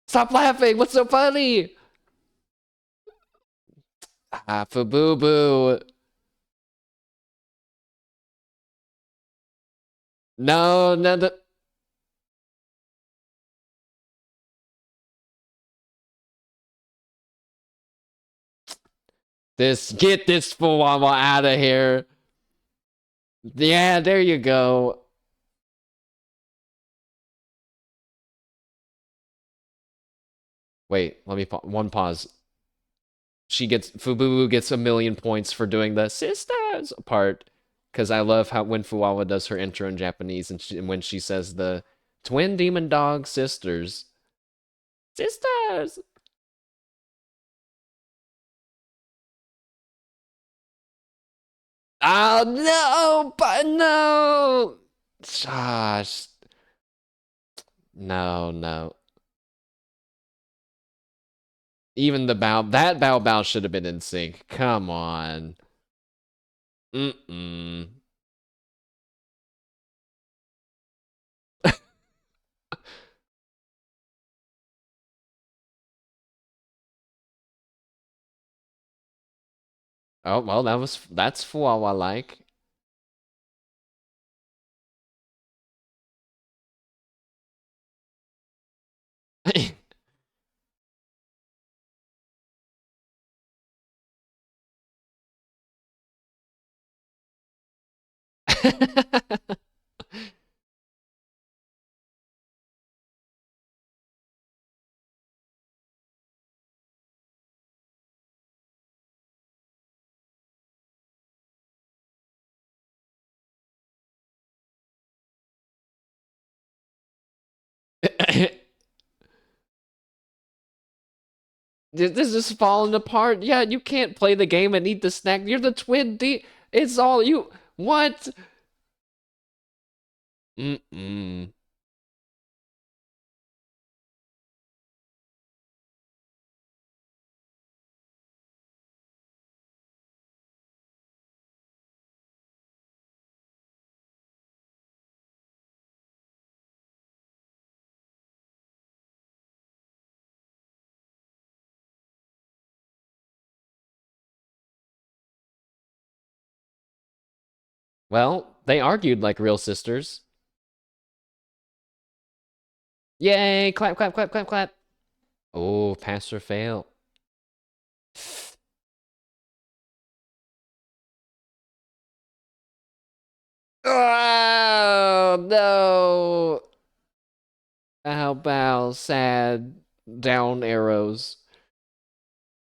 stop laughing. What's so funny? Ah, boo boo. No, no, no. Get this Fawawa out of here. Yeah, there you go. Wait, let me one pause. Fububu gets 1,000,000 points for doing the sisters part. Because I love how when Fuwawa does her intro in Japanese and when she says the twin demon dog sisters. Sisters! Oh no, but no! Gosh. No. Even that bow should have been in sync. Come on. Mm-mm. Oh, well, that's Fuwawa like. This is falling apart. Yeah, you can't play the game and eat the snack. You're the twin D. It's all you. What? Mm-mm. Well, they argued like real sisters. Yay! Clap, clap, clap, clap, clap. Oh, pass or fail. Oh, no. How about sad down arrows?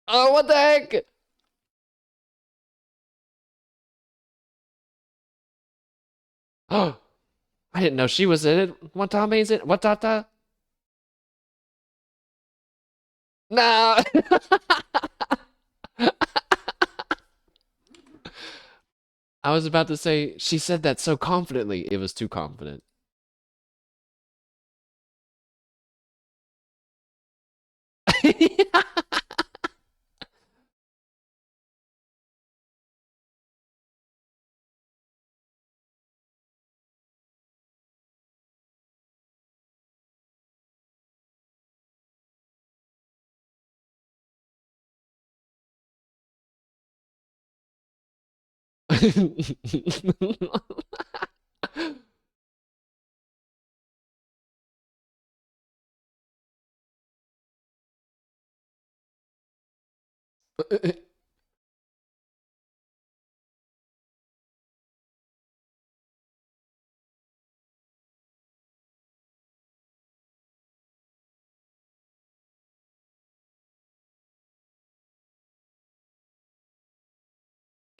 Oh, what the heck? Oh, I didn't know she was in it. Watame's in it. Watata? No. I was about to say, she said that so confidently. It was too confident.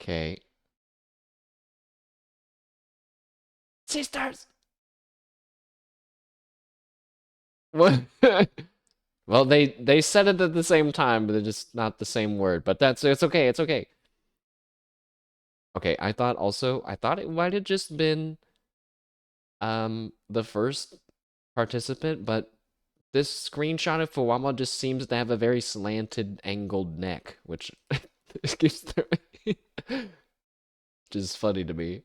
Okay. Sisters. What? Well, they said it at the same time, but they're just not the same word. But that's it's okay. It's okay. Okay, I thought it might have just been the first participant, but this screenshot of Fuwama just seems to have a very slanted, angled neck, which gives which is funny to me.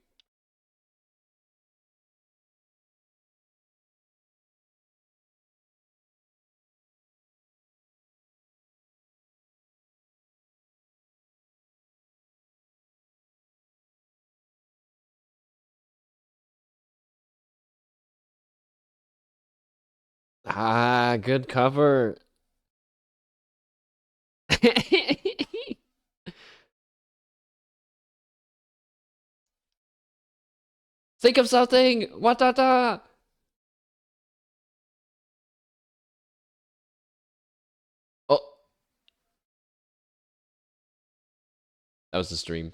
Ah, good cover. Think of something. Watata. Oh, that was the stream.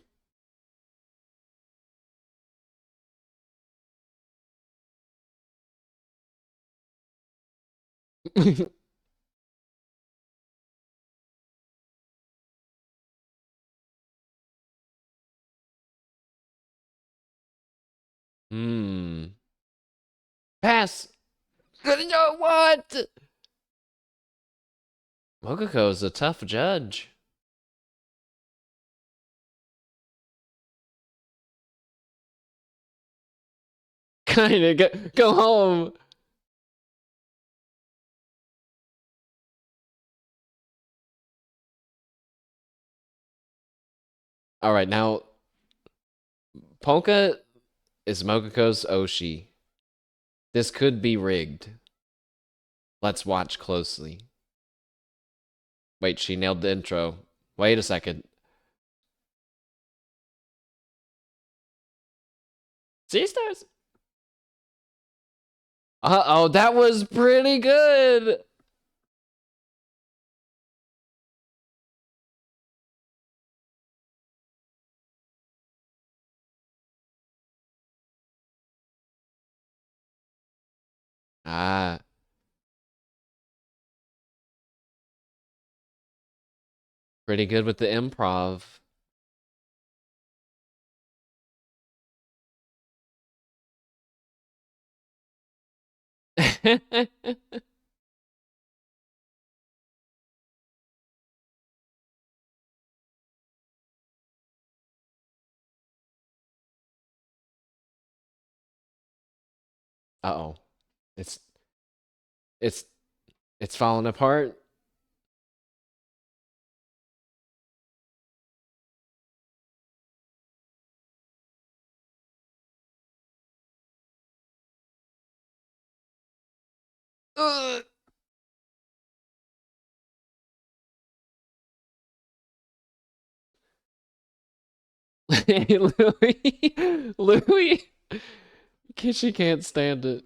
Hmm. Pass. No, what? Mokoko's a tough judge. Kinda go home. All right, now Polka is Mokoko's Oshi. This could be rigged. Let's watch closely. Wait, she nailed the intro. Wait a second. Sisters? Uh-oh, that was pretty good. Ah. Pretty good with the improv. Uh-oh. It's it's it's falling apart. Ugh. Hey, Louis. Louis. She can't stand it.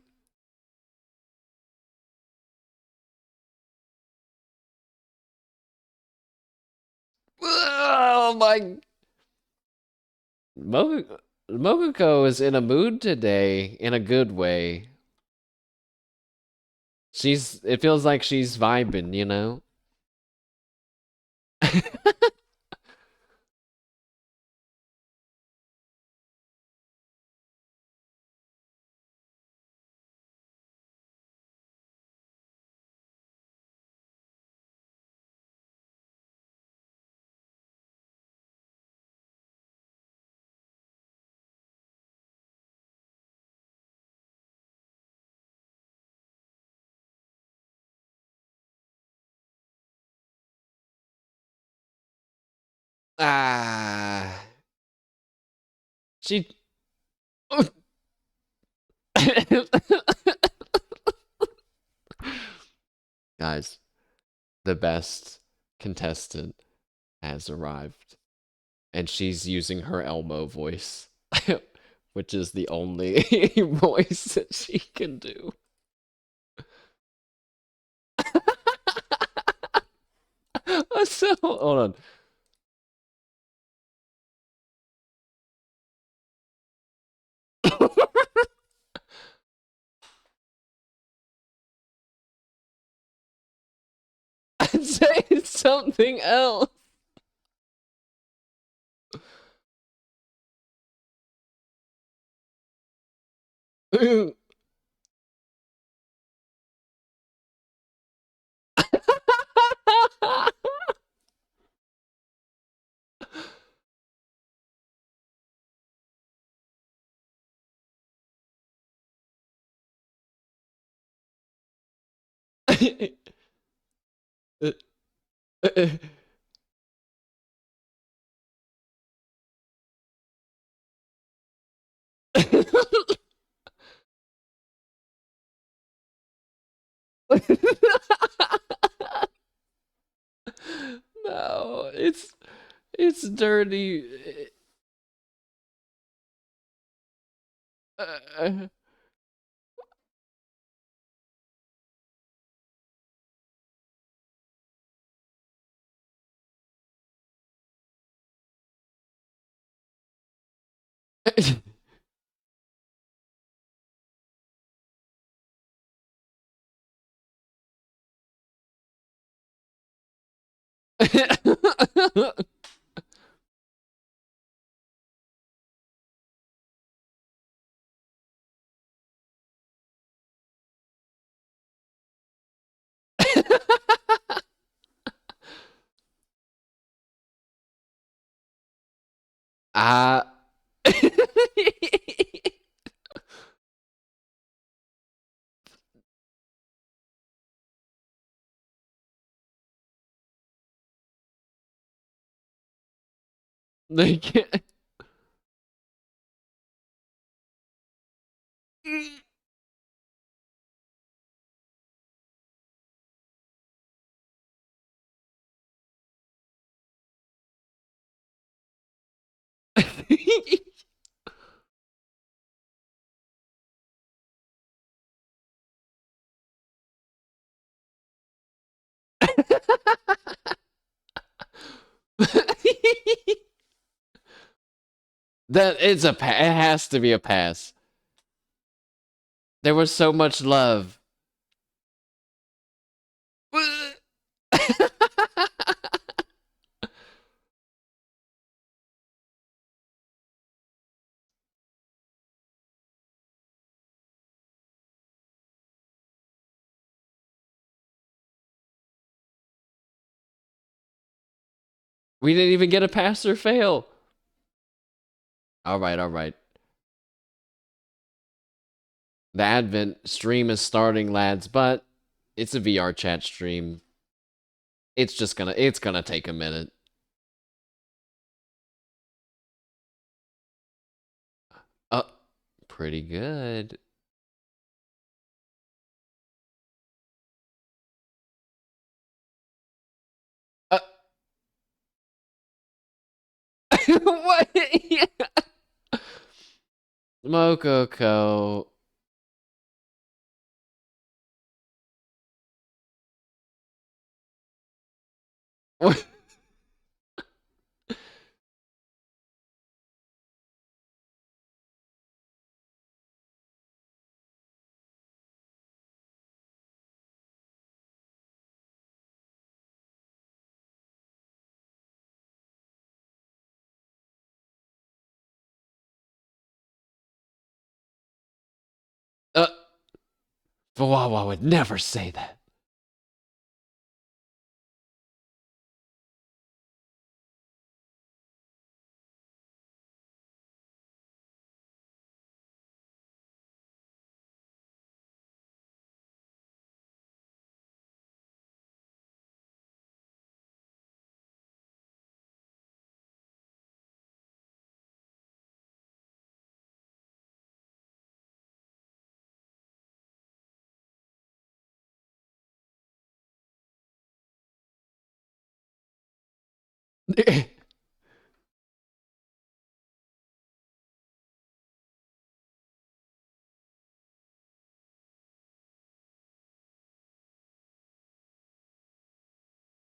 Oh my. Mokuko is in a mood today, in a good way. It feels like she's vibing, you know? Ah. She. Guys, the best contestant has arrived. And she's using her Elmo voice, which is the only voice that she can do. So, hold on. I'd say it's something else. No, it's dirty. Uh, uh they can't. That is it has to be a pass. There was so much love. We didn't even get a pass or fail. All right, all right. The Advent stream is starting, lads, but it's a VR chat stream. It's gonna take a minute. Uh, pretty good. Uh, what? Yeah. Mokoko. What? Wawa would never say that.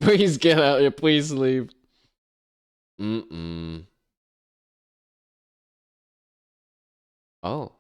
Please get out here. Please leave. Mm-mm. Oh.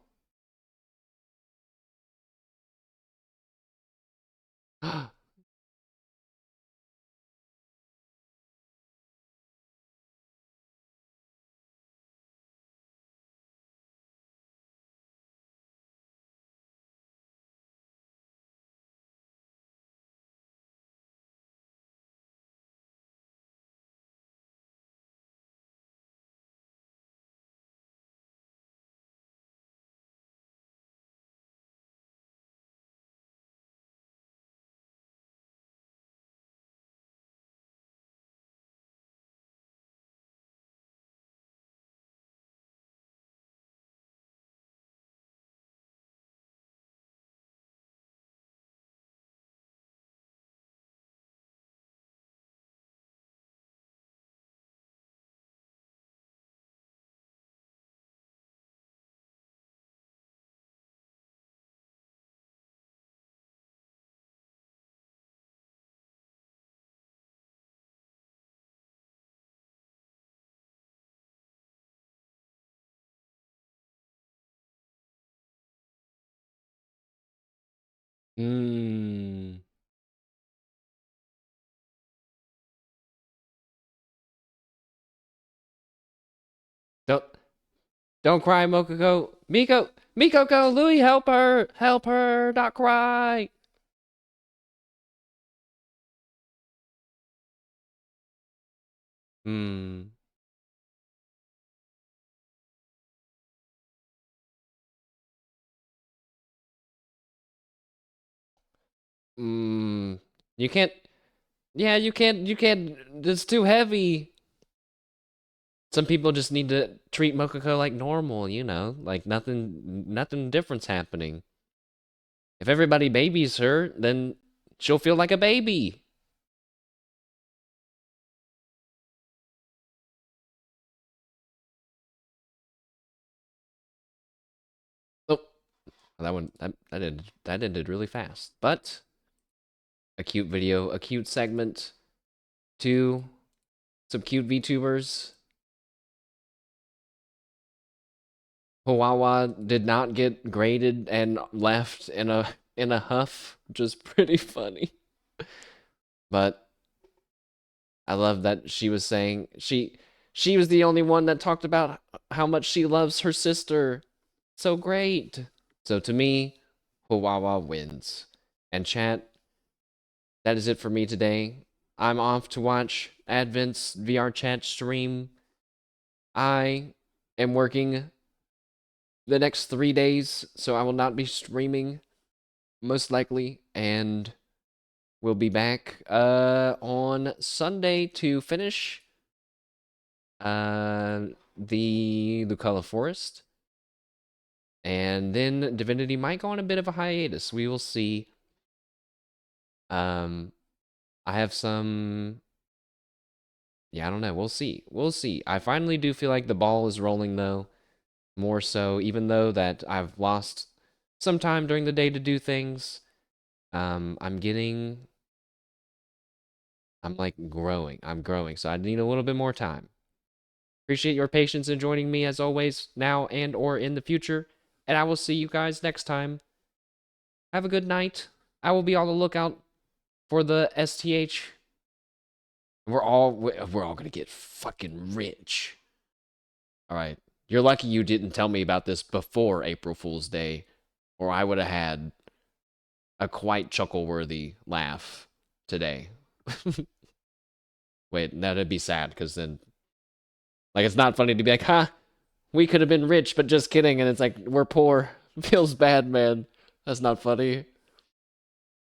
Mm. Don't don't cry, Mokoko. Mikoko, Louie, help her, not cry. Hmm. Hmm. You can't. Yeah, you can't. You can't. It's too heavy. Some people just need to treat Mokoko like normal. You know, like nothing different's happening. If everybody babies her, then she'll feel like a baby. Oh, that ended really fast. But a cute video, a cute segment to some cute VTubers. Hawawa did not get graded and left in a huff, which is pretty funny. But I love that she was saying she was the only one that talked about how much she loves her sister. So great. So to me, Hawawa wins. And chat, that is it for me today. I'm off to watch Advent's VR chat stream. I am working the next 3 days, so I will not be streaming, most likely, and we'll be back on Sunday to finish the Lucala Forest. And then Divinity might go on a bit of a hiatus. We will see. I have some... Yeah, I don't know. We'll see. We'll see. I finally do feel like the ball is rolling, though. More so, even though that I've lost some time during the day to do things. I'm like growing. I'm growing, so I need a little bit more time. Appreciate your patience in joining me as always, now and or in the future. And I will see you guys next time. Have a good night. I will be on the lookout for the STH. We're all gonna get fucking rich. All right. You're lucky you didn't tell me about this before April Fool's Day, or I would have had a quite chuckle-worthy laugh today. Wait, that'd be sad, because then... Like, it's not funny to be like, ha, we could have been rich, but just kidding, and it's like, we're poor. Feels bad, man. That's not funny.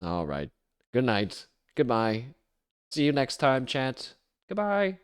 Alright. Good night. Goodbye. See you next time, chat. Goodbye.